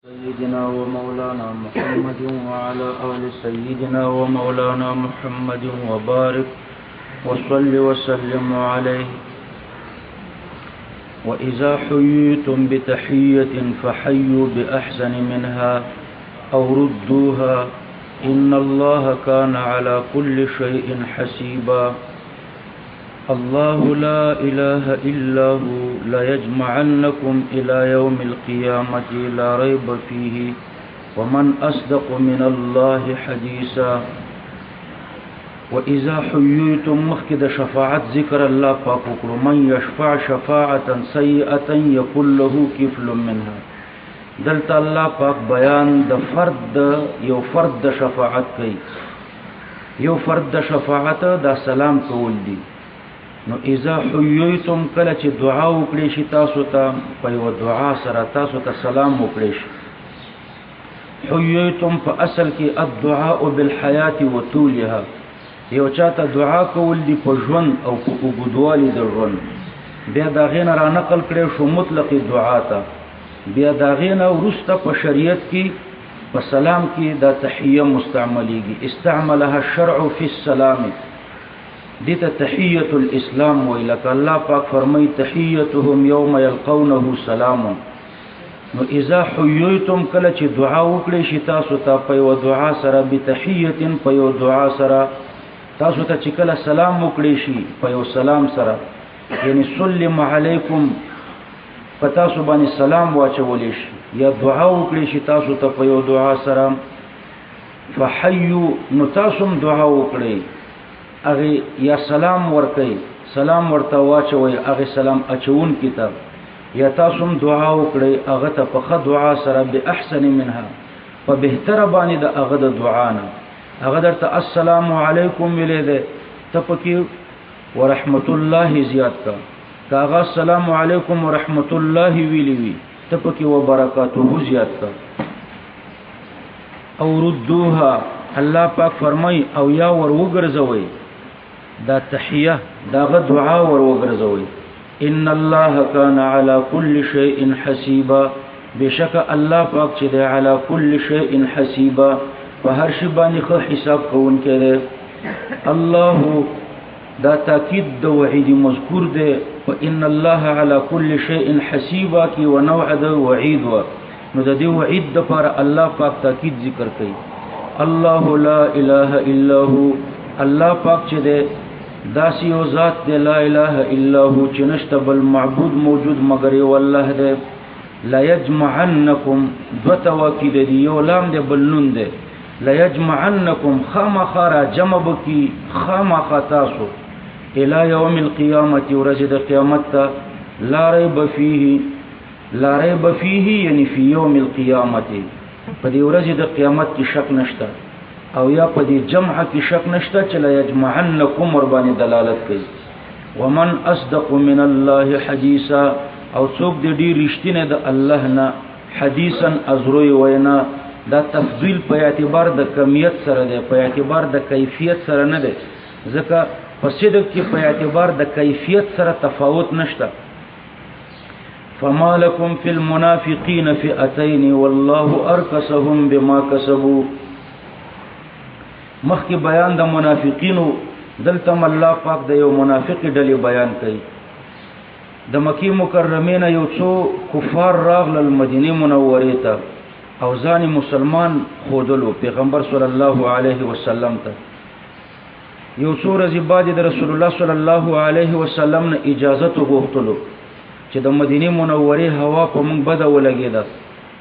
سيدنا ومولانا محمد وعلى آل سيدنا ومولانا محمد وبارك وصل وسلم عليه. وإذا حييتم بتحية فحيوا بأحسن منها أو ردوها إن الله كان على كل شيء حسيبا. الله لا إله إلا هو ليجمعنكم إلى يوم القيامة لا ريب فيه ومن أصدق من الله حديثا. وإذا حييتم مخكد شفاعة ذكر الله فاقوكم من يشفع شفاعة سيئة يكون له كفل منها. دلت الله پاک بیان د فرد یو فرد شفاعت کوي. یو فرد شفاعت دا سلام کول دي. نو اذا حييتم کله چې دعا وکړي شي تاسو ته په یو دعا سره تاسو ته سلام وکړي شي. حييتم په اصل کې الدعاء بالحیات وطولها. یو چاته دعا کول دي په ژوند او په اوږدوالي د ژوند. بیا دا غینه را نقل کړي شو مطلق دعا ته. بیا دا غینه ورسته په شریعت کې په سلام کې دا تحیه مستعمليږي. استعملها الشرع في السلام. دیتا تحیت الاسلام ویلک اللہ پاک فرمائی تحیتهم یوم یلقونه سلام. نو اذا حییتم کله چې دعا وکړي شي تاسو ته په یو دعا سره بتحیت په یو دعا سره تاسو ته چې کله سلام وکړي شي په یو سلام سره یعنی سلم علیکم په تاسو باندې سلام واچولی شي یا دعا وکړي شي تاسو ته په یو دعا سره فحیو نو تاسو دعا وکړي اغه یا سلام ورکي سلام ورته واچوي اغه سلام اچون کتاب یا تاسو دعا وکړي اغه ته په دعا سره به احسن منها په بهتر باندې د اغه د دعا نه اغه درته السلام علیکم ویلې ته پکې ورحمت الله زیات کا کاغه السلام علیکم ورحمت الله ویلې وی ته پکې وبرکاته زیات کا. او ردوها الله پاک فرمای او یا ور وګرځوي دا تحیه دا دعا ور وګرځوي. ان الله كان على كل شيء حسيبا. بشک الله پاک چې دی على كل شيء حسيبا په هر شی باندې خو حساب کوونکی دی. الله دا تاکید د وعید مذکور دی وان الله على كل شيء حسيبا کی ونوع د وعید و نو د دې وعید د پر الله پاک تاکید ذکر کوي. الله لا اله الا هو الله پاک چې دی داسی یو ذات دی لا اله الا هو چې نشته بل معبود موجود مگر یو الله دی. لا یجمعنکم دو توکید دی یو لام دی بل نون دی. لا یجمعنکم خامخرا جمع بکی خامخا تاسو الى یوم القیامت ورځ د قیامت ته لا ریب فیه یعنی فی یوم القیامت په دې ورځ د قیامت کې شک نشته او یا په دې جمع کې شک نشته چې لا یجمعنکم ور باندې دلالت کوي. ومن اصدق من الله حدیثا او څوک دې ډیر رښتینه د الله نه حدیثا ازروی وینا دا تفضیل په اعتبار د کمیت سره دی په اعتبار د کیفیت سره نه دی ځکه په صدق کې په اعتبار د کیفیت سره تفاوت نشته. فما لكم في المنافقين فئتين والله اركسهم بما كسبوا. مخکې بیان د منافقینو دلته الله پاک د یو منافق ډلې بیان کړي. د مکی مکرمه نه یو څو کفار راغلل مدینه منوره ته او ځان مسلمان خودلو پیغمبر صلی الله علیه وسلم ته. یو څو ورځې بعد د رسول الله صلی الله علیه وسلم نه اجازه وغوښتلو چې د مدینه منوره هوا په موږ بده ولګیده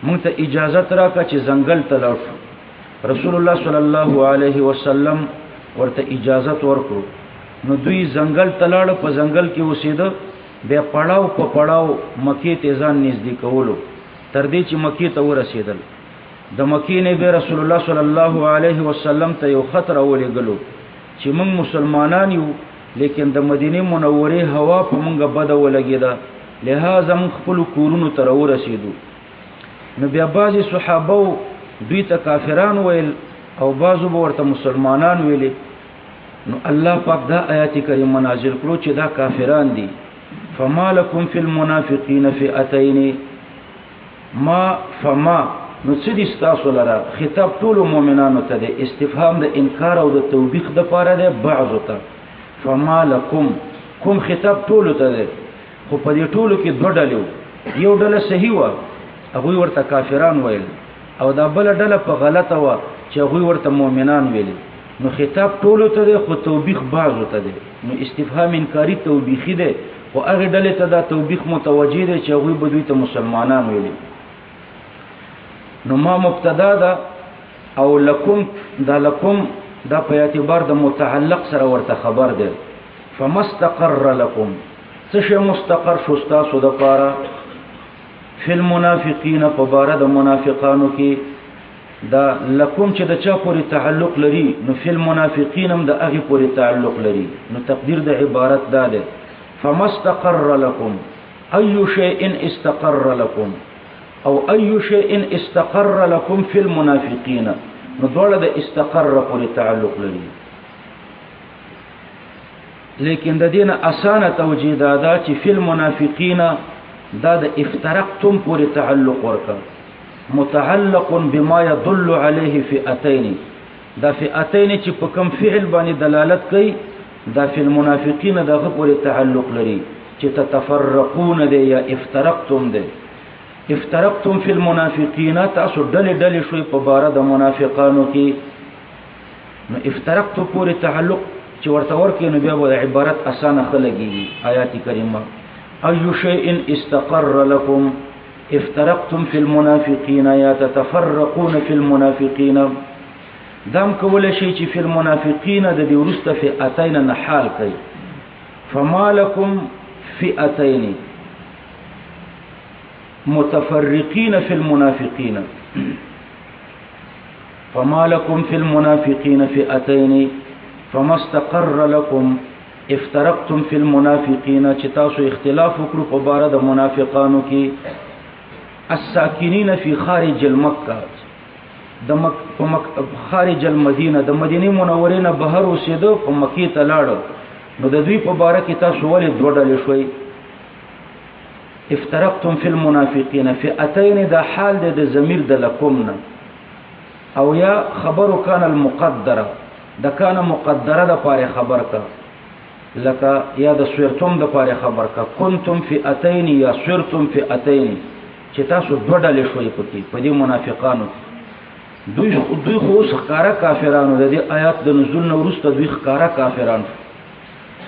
موږ ته اجازه راکړه چې ځنګل ته لاړ. رسول الله صلی الله علیه وسلم ورته اجازه ورکړو نو دوی ځنګل ته لاړ. په ځنګل کې اوسېده بیا پړاو په پړاو مکې ته ځان نږدې کولو تر دې چې مکې ته ورسېدل. د مکې نه به رسول الله صلی الله علیه وسلم ته یو خطر ولېږلو چې موږ مسلمانان یو لیکن د مدینه منوره هوا په موږ بده ولګېده لہذا موږ خپل کورونو ته ورسېدو. نو بیا بعضې صحابه دوی ته کافران ویل او بعضو به ورته مسلمانان ویلې. نو الله پاک دا آیات کریمه نازل کړو چې دا کافران دي. فما لكم في المنافقين فئتين ما فما نو څه دي ستاسو لره خطاب ټول مؤمنانو ته دی استفهام د انکار او د توبیخ د پاره دی بعضو ته فما لکم کوم خطاب ټول ته دی خو په دې ټولو کې دوه ډلې یو ډله صحیح و هغه ورته کافران ویل او دا بل ډله په غلطه و چې هغه ورته مؤمنان ویل نو خطاب ټول ته دی خو توبیخ بعضو ته دی نو استفهام انکاری توبیخی دی او هغه ډلې ته دا توبیخ متوجه دی چې هغه به دوی ته مسلمانان ویل نو ما مبتدا دا او لکم دا لکم دا په اعتبار د متعلق سره ورته خبر دی فمستقر لكم څه مستقر شو تاسو د پاره فی المنافقین په بار د منافقانو کې دا لکم چې د چا پورې تعلق لري نو فی المنافقین هم د هغه پورې تعلق لري نو تقدیر د عبارت دا ده فمستقر لكم ای شیء استقر لكم او ای شیء استقر لكم فی المنافقین نو دوله د استقر پورې تعلق لري لیکن د دین اسانه توجیه دا چې فی المنافقین دا د افترقتم پورې تعلق ورکا متعلق بما يدل عليه فئتين دا فئتين چې په کوم فعل باندې دلالت کوي دا فی المنافقین دغه پورې تعلق لري چې تتفرقون دی یا افترقتم دی افترقتم فی المنافقین تاسو ډلې ډلې شوي په باره د منافقانو کې نو افترقتو پورې تعلق چې ورته ورکې نو بیا به عبارت اسانه خلګي آیات کریمه ای شیء استقر لكم افترقتم فی المنافقین یا تتفرقون فی المنافقین دام کول شي چې فی المنافقین د دې ورسته فئتین نه حال کوي فما لكم فئتین متفرقین فی المنافقین فما لكم فی المنافقین فئتین فما استقر لكم افترقتم فی المنافقین چې تاسو اختلاف وکړو په باره د منافقانو کې الساکنین فی خارج المکه خارج المدینه د مدینه منوره نه بهر اوسېدو په مکی ته لاړو نو د دوی په باره کې تاسو ولې دوه ډلې شوي افترقتم فی المنافقین فئتین دا حال د ضمیر د لکم نه او یا خبر کان المقدره د کان مقدره د پاره خبر کا لکه یا د سورتم د پاره خبر کا کنتم فئتین یا سورتم فئتین چې تاسو دوه ډلې شوي په دې منافقانو دوی خو ښکارا کافرانو د دې آیات د نزول نه وروسته دوی ښکارا کافرانو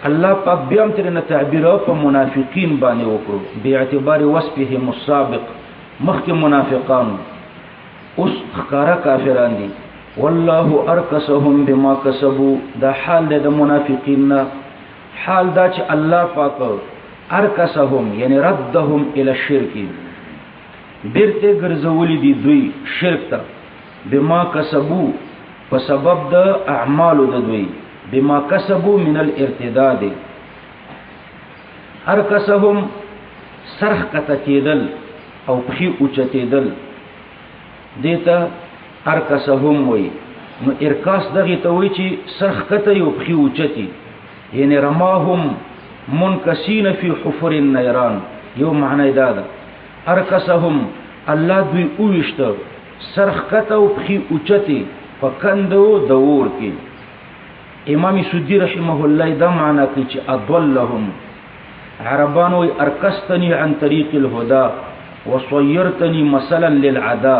الله پاک بیا هم ترنه تعبیر په منافقین باندې وکړو به اعتبار وصفهم السابق مخک منافقانو اوس ښکارا کافران دي والله ارکسهم بما کسبوا دا حال د منافقین حال دا چې الله پاک ارکسهم یعنی ردهم الى الشرك بیرته ګرځولې دي دوی شرک ته بما کسبوا په سبب د اعمالو د دوی بما کسبوا من الارتداد ارکسهم سرخ کته کېدل او پخې اوچتېدل دیتا ارکسهم وي نو ارکاس دغه ته وي چې سرخ کته یو پخې اوچتي یعنی رماهم منکسین فی حفر النيران یو معنی دا ده ارکسهم الله دوی اوشته سرخ کته او پخې اوچتي په کندو دور کې امام سودی رحمه الله دا معنی کوي چې اضلهم عربان وي ارکستنی عن طریق الهدى وصيرتني مثلا للعدا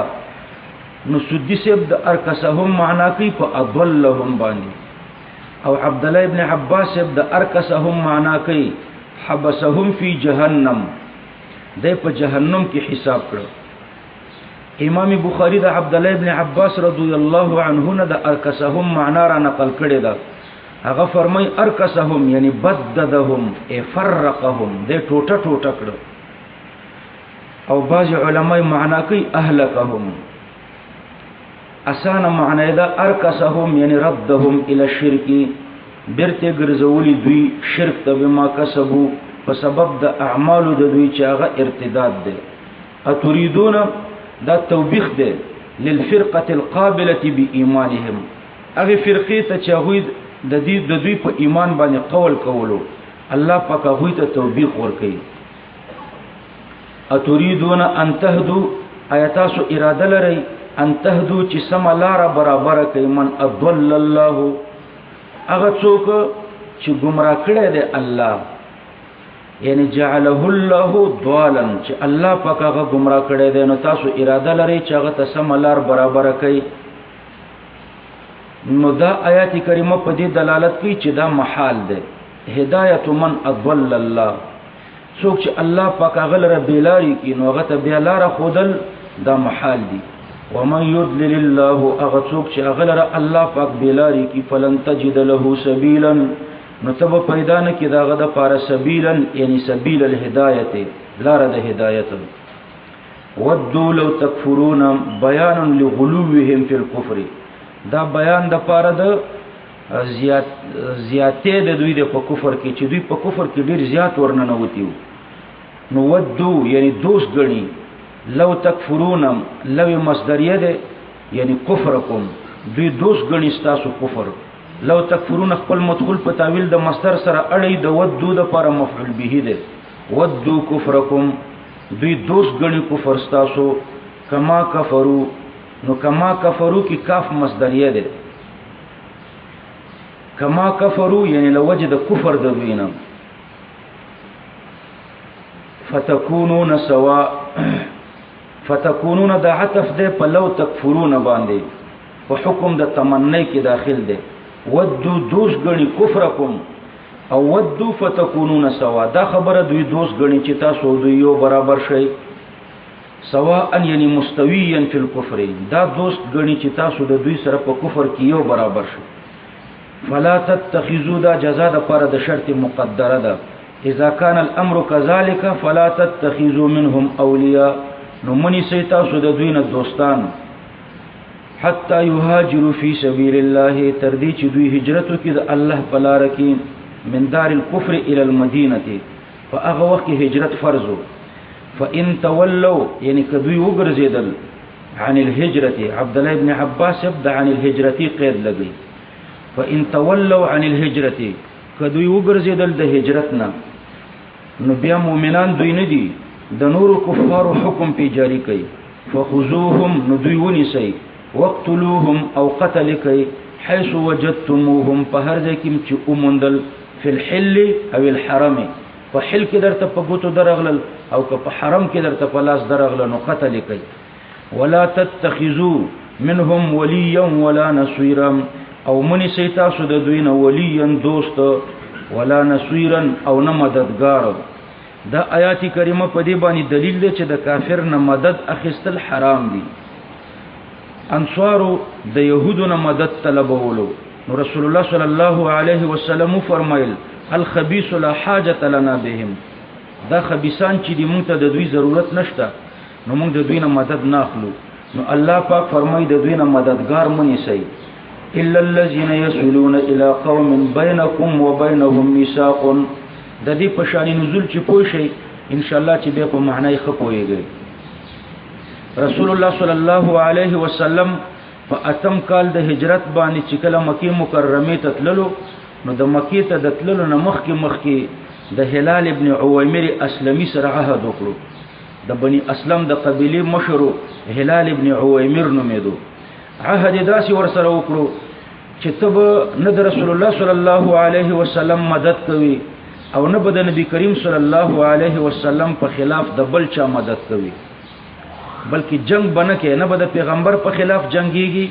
نو سودی سب د ارکسهم معنی کوي په اضلهم باندې او عبد الله ابن عباس سب د ارکسهم معنی کوي حبسهم فی جهنم د په جهنم کې حساب کړ امام بخاری د عبد الله ابن عباس رضی الله عنه نه د ارکسهم معنی را نقل کړی دا هغه فرمای ارکسهم یعنی بددهم ای فرقهم د ټوټه ټوټه کړ او بعض علماء معنی کوي اهلکهم اسانه معنی دا ارکسهم یعنی ردهم الى الشرك برته ګرځولي دوی شرک ته بما کسبو په سبب د اعمالو د دوی چې هغه ارتداد ده اتريدون دا توبیخ ده للفرقه القابله بايمانهم هغه فرقه ته چې هغه د دوی په ایمان باندې قول کولو الله پاک هغه ته توبیخ ورکړي اتريدون ان تهدوا آیاتاسو اراده لري ان تهدو چې سم لار برابر کوي من اضل الله هغه څوک چې گمراه کړي دي الله یعنی جعله الله ضالا چې الله پاک هغه گمراه کړي دي نو تاسو اراده لري چې هغه ته سم لار برابر کوي نو دا آیات کریمه په دې دلالت کوي چې دا محال ده هدایت من اضل الله څوک چې الله پاک هغه لره بیلاری کوي نو هغه ته بیلار خودل دا محال دي ومن يضلل الله هغه څوک چې هغه لره الله پاک بیلاری کوي فلن تجد له سبیلا نو تب پیدا نه کی داغه د پاره سبیلا یعنی سبیل الهدایت لار د هدایت ودوا لو تکفرون بیان لغلوهم فی الكفر دا بیان د پاره د زیاتې د دوی د په کفر کې چې دوی په کفر کې ډیر زیات ورننه وتیو نو ودوا یعنی دوست غنی لو تکفرون لو مصدریه ده یعنی کفرکم دوی دوست غنی تاسو کفر لو تکفرون خپل مدخول په تعویل د مصدر سره اړي د ودو د پر مفعول به ده ودو کفرکم دوی دوست غنی کفر تاسو کما کفرو نو کما کفرو کی کاف مصدریه ده کما کفرو یعنی لوجد کفر د دوینه فتكونون سواء فتكونون د عطف ده په لو تکفرون باندې په حکم د تمنی کې داخل ده ودو دوست غنی کفرکم او ودو فتكونون سواء دا خبره دوی دوست غنی چې تاسو دوی یو برابر شئ سواء یعنی مستویا فی الكفر دا دوست غنی چې تاسو د دوی سره په کفر کې یو برابر شئ فلا تتخذوا دا جزاء د پر د شرط مقدره ده اذا كان الامر كذلك فلا تتخذوا منهم اولیاء نو منی سي تاسو د دوی نه دوستان حتى يهاجروا في سبيل الله تردي چې دوی هجرت وکړي د الله په لار کې من دار الكفر الى المدينه فاغه وخت هجرت فرض فان تولوا يعني کدوی وګرځیدل عن الهجره عبد الله ابن عباس يبدا عن الهجره قید لګي فان تولوا عن الهجره کدوی وګرځیدل د هجرتنا نو بیا مؤمنان دوی نه دي د نور کفار حکم پی جاری کړي فخذوهم ندوی ونیسئ وقتلوهم او قتل کړي حيث وجدتموهم په هر ځای کې چې اومندل فی الحل او الحرم په حل کې درته په ګوتو درغلل او که په حرم کې درته په لاس درغلل نو قتل کړي ولا تتخذوا منهم وليا ولا نصيرا او منی سي تاسو د دوی نه وليا دوست ولا نصيرا او نه مددگار دا آیات کریمه په دې باندې دلیل دی چې د کافر نه مدد اخیستل حرام دي انصارو د يهودو نه مدد طلبولو نو رسول الله صلی الله علیه وسلم فرمایل الخبيث لا حاجه لنا بهم دا خبيثان چې دې مونږ ته د دوی ضرورت نشته نو مونږ د دوی نه مدد ناخلو نو الله پاک فرمایي د دوی نه مددگار مونږ سي الا الذين يصلون الى قوم بينكم وبينهم ميثاق د دې په شان نزول چې پوه شي ان شاء الله چې به په معنی خپويږي رسول الله صلی الله علیه وسلم په اتم کال د هجرت باندې چې کله مکه مکرمه ته تللو نو د مکه ته د تللو نه مخکې د هلال ابن عویمر اسلمی سره عهد وکړو د بنی اسلم د قبیله مشرو هلال ابن عویمر نومېدو عهد داسي ور سره وکړو چې تب نه د رسول الله صلی الله علیه وسلم مدد کوي او نه بد نبی کریم صلی الله علیه وسلم په خلاف د بل چا مدد کوي بلکې جنگ بنه کې نه بد پیغمبر په خلاف جنگيږي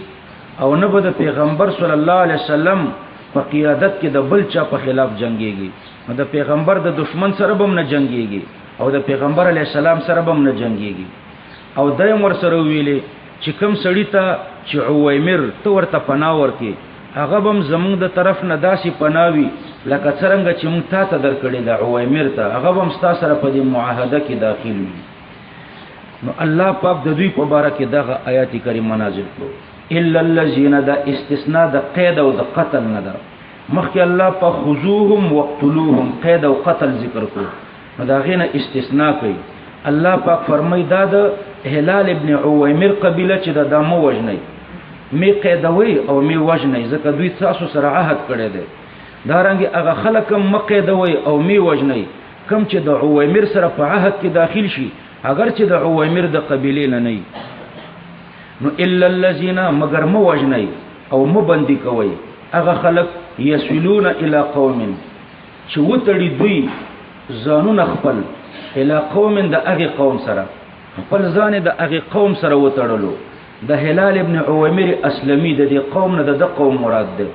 او نه بد پیغمبر صلی الله علیه وسلم په قیادت کې د بل چا په خلاف جنگيږي نو د پیغمبر د دشمن سره هم نه جنگيږي او د پیغمبر علی السلام سره هم نه جنگيږي او دایم ور سره ویلي چې کوم سړی ته چې عویمر تو ورته پناه ورکي هغه هم زمونږ د طرف نه داسي پناوي لکه څنګه چې مونږ ته درکړي د عویمر ته هغه هم ستاسو سره په دې معاهده کې داخل وي نو الله پاک د دوی په باره کې دغه آیات کریمه نازل کړو الا الذين دا استثناء د قید او د قتل نه ده مخکې الله په خذوهم وقتلوهم قید او قتل ذکر کړو نو دا غینه استثناء کوي الله پاک فرمای دا د هلال ابن عویمر قبیله چې د دمو وجنی می قیدوي او می وجنی ځکه دوی تاسو سره عهد کړی دی دا رنګ هغه خلک مقیدوي او می وجنی کم چې د عویمر سره په عهد کې داخل شي اگر چې د عوامر د قبیلې نه نه نو الا الذين مگر مو وجنی او مو بندي کوي هغه خلق يسلون الى قوم چې وتړي دوی ځانونه خپل الى قوم د هغه قوم سره خپل ځان د هغه قوم سره وتړلو د هلال ابن عوامر اسلمي د دې قوم نه د قوم مراد ده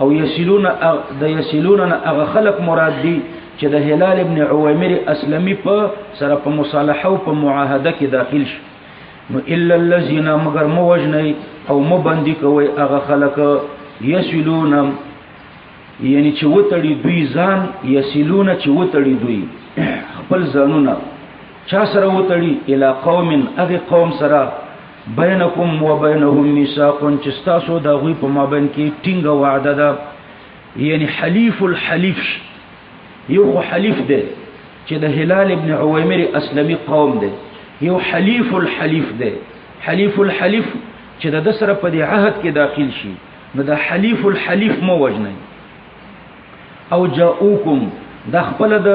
او يسلون هغه خلق مراد دي چې د هلال ابن عوامر اسلمي په سره په مصالحه او په معاهده کې داخل شي نو الا الذين مگر مو وجنی او مو بندي کوي هغه خلق يسلون یعنی چې وتړي دوی ځان يسلون چې وتړي دوی خپل ځانونه چا سره وتړي الى قوم هغه قوم سره بینکم و بینهم میثاق چې تاسو د غوی په مابین کې ټینګ وعده ده یعنی حلیف الحلیف یو حلیف ده چې د هلال ابن عوامر اسلمي قوم ده یو حلیف الحلیف ده حلیف الحلیف چې د سره په دې عهد کې داخل شي نو د حلیف الحلیف مو وجنی او جاءوکم د خپل د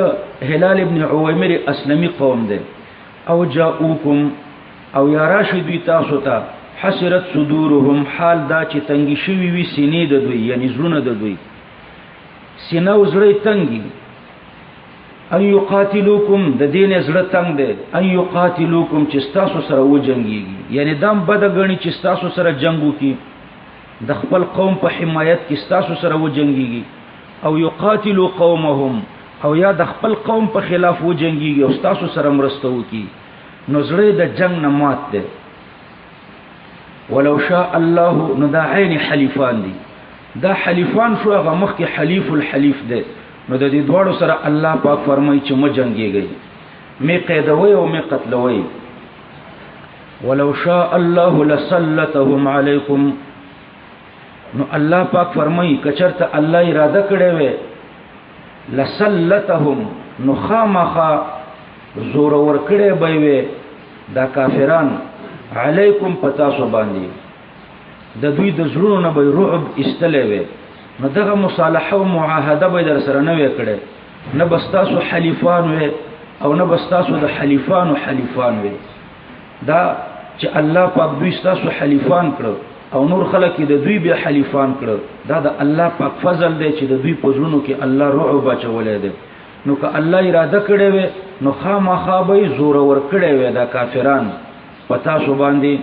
هلال ابن عوامر اسلمي قوم ده او جاءوکم او یا راشدوی تاسو ته حسرت صدورهم حال دا چې تنګي شوی وي سینې د دوی یعنی زړونه د دوی سینه او زړه تنګي ان یقاتلوکم د دین زړه تنګ ده ان یقاتلوکم چې تاسو سره وجنګيږي یعنی دام بد غني چې تاسو سره جنگو کی د خپل قوم په حمایت کې تاسو سره وجنګيږي او یقاتلوا قومهم او یا د خپل قوم په خلاف وجنګيږي او تاسو سره مرسته وکي نو زړه د جنگ نه مات ده ولو شاء الله نو دا عین حلیفان دي دا حلیفان شو هغه مخ کې حلیف الحلیف ده نو د دې دوړو سره الله پاک فرمایي چې م جنگيږي می قیدوي او می قتلوي ولو شاء الله لسلطهم علیکم نو الله پاک فرمایي کچرته الله اراده کړې وي لسلطهم نو خامخا زور ور کړې به وي دا کافران علیکم پتا سو باندې د دوی د زړونو نه به رعب استلې وي نو دغه مصالحه او معاهده به در سره نه وکړي نه بستاسو حلیفان وي او نه بستاسو د حلیفانو حلیفان وي دا چې الله پاک دوی ستاسو حلیفان کړو او نور خلک د دوی به حلیفان کړو دا د الله پاک فضل دی چې د دوی په زړونو کې الله رعب اچولې دی نو که الله اراده کړې وي نو خامخا به زور ور کړې وي دا کافران پتا سو باندې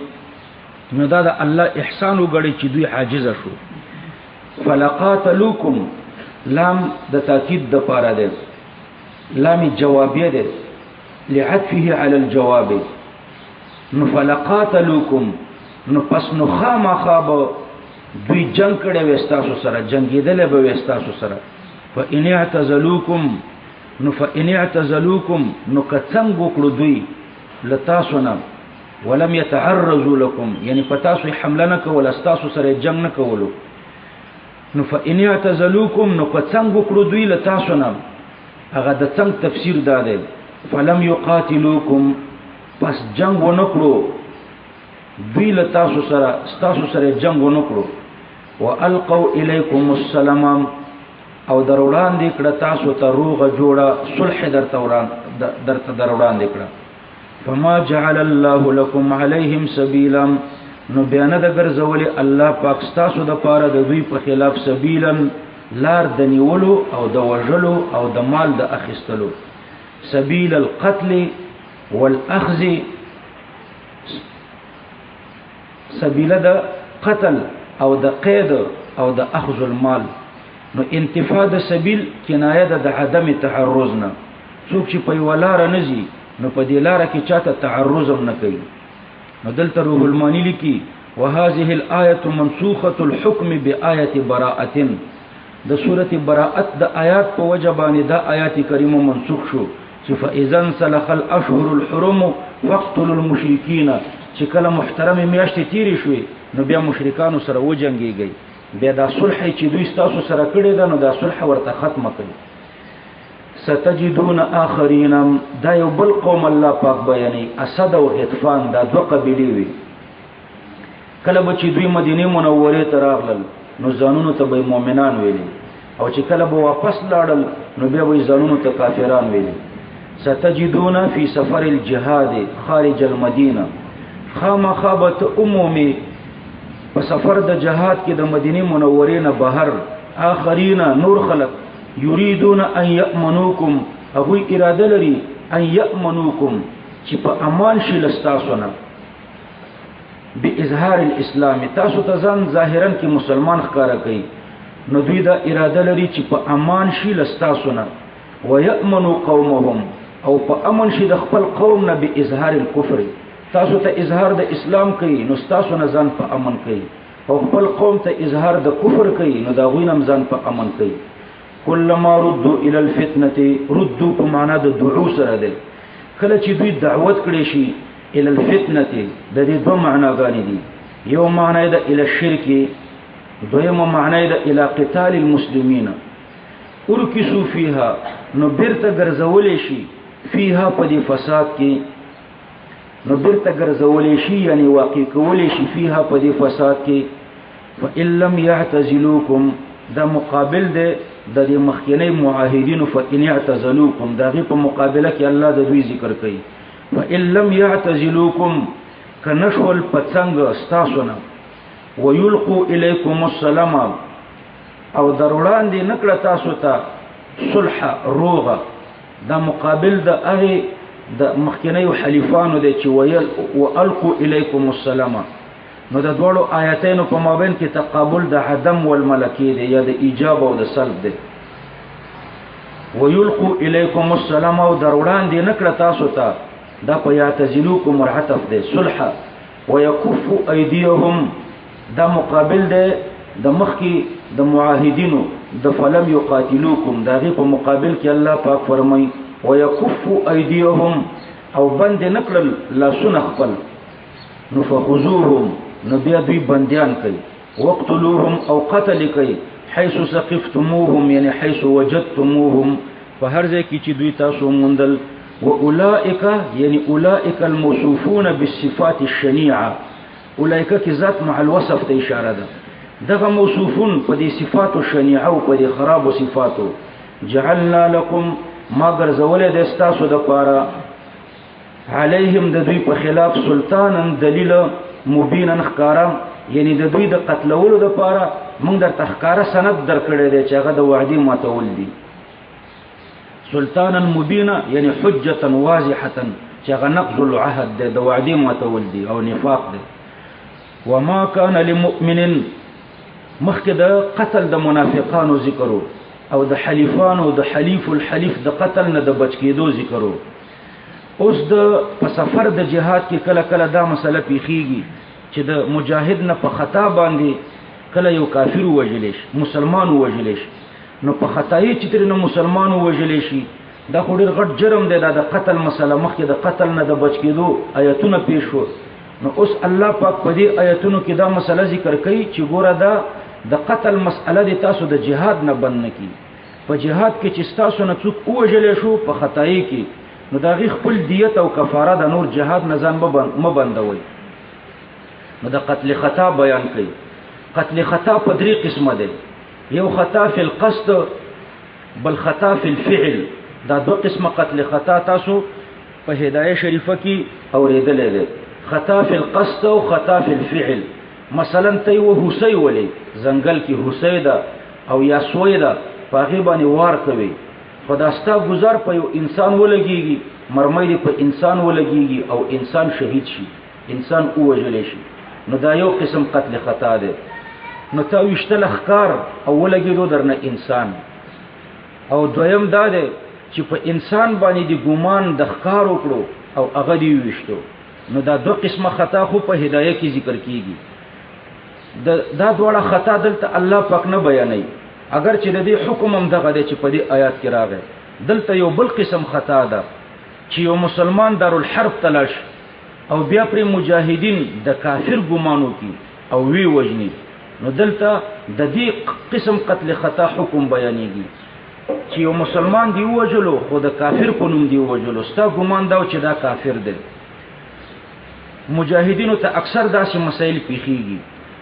نو دا د الله احسان وګړي چې دوی عاجز شو فلقاتلوکم لام د تاکید د پاره ده لام جوابیه ده لعطفه على الجواب نو فلقاتلوکم نو پس نو خامخا به دوی جنگ کړي وستاسو سره جنگیدل به وستاسو سره فإن اعتزلوکم نو فإن اعتزلوکم نو کڅنګ وکړو دوی لتاسونا ولم يتعرضوا لكم یعنی پتاسو حمله نه کول استاسو سره جنگ نه کولو نو فإن اعتزلوکم نو کڅنګ وکړو دوی لتاسونا هغه د څنګه تفسیر داده فلم يقاتلوکم پس جنگ ونکړو دوی لتاسو سره استاسو سره جنگ ونکړو والقوا الیکم السلام او دروړان دې کړه تاسو ته روغه جوړه صلح درته دروړان دې کړه فما جعل الله لكم عليهم سبيلا نو بیان د ګرځولې الله پاک تاسو د پاره د دوی په خلاف سبیلا لار د نیولو او د وژلو او د مال د اخیستلو سبیل القتل والاخذ سبیل د قتل او د قید او د اخذ المال نو انتفاده سبیل کنایه د عدم تعرض نه څوک چې په ولاره نزي نو په دې لار کې چاته تعرض نه کوي نو دلته روح المانی لیکي وهذه الايه منسوخه الحكم بايه براءه د سوره براءت د آیات په وجبانه د آیات کریمه منسوخ شو چې فاذا سلخ الاشهر الحرم فاقتلوا المشركين چې کله محترم میاشتې تیری شوي نو بیا مشرکانو سره وجنګيږي بیا دا صلح چې دوی تاسو سره کړی دا نو دا صلح ورته ختمه کړي ستجدون آخرین دا یو بل قوم الله پاک بیانې اسد او غطفان دا دو قبیلې وي کله به چې دوی مدینه منوره ته راغلل نو ځانونو ته به مؤمنان ویلي او چې کله به واپس لاړل نو بیا به ځانونو ته کافران ویلي ستجدون فی سفر الجهاد خارج المدینه خامخابت عمومی په سفر د جهاد کې د مدینه منورې نه بهر آخرین نور خلق یریدون ان یأمنوکم هغوی اراده لري ان یأمنوکم چې په امان شي لستاسو نه باظهار الاسلام تاسو ته ځان ظاهرا کې مسلمان ښکارا کوي نو دوی دا اراده لري چې په امان شي لستاسو نه ويأمنوا قومهم او په امن شي د خپل قوم نه باظهار الكفر تاسو ته اظهار د اسلام کوي نو تاسو نه ځان په امن کوي او خپل قوم ته اظهار د کفر کوي نو دا غوی نه ځان په امن کوي کلما ردوا الى الفتنه ردوا په معنا د دعو سره ده کله چې دوی دعوت کړي شي الى الفتنه د دې دوه معناګانې دي یو معنی ده الى الشرك دویمه معنی ده الى قتال المسلمین ورکسو فيها نو بیرته ګرځولې شي فيها په دې فساد کې نو بیرته ګرځولې شي یعنی واقع کولې شي فيها په دې فساد کې فإن لم يعتزلوكم دا مقابل ده د دې مخکینی معاهدینو فإن يعتزلوكم دا غي په مقابله کې الله د دوی ذکر کوي فإن لم يعتزلوكم كنشول پڅنګ استاسونه ويلقوا اليكم السلام او دروړان دي نکړه تاسو ته صلح روغه دا مقابل د هغه د مخکینی حلیفانو دي چې ویل والقوا اليكم السلام نو د دوړو آیاتینو په مابین کې تقابل د عدم والملکی دی یا د ایجاب او د سلب دی ويلقوا اليكم السلام او دروړان دي نکړه تاسو ته دا په یعتزلوکم مرحتف دی صلح ويكف ايديهم دا مقابل دی د مخکی د معاهدینو د فلم یقاتلوکم دا غي په مقابل کې الله پاک فرمای ويكف ايديهم او بند نکړل لا سنخپل نو فخذوهم نو بیا دوی بندیان کوي وقتلوهم او قتل کوي حيث ثقفتموهم یعنی حيث وجدتموهم فهر ځای کې چې دوی تاسو موندل واولئک یعنی اولئک الموصوفون بالصفات الشنيعه اولئک کی ذات مع الوصف ته اشاره ده دغه موصوفون په دې صفات الشنيعه او په دې خراب صفاتو جعلنا لكم ما ګرځولې د استاسو د پاره علیهم د دوی په خلاف سلطانن دلیل مبینا خکارا یعنی د دوی د قتلولو د پاره موږ در تخکاره سند درکړې دی چې هغه د وعده ماتول دي سلطانا مبینا یعنی حجه واضحه چې هغه نقض العهد دی د وعده ماتول دي او نفاق دی وما كان لمؤمن مخکې د قتل د منافقانو ذکرو او د حلیفانو د حلیف الحلیف د قتل نه د بچ کېدو ذکرو اوس د په سفر د جهاد کې کله کله دا مسله پیخیږي چې د مجاهد نه په خطا باندې کله یو کافر وجلی شي مسلمان وجلی شي نو په خطای چې تر نو مسلمان وجلی شي دا خو ډیر غټ جرم دی دا د قتل مسله مخکې د قتل نه د بچ کېدو آیتونه پیښ شو نو اوس الله پاک په دې آیتونو کې دا مسله ذکر کوي چې ګوره دا د قتل مسأله د تاسو د جهاد نه بند نکي په جهاد کې چې تاسو نه څوک وجلی شو په خطای کې نو دا غي خپل دیت او کفاره د نور جهاد نظام ما بندوي نو د قتل خطا بیان کوي قتل خطا په درې قسمه ده یو خطا فی القصد بل خطا فی الفعل دا دو قسمه قتل خطا تاسو په هدايه شریفه کې اوریدلې ده خطا فی القصد او خطا فی الفعل مثلا تی و حسی ولی زنګل کې حسی ده او یا سوی ده پاغي باندې وار کوي خداستا گزار په یو انسان ولګيږي مرمۍ په انسان ولګيږي او انسان شهید شي انسان اوجل شي نو دا یو قسم قتل خطا ده نو تا وشتل اخکار او ولګیدو درنه انسان او دویم دا ده چې په انسان باندې دی ګومان د ښکار وکړو او هغه دی وشتو نو دا دو قسمه خطا خو په هدايه کې ذکر کیږي دا دواړه خطا دلته الله پاک نه بیانوي اگر چې د دې حکم هم دغه دی چې په دې آیات کې راغی دلته یو بل قسم خطا ده چې یو مسلمان دارالحرب تلاش او بیا پر مجاهدین د کافر ګمانو کی او وی وجنی نو دلته د دې قسم قتل خطا حکم بیانېږي چې یو مسلمان دی وجلو خو د کافر په نوم دی وجلو ستا ګمان دا چې دا کافر دی مجاهدینو ته اکثر داسې مسائل پیخیږي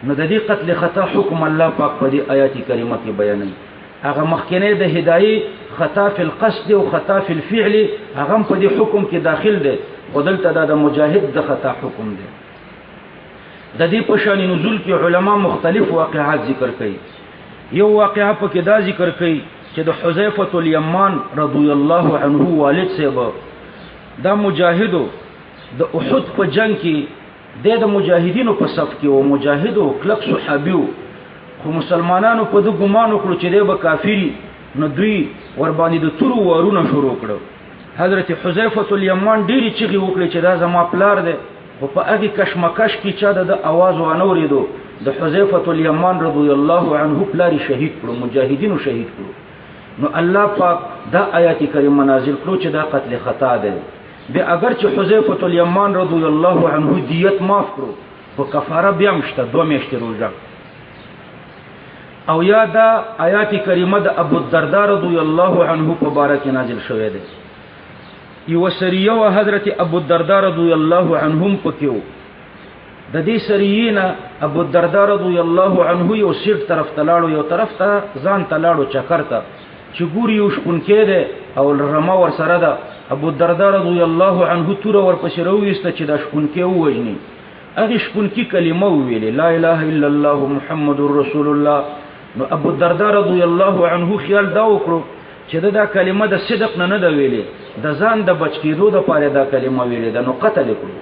نو د دې قتل خطا حکم الله پاک په دې آیات کریمه کې بیانوي هغه مخکنه د هدايه خطا فی القصد او خطا فی الفعل هغه په دې حکم کې داخل دی ودلته د مجاهد د خطا حکم دی د دې په شان نزول کې علما مختلف واقعات ذکر کړي یو واقعه په کې دا ذکر کړي چې د حذیفه الیمان رضی الله عنه والد صاحب دا مجاهدو د احد په جنگ کې د مجاهدینو په صف کې او مجاهدو کلک صحابیو خو مسلمانانو په دغه ګمان وکړو چې دی به کافری نو دوی ور باندې د تورو وارونه شروع کړو حضرت حذیفه الیمان ډیری چیغې وکړي چې دا زما پلار دی خو په هغه کشمکش کې چا د आवाज وانه اوریدو د حذیفه الیمان رضی الله عنه پلاری شهید کړو مجاهدینو شهید کړو نو الله پاک دا آیات کریمه نازل کړو چې دا قتل خطا دی به اگر چې حذیفه الیمان رضی الله عنه دیت معاف کړو خو کفاره بیا مشته 2 میاشتې روزه او یا دا آیات کریمه د ابو الدرداء رضی الله عنه په باره کې نازل شوې ده یو سریه او حضرت ابو الدرداء رضی الله عنهم پکيو د دې سریینا ابو الدرداء رضی الله عنه یو سیټ طرف تلاړو یو طرف ته ځان تلاړو چکر ته چې ګوري یو شپون کېده او رما ور سره ده ابو الدرداء رضی الله عنه تور ور پسې راوېسته چې د شپون کې ووجني هغه شپون کې کلمه ویلې لا اله الا الله محمد رسول الله نو ابو الدرداء رضی الله عنه خیال دا وکړو چې دا کلمه د صدق نه ده ویلې د ځان د بچ کېدو د پاره دا کلمه ویلې ده نو قتل کړو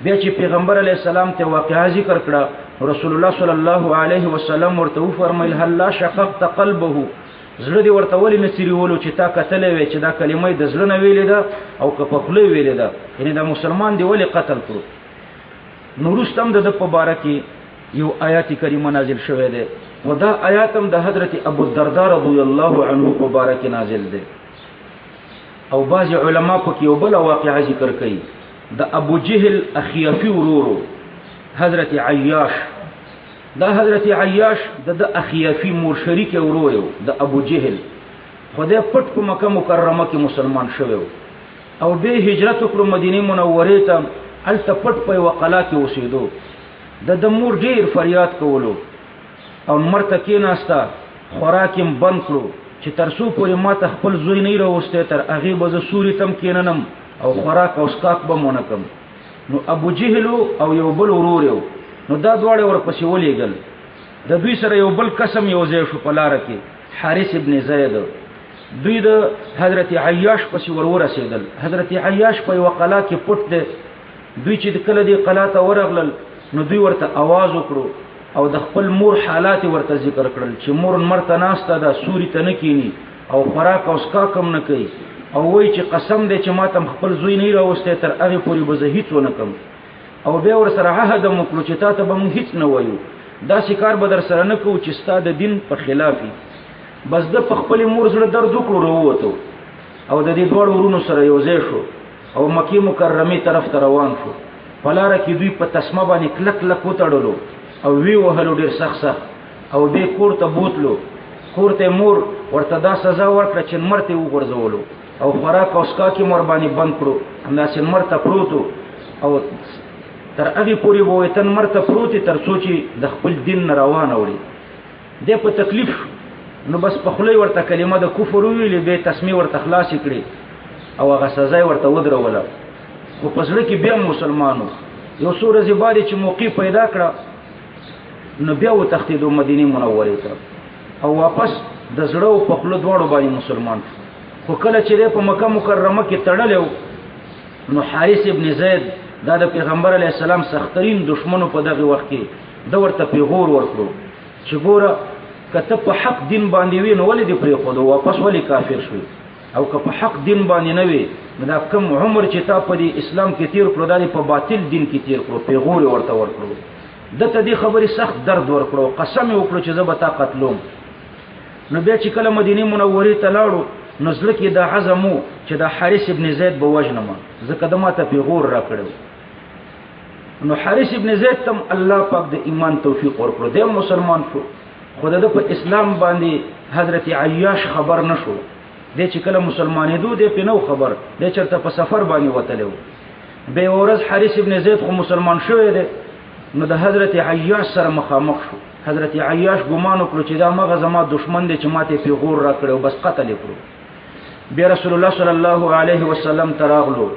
بیا چې پیغمبر علی السلام ته واقعا ذکر کړه رسول الله صلی الله علیه وسلم ورته فرمایل هل لا شققت قلبه زړه دی ورته ولې نصيري ولو چې تا قتل وی چې دا کلمه د زړه نه ویلې ده او که په خله ویلې ده یعنی دا مسلمان دی ولې قتل کړو نو رستم د په باره کې یو آیات کریمه نازل شوه ده ودا آیاتم د حضرت ابو الدرداء رضی الله عنه په باره کې نازل ده او بعض علما په کې یو بل واقعه ذکر کړي د ابو جهل اخیفی ورورو حضرت عیاش دا حضرت عیاش د اخیفی مور شریک ورورو د ابو جهل خدای پټ په مکه مکرمه کې مسلمان شوی او به هجرت وکړو مدینه منوره ته الته پټ په وقلا کې اوسېدو د مور ډیر فریاد کولو او مرته کې ناستا خوراکم بند کړو چې ترسو پورې ماته خپل زوی نه راوسته تر هغه به سوري تم کیننم او خوراک او اسکاک به مونکم نو ابو جهل او یو بل ورور یو نو دا دواړه ورپسې ولېګل د دوی سره یو بل قسم یو ځای شو په لار کې حارث ابن زید دوی د حضرت عیاش پسې ورور رسیدل حضرت عیاش په وقلا کې پټ دی دوی چې کله دی قلا ته ورغلل نو دوی ورته आवाज وکړو او د خپل مور حالات ورته ذکر کړل چې مور مرته ناسته ده سوري ته نه کینی او خوراک او اسکاک هم نه کوي او وای چې قسم دې چې ماته خپل زوی نه راوسته تر هغه پوری به زه هیڅ ونه کوم او بیا ور سره عهد وکړو چې تاسو به مونږ هیڅ نه وایو دا شکار به در سره نه کوو چې ستاسو د دین په خلافي بس د خپل مور سره درد وکړو وروته او د دې دوړ ورونو سره یو ځای شو او مکی مکرمه طرف ته روان شو پلاره کې دوی په تسمه باندې کلک لک وتړلو او وی وهلو ډیر سخت او به کور ته بوتلو کور ته مور ورته دا سزا ورکړه چې مرته وګرځولو او خوراک او اسکاک مور باندې بند کړو همداسې مرته پروتو او تر هغه پوری وویتن مرته پروتي تر سوچي د خپل دین روان وړي د په تکلیف نو بس په خلی ورته کلمه د کفر ویلې به تسمیه ورته خلاص کړي او هغه سزا ورته ودروله خو پسړه کې بیا مسلمانو یو سورې زبادي چې موقع پیدا کړه نو بیا و تختیدو مدینه منوره ته او واپس د زړه په خلو دواړو باندې مسلمان خو کله چې په مکه مکرمه کې تړلو نو حارث ابن زید دا د پیغمبر علی السلام سخترین دشمنو په دغه وخت کې د ورته پیغور ورکړو چې ګوره کته په حق دین باندې وي نو ولې دې پرې خو واپس ولې کافر شوی او که په حق دین باندې نه وي دا کم عمر چې تا په اسلام کې تیر کړو دا په باطل دین کې تیر کړو پیغور ورته ورکړو دته دې خبرې سخت درد ورکړو قسم وکړو چې زه به تا قتلوم نو بیا چې کله مدینه منوره ته لاړو نو ځل کې دا عزم چې دا حارث ابن زید به وجنم ځکه د ماته پیغور را کړو نو حارث ابن زید تم الله پاک د ایمان توفیق ورکړو د مسلمان شو خدای د په اسلام باندې حضرت عیاش خبر نشو د چې کله مسلمانېدو د په نو خبر د چرته په سفر باندې وتلو به ورځ حارث ابن زید خو مسلمان شوی دی نو د حضرت عیاش سره مخامخ شو. حضرت عیاش ګمان وکړو چې دا مغه زما دشمن دی چې ماته پیغور را کړو، بس قتل کړو. بیا رسول الله صلی الله علیه وسلم تراغلو،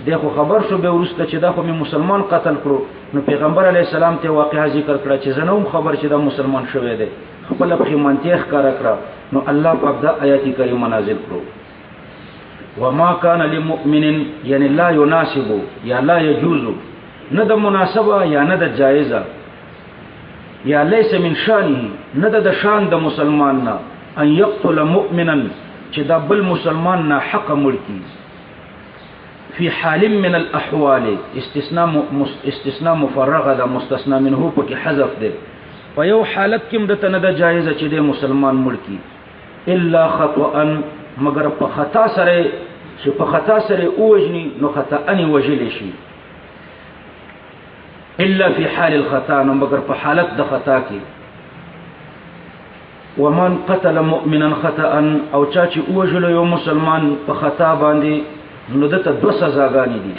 دغه خبر شو به ورسته چې دا خو می مسلمان قتل کړو. نو پیغمبر علیه السلام ته واقعا ذکر کړه چې زنوم خبر چې دا مسلمان شوی دی، خپل پیغمبر ښکارا کړه. نو الله پاک دا آیات کریمه نازل کړو، وما كان لمؤمن یعنی لا يناسب یا لا يجوز، نه د مناسبه یا نه د جایزه، یا لیس من شانه نه د شان د مسلمان نه، ان يقتل مؤمنا چې دا بل مسلمان نه حق مړکی، فی حال من الاحوال، استثناء مفرغه ده، مستثنا منه پکې حذف ده. په یو حالت کې د تنه د جایزه چې د مسلمان مړکی، الا خطأ مگر په خطا سره، چې په خطا سره اوجنی نو خطأ ان وجل شي، الا فی حال الخطا نو مگر په حالت د خطا کې. ومن قتل مؤمنا خطأ او چا چې اوجل یو مسلمان په خطا باندې نو دته دو سزاګانې دي.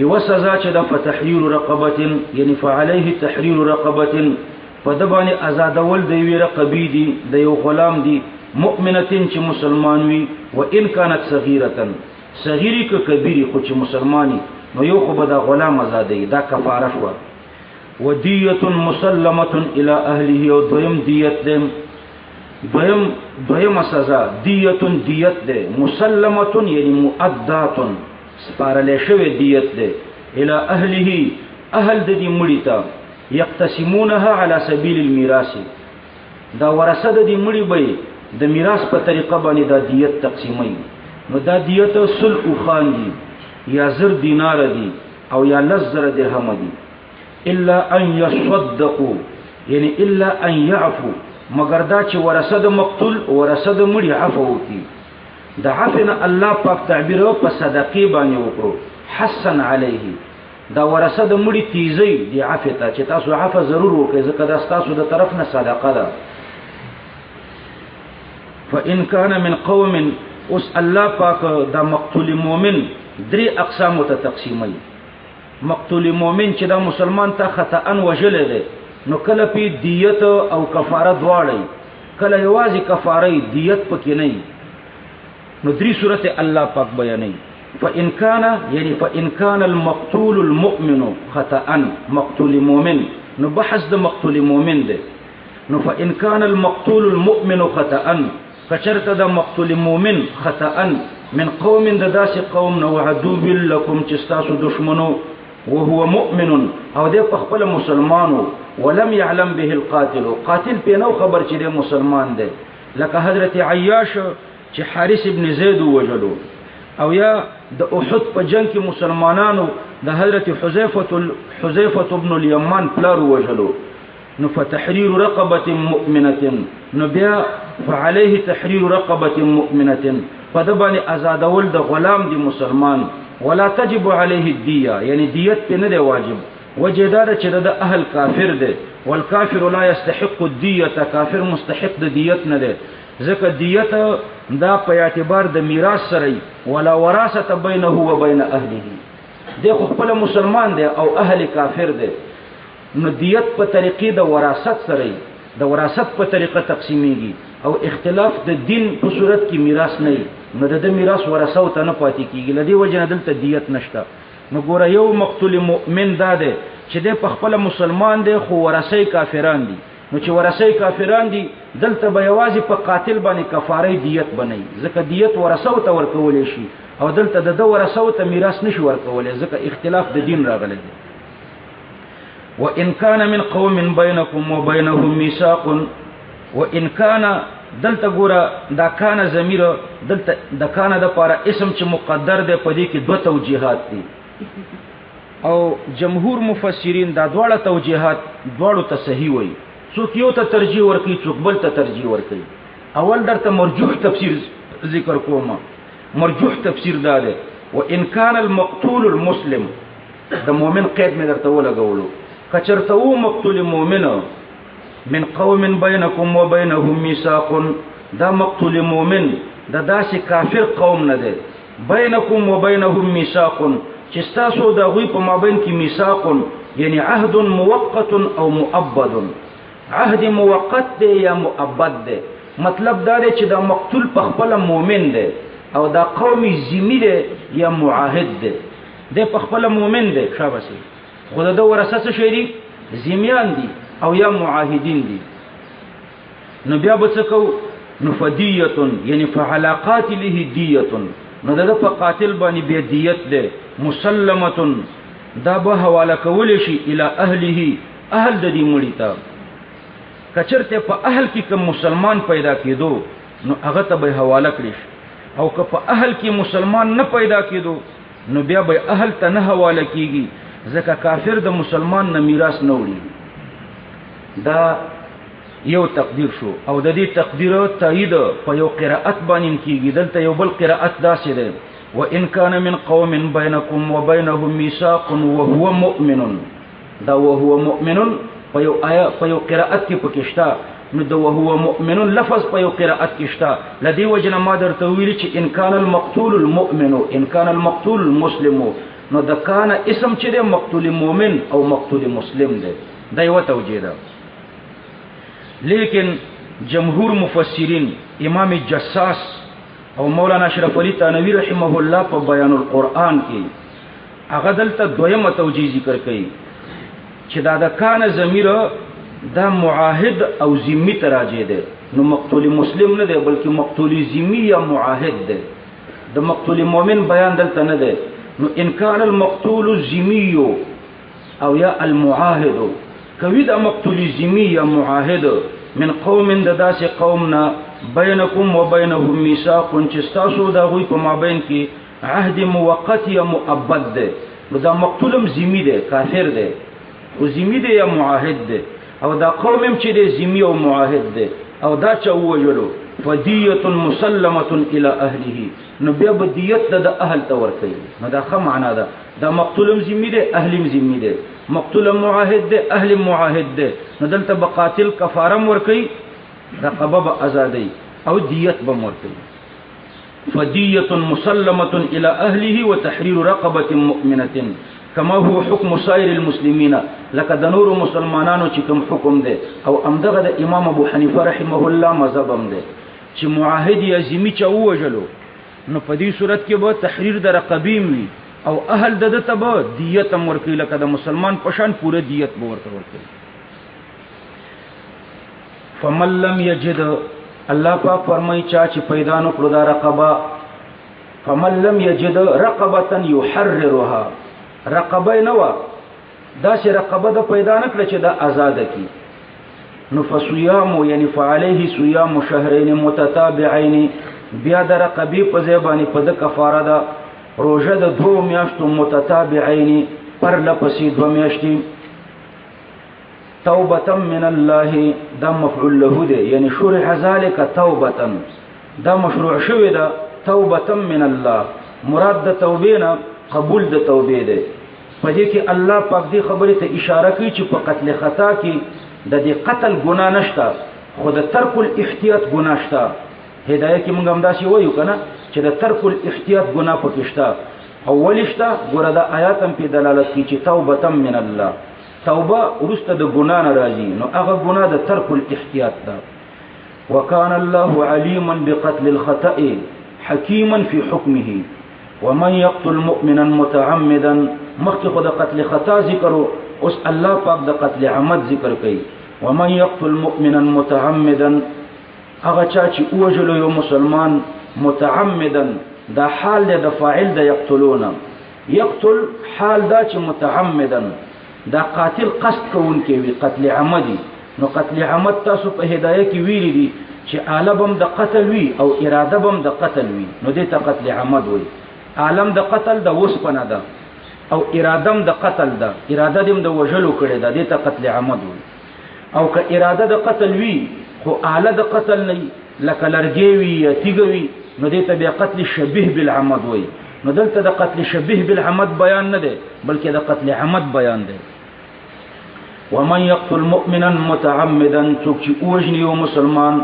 یو سزا چې د فتحرير رقبه یعنی فعليه تحرير رقبه، په د باندې آزادول د یو رقبې دي، د یو غلام دي، مؤمنه چې مسلمان وي، وان كانت صغيره صغيري که کبيري خو چې مسلماني نو یو خو به د غلام آزادي، دا کفاره شو. ودیه مسلمه الى اهله، او دویم دیت ده، دویم سزا دیت ده، مسلمه یعنی مؤدات سپارل شوی دیت ده، الى اهله اهل د دې مړی ته، یقتسمونها على سبيل الميراث، دا ورثه د دې مړی به د میراث په طریقه باندې دا دیت تقسیمي. نو دا دیت سل خان دي، یا زر دینار دي، او یا لزر درهم دي. الا ان يصدقوا یعنی الا ان يعفو، مگر دا چې ورثه د مقتول ورثه د مړي عفو وکي. د عفو الله پاک تعبیر په صدقې باندې وکړو، حسن علیه، دا ورثه د مړي تیزی دی عفو ته چې تاسو عفو ضرور وکړئ، ځکه دا تاسو د طرف نه صدقه ده. فإن كان من قوم، اوس الله پاک دا مقتول مؤمن درې اقسام ته تقسیمي. مقتول مؤمن چې دا مسلمان ته خطأ وجل دی، نو کله پی دیت او کفاره دواړي، کله یوازې کفاره دیت پکې نه، نو درې صورت الله پاک بیانوي. فإن كان یعنی فإن كان المقتول المؤمن خطأ، مقتول مؤمن نو بحث د مقتول مؤمن دی. نو فإن كان المقتول المؤمن خطأ، کچرته د مقتول مؤمن خطأ من قوم د داسې قوم نو عدو لكم چې تاسو دشمنو، وهو مؤمن او د خپل مسلمانو، ولم يعلم به القاتل، قاتل په نو خبر چې د مسلمان دی، لکه حضرت عیاش چې حارث ابن زید وجلو، او یا د احد په جنگ کې مسلمانانو د حضرت حذیفه ابن الیمان پلار وجلو. نو فتحرير رقبه مؤمنه، نو بیا فعليه تحرير رقبه مؤمنه، فدبن ازادول د غلام دی مسلمان، ولا تجب عليه الديه یعنی دیت په نه دی واجب، وجدار چې د اهل کافر دی، والکافر لا يستحق الديه، کافر مستحق د دیت نه دی، ځکه دیت دا په اعتبار د میراث سره ولا وراثه بینه و بین اهله، دی خپل مسلمان دی او اهل کافر دی، نو دیت په طریقې د وراثت سره، د وراثت په طریقه تقسیمیږي، او اختلاف د دین په صورت کې میراث نه، نو د میراث ورثه ته نه پاتې کیږي، لدی وجه نه دلته دیت نشته. نو ګوره یو مقتول مؤمن دا دی چې د خپل مسلمان دی خو ورثه کافران دي، نو چې ورثه کافران دي دلته به یوازې په قاتل باندې کفاره دیت بنئ، ځکه دیت ورثه ته ورکول شي، او دلته د ورثه ته میراث نشي ورکول، ځکه اختلاف د دین راغلی دی. وإن كان من قوم بينكم وبينهم ميثاق، وإن كان دلته ګوره دا کان ضمیر دلته د کان د پاره اسم چې مقدر دی، په دې کې دوه توجیهات دي، او جمهور مفسرین دا دواړه توجیهات دواړو ته صحیح وایي، څوک یو ته ترجیح ورکوي، څوک بل ته ترجیح ورکوي. اول درته مرجوح تفسیر ذکر کوم، مرجوح تفسیر دا دی وإن كان المقتول المسلم، د مؤمن قید مې درته ولګولو، کچرته و مقتول مؤمن من قوم بينكم وبينهم ميثاق، دا مقتول مؤمن دا داسې کافر قوم نه دی، بينكم وبينهم ميثاق چې تاسو د غوی په مابین کې ميثاق یعنی عهد موقت او مؤبد عهد موقت دی یا مؤبد دی مطلب دا دی چې دا مقتول په خپل مؤمن دی او دا قومي ذمي دی یا معاهد دی د په خپل مؤمن دی شاباسي خو د ورثه شری ذمیان دي او یا معاهدین دي نو بیا به څه کو نو فدیه یعنی فعلاقات له دیه نو د په قاتل باندې به دیت ده مسلمه دا به حواله کول شي الی اهله اهل د دې مړی ته کچرته په اهل کې کوم مسلمان پیدا کېدو نو هغه ته به حواله کړي او که په اهل کې مسلمان نه پیدا کېدو نو بیا به اهل ته نه حواله کیږي ځکه کافر د مسلمان نه میراث نه وړي دا یو تقدیر شو او د دې تقدیر تایید په یو قرائت باندې کیږي دلته یو بل قرائت داسې ده وان كان من قوم بينكم وبينهم ميثاق وهو مؤمن دا وهو مؤمن په یو آیا په یو قرائت کې پکښتا نو دا وهو مؤمن لفظ په یو قرائت کې شتا لدی وجنه ما درته ویل چې ان كان المقتول المؤمن ان كان المقتول المسلم نو دا کان اسم چې د مقتول مؤمن او مقتول مسلم ده دا یو توجیه ده لیکن جمهور مفسرین امام جساس او مولانا اشرف علی تھانوی رحمه الله په بیان القرآن کې هغه دلته دویمه توجیه ذکر کړي چې دا د کان ضمیر دا معاهد او ذمی تراجه ده نو مقتول مسلم نه ده بلکې مقتول ذمی یا معاهد ده د مقتول مؤمن بیان دلته نه ده نو ان کان المقتول الذمی او یا المعاهد کوي د مقتول ذمی یا معاهد من قوم د داسې قومنا بینکم و بینهم میثاق چې تاسو دا غوي په مابین کې عهد موقت یا مؤبد ده نو دا مقتولم ذمی ده کافر ده او ذمی ده یا معاهد ده او دا قوم چې ده ذمی او معاهد ده او دا چا وجلو فدیه مسلمه الی اهله نو بیا به دیت د اهل ته ورکړي نو دا ښه معنا ده دا مقتولم ذمی ده اهلم ذمی ده مقتول معاهد ده اهل معاهد ده نو دلته بقاتل کفاره ورکړي رقبه آزادی او دیت به ورکړي فدیه مسلمه الی اهله وتحرير رقبه مؤمنه كما هو حكم سائر المسلمين لکه د نور مسلمانانو چې کوم حکم ده او امدغه د امام ابو حنیفه رحمه الله مذهب هم ده چې معاهد یا ذمی چا وجلو نو په دې صورت کې به تحریر د رقبیم وي او اهل د ته به دیت هم ورکړي لکه د مسلمان پشان پوره دیت به ورکړي فمن لم یجد الله پاک فرمایي چې پیدا نو کړو دا رقبه فمن لم یجد رقبه يحررها رقبه نو دا چې رقبه د پیدا نه کړ چې دا آزاد کی نو فصيام یعنی فعليه صيام شهرين متتابعين بیا د رقبه په ځای باندې په د کفاره دا روزه د 2 میاشتو متتابعين پر لپسې 2 میاشتې توبه من الله دا مفعول له ده یعنی شرع ذلك توبه دا مشروع شوی دا توبه من الله مراد د توبینا قبول د توبې ده په دې کې الله پاک دې خبره ته اشاره کوي چې په قتل خطا کې د دې قتل ګناه نشته خو د ترک الاحتیاط ګناه شته هدايه کې موږ هم دا شی وایو کنه چې د ترک الاحتیاط ګناه پکې شته اول شته ګوره د آیات هم په دلالت کوي چې توبه من الله توبه ورسته د ګناه نه راځي نو هغه ګناه د ترک الاحتیاط ده وکان الله عليما بقتل الخطأ حكيما في حكمه ومن يقتل مؤمنا متعمدا مخکې خو د قتل خطا ذکرو اوس الله پاک د قتل عمد ذکر کوي ومن يقتل مؤمنا متعمدا هغه چا چې وجلو یو مسلمان متعمدا دا حال د فاعل د یقتلون یقتل حال دا چې متعمدا دا قاتل قصد کوونکی وي قتل عمدي نو قتل عمد تاسو په هدايه کې ویلي دي چې عالم د قتل وي او اراده بم د قتل وي نو دې ته قتل عمد وي عالم د قتل د وسپنه ده او ارادم د قتل ده اراده دې د وجلو کړي ده دې ته قتل عمد وي او که اراده د قتل وي خو اعلی د قتل نه لکه لرګي وي یا تیګوي نو دې ته بیا قتل شبيه بالعمد وي نو دلته د قتل شبيه بالعمد بیان نه ده بلکې د قتل عمد بیان ده ومن يقتل مؤمنا متعمدا څوک چې وجني یو مسلمان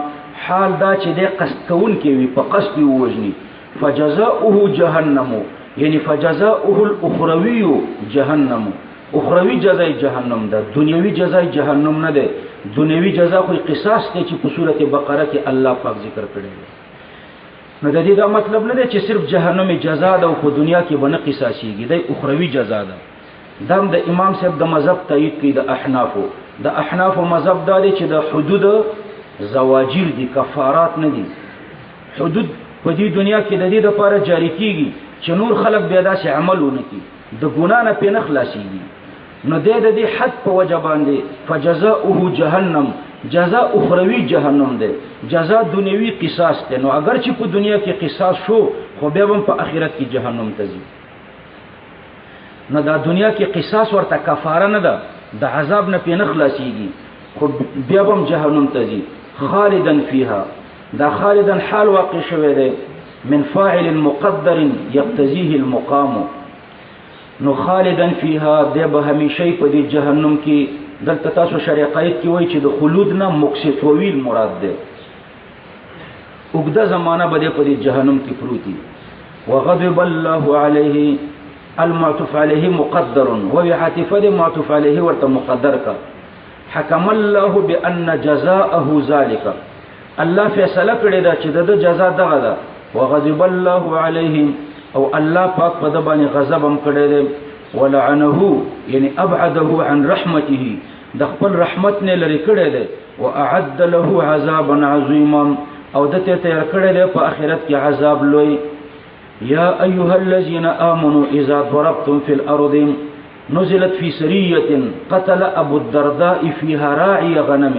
حال دا چې د قصد کون کې وي په قصد وجني فجزاؤه جهنم یعنی فجزاؤه الاخروی جهنم اخروی جزای جهنم ده، دنیوی جزای جهنم نه ده. دنیوی جزا خو قصاص ته چې په سورته بقره کې الله پاک ذکر کړی دی. نو د دې دا مطلب نه دی چې صرف جهنم جزا ده او په دنیا کې باندې قصاصيږي، د اخروی جزا ده. دم د امام صاحب د مذهب تایید کوي د احنافو. د احنافو مذهب دا دی چې د حدود زواجر دي، کفارات نه دي. حدود په دې دنیا کې د دې لپاره جاری کیږي چې نور خلق بیا داسې عمل ونه کړي، د ګناه نه پنه خلاصيږي. نو د دې حد په وجه باندې فجزاؤه جهنم، جزاء اخروی جهنم ده، جزاء دنیوی قصاص ده. نو اگر چې په دنیا کې قصاص شو خو بیا هم په آخرت کې جهنم ته ځي. نو دا دنیا کې قصاص ورته کفاره نه ده، د عذاب نه پنه خلاصيږي، خو بیا هم جهنم ته ځي. خالدن فيها، دا خالدن حال واقع شوه ده من فاعل مقدر يقتضيه المقام. نو خالدن فيها ده به همیشه په دې جهنم کې. دلته تاسو شریعت کې وایي چې د خلود نه مقصد طویل مراد ده، وګدا زمانہ به په دې جهنم کې پروتي. وغضب الله عليه، المعطوف عليه مقدر، وبعاطفه معطوف عليه ورته مقدر کا. حكم الله بان جزاءه ذلك، الله فیصله کړی دا چې د جزا دغه ده. وغضب الله عليهم، او الله پاک په د باندې غضب هم کړی دی. ولعنه، یعنی ابعده عن رحمته، د خپل رحمت نه لري کړی دی. واعد له عذابا عظیما، او د ته تیار کړی دی په آخرت کې عذاب لوی. یا ایها الذين امنوا اذا ضربتم في الارض، نزلت في سریه قتل ابو الدرداء فيها راعي غنم.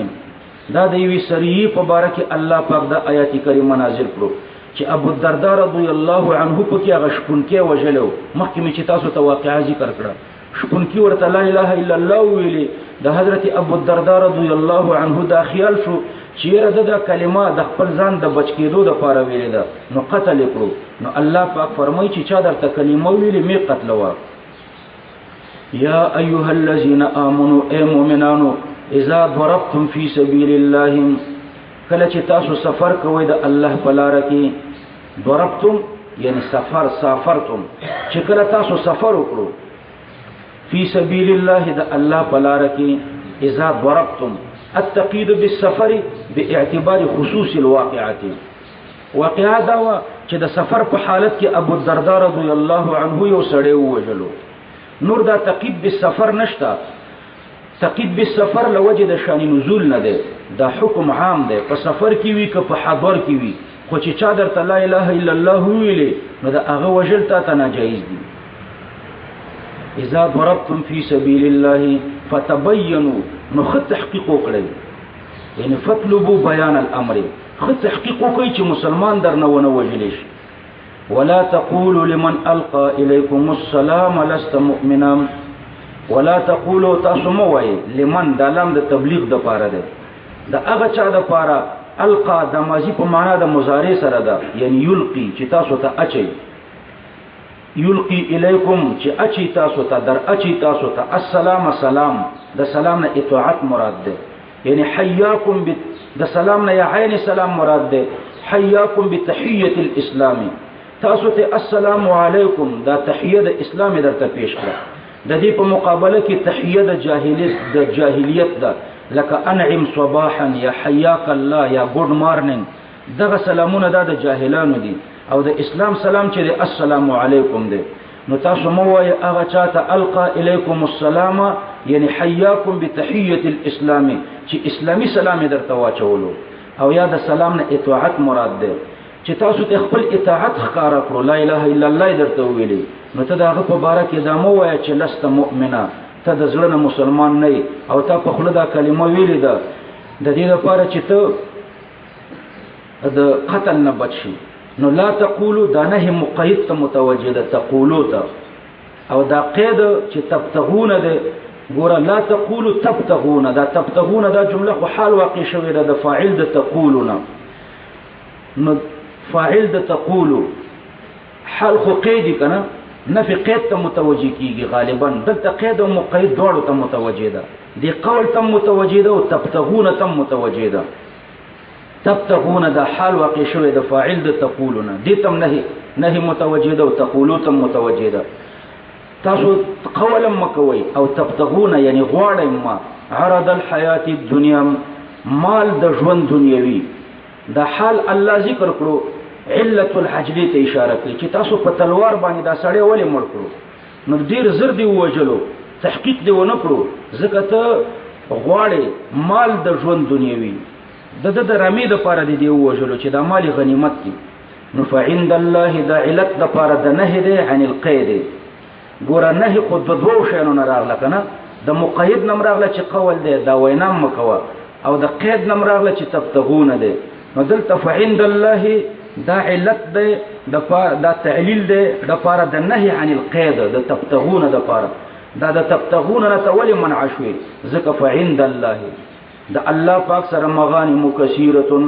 دا د یوې سریه په باره کې الله پاک د آیات کریمه نازل کړو چې ابو الدرداء رضی الله عنه په کې هغه شپونکي وجلو. مخکې مې چې تاسو ته واقعا ذکر کړه، شپونکي ورته لا اله الا الله ویلي. د حضرت ابو الدرداء رضی الله عنه دا خیال شو چې دا کلمه د خپل ځان د بچ کېدو لپاره ویلې ده، نو قتل کړو. نو الله پاک فرمایي چې چا درته کلمه ویلې می قتل وا. یا ایها الذين امنوا، اے مؤمنانو، اذا ضربتم في سبيل الله، کله چې تاسو سفر کوئ د الله په لار کې. ضربتم یعنی سفر، سافرتم، چې کله تاسو سفر وکړو فی سبیل الله د الله په لار کې. اذا ضربتم، التقييد بالسفر باعتبار خصوص الواقعه. واقعا دا و چې د سفر په حالت کې ابو الدرداء رضی الله عنه یو سړی ووجلو. نور دا تقييد بالسفر نشتا. تقييد بالسفر لوجه د شان نزول نه ده، دا حکم عام ده، په سفر کې وی که په حضر کې وی. خو چې چا درته لا اله الا الله ویلې نو دا هغه وجل ته ناجایز دي. اذا ضربتم في سبيل الله فتبينوا، نو خط تحقیق وکړئ، یعنی فطلبوا بیان الامر، خط تحقیق وکړئ چې مسلمان درنه ونه وجلی شي. ولا تقولوا لمن القى اليكم السلام لست مؤمنا، ولا تقولوا تاسو مو وایي لمن، دا لام د تبلیغ د پاره ده، د هغه چا د پاره. القا د ماضی په معنا د مضارع سره ده، یعنی یلقي چې تاسو ته اچي. یلقي الیکم چې اچي تاسو ته، در اچي تاسو ته. السلام، سلام، د سلام نه اطاعت مراد ده، یعنی حیاکم د سلام نه یا عین سلام مراد ده. حیاکم بتحیه الاسلام، تاسو ته السلام علیکم دا تحیه د اسلام درته پیش کړه. د دې په مقابله کې تحیه د جاهلیت ده، لکه انعم صباحا یا حیاک الله یا ګډ مارنینګ. دغه سلامونه دا د جاهلانو دي، او د اسلام سلام چې دی السلام علیکم دی. نو تاسو مو وایي هغه چاته القا الیکم السلام، یعنی حیاکم بتحیه الاسلام، چې اسلامی سلام درته واچولو. او یا د سلام نه اطاعت مراد ده، چې تاسو ته خپل اطاعت ښکارا کړو، لا اله الا الله درته ویلي. نو ته دغه په باره کې دا مو وایه چې لست مؤمنا، ته د زړه نه مسلمان نه، او تا په خوله دا کلمه ویلې ده د دې لپاره چې ته د قتل نه بچ شي. نو لا تقولوا دا نهي مقید ته متوجه ده، تقولوا ته. او دا قید چې تبتغون ده، ګوره لا تقولوا تبتغون، دا تبتغون دا جمله خو حال واقع شوې ده د فاعل د تقولون. نو فاعل د تقولوا حال خو قیدی کنه، نفي قید ته متوجه کیږي غالبا. دلته قید او مقید دواړو ته متوجه ده، دی قول ته متوجه ده او تبتغون ته متوجه ده. تبتغون دا حال واقع شوی د فاعل د تقولون، دې تم نهي متوجه ده او تقولو تم متوجه ده. تاسو قولم مکوي او تبتغون یعنی غواړئ ما عرض الحیات الدنیا مال د ژوند دنیوي دا حال الله ذکر کړو علت الحجلی ته اشاره کوي چې تاسو په تلوار باندې دا سړی ولې مړ کړو نو ډیر زر دی وجلو تحقیق دی ونه کړو ځکه ته غواړي مال د ژوند دنیوي د رمی د پاره دی وجلو چې دا مال غنیمت دی نو فعند الله دا علت د پاره د نهي دی عن القید ګور نهي خود د دوه شینو نه راغله کنه د مقید نم راغله چې قول دی دا وینام مکوا او د قید نم راغله چې تبتغون دی نو دلته فعند الله دا علت دی دا تعلیل دی د پاره د نهي عن القید د تبتغون د پاره دا د تبتغون نه تولي منع شوي ځکه فعند الله د الله پاک سره مغانم کثیره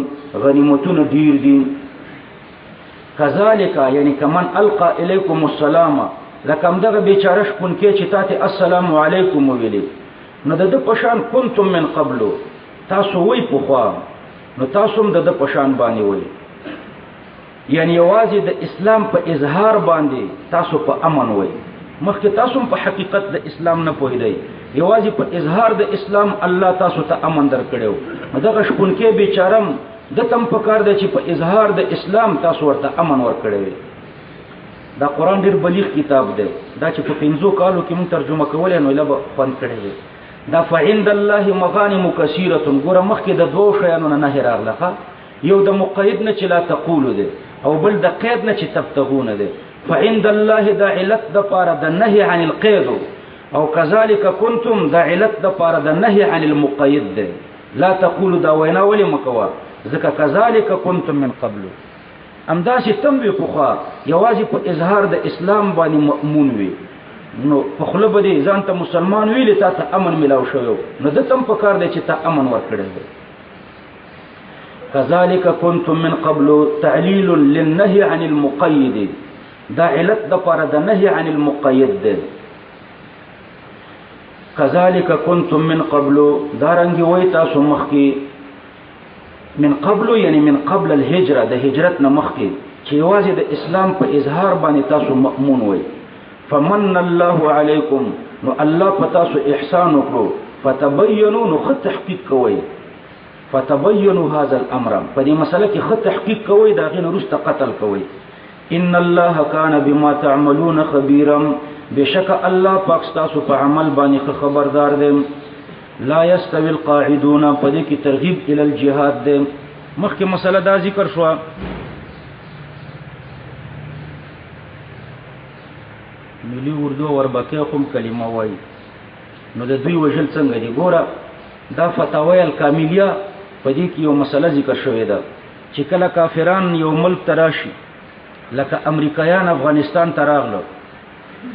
غنیمتون ډیر دي کذالک یعنی کمن القى الیکم السلام لکم دغه بیچاره شپون کې چې تاسو السلام علیکم ویلي نو د پشان کنتم من قبل تاسو وی پوخا نو تاسو هم د پشان باندې وی یعنی یوازې د اسلام په اظهار باندې تاسو په امن وی مخکې تاسو په حقیقت د اسلام نه پوهیدئ یوازې په اظهار د اسلام الله تاسو ته امن درکړو دغه شپون کې بیچارم د تم په کار دی چې په اظهار د اسلام تاسو ورته امن ورکړی دا قرآن ډیر بلیغ کتاب دی دا چې په 5 کالو کې مونږ ترجمه کولای نو لبه خوند کړی دا فعند الله مغانم کثیره ګوره مخکې د دوه شیانو نه نه راغله یو د مقید نه چې لا تقول دی او بل د قید نه چې تبتغون دی فعند الله دا علت د پاره د نهي عن القید او كذلك كنتم دا علت د پاره د نهي عن المقید دی لا تقول دا وینا ولی مکوا ځکه كذلك كنتم من قبل امداسي تم وی پوخا یوازې په اظهار د اسلام باندې مأمون وي نو په خله باندې ځان ته مسلمان ویل ته امن ملاو شو نو د تم په کار دی چې ته امن ورکړې كذلك كنتم من قبل تعليل للنهي عن المقيد دا علت د پاره د نهي عن المقيد دی كذلك كنتم من قبل دارنګ وای تاسو مخکي من قبل یعنی من قبل الهجره د هجرت نه مخکي چې واځي د اسلام په اظهار باندې تاسو مأمون وای فمن الله عليكم نو الله پتاسو احسان وکړو فتبینوا نو خط تحقیق کوي فتبینوا هذا الامر په دې مسله کې خط تحقیق کوي دا غي نورسته قتل کوي ان الله كان بما تعملون خبيرا بشك الله پاک تاسو په عمل باندې خبردار دی لا يستوي القاعدون په دې کې ترغیب ال الجهاد دی مخکې مسله دا ذکر شو ملي اردو وربکه کوم کلمه وای نو د دوی وجل څنګه دی ګوره دا فتاوی الکاملیه په دې کې یو مسله ذکر شوې ده چې کله کافران یو ملک تراشي لکه امریکایان افغانستان تراغلو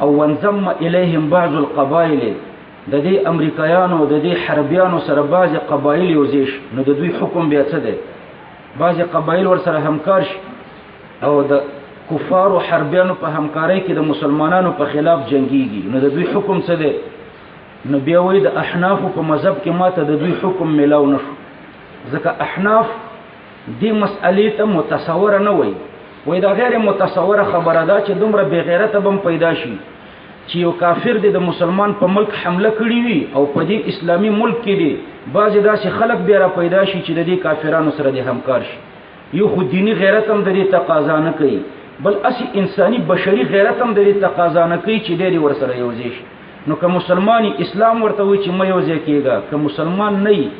او وانضم الیهم بعض القبائل د دې امریکایانو د دې حربیانو سره بعض قبایل یوځیش نو د دوی حکم بیا څه دی بعض قبایل ور سره همکار شي او د کفار او حربیانو په همکارۍ کې د مسلمانانو په خلاف جنگيږي نو د دوی حکم څه دی نو بیا وای د احناف په مذهب کې ماته د دوی حکم ملاو نشو ځکه احناف دې مسئلې ته متصور نه وای وای دا غیر متصوره خبره ده چې دومره بے غیرته بم پیدا شي چې یو کافر د مسلمان په ملک حمله کړی وي او په دې اسلامی ملک کې دي بعضې داسې خلک بیا را پیدا شي چې د دې کافرانو سره دې همکار شي یو خو دینی غیرت هم د دې تقاضا نه کوي بل اسی انسانی بشری غیرت هم د دې تقاضا نه کوي چې دې ورسره یوځي شي نو که مسلمانی اسلام ورته وي چې مې یوځي کېږي که مسلمان نه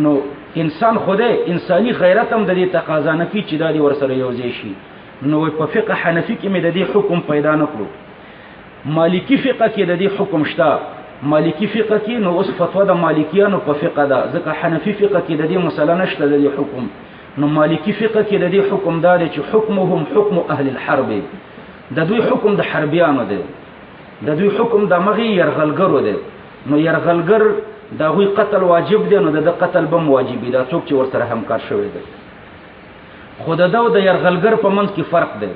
نو انسان خوده انسانی غیرت هم د دې تقاضا نه کوي چې دې ورسره یوځي شي نو په فقه حنفی کې مې د دې حکم پیدا نه کړو مالکی فقه کې د دې حکم شته مالکی فقه کې نو اوس فتوا د مالکیانو په فقه ده ځکه حنفی فقه کې د دې مسله نشته د دې حکم نو مالکی فقه کې د دې حکم دار چې حکمهم حکم اهل الحرب د دوی حکم د حربیانو دی د دوی حکم د مغي يرغلګرو دی نو يرغلګر دا غوي قتل واجب دی نو د قتل بم واجب دی دا څوک چې ورسره همکار شوی دی خود دا د يرغلګر په منځ کې فرق دی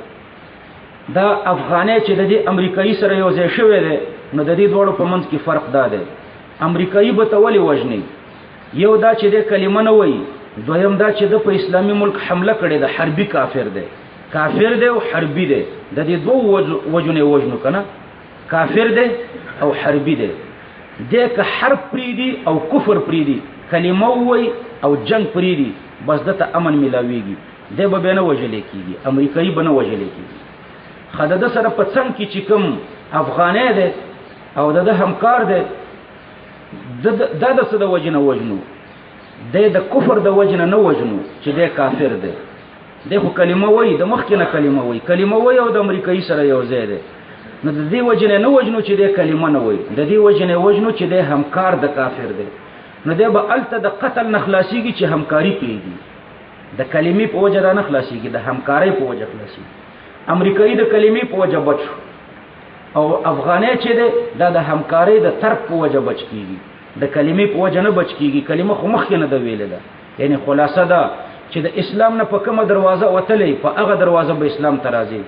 دا افغاني چې د دې امریکایي سره یو ځای شوی دی نو د دې دوړو په منځ کې فرق دی امریکایي به تولی وجني یو دا چې د کلمه نه وایي دویم دا چې د په اسلامي ملک حمله کړې ده حربي کافر دی او حربي دی د دې دوه وجونه وجنو کنه کافر دی او حربي دی دې که حرب پریدي او کفر پریدي کلمه وای او جنگ پریدي بس دته امن ملاويږي دې به نه وجلې کیږي امریکایي به نه وجلې کیږي خدای د سره په څنګ کې چې کوم افغانې دی او د همکار دی دا د څه د وجه نه وجنو د کفر د وجه نه وجنو چې د کافر دی د خو کلمه وای د مخکې نه کلمه وای او د امریکایي سره یو ځای دی نو د دې وجه نه وجنو چې د کلمه نه وای د دې وجه نه وجنو چې د همکار د کافر دی نو د به الته د قتل نه خلاصيږي چې همکاري پیږي د کلمې په وجه نه خلاصيږي د همکارۍ په وجه خلاصيږي امریکایي د کلمې په وجه بچو او افغاني چې د همکارۍ د ترک په وجه بچ کیږي د کلمې په وجه نه بچ کیږي کلمه خو مخکې نه د ویل ده یعنی خلاصه ده چې د اسلام نه په کومه دروازه وتلې په هغه دروازه به اسلام ترازي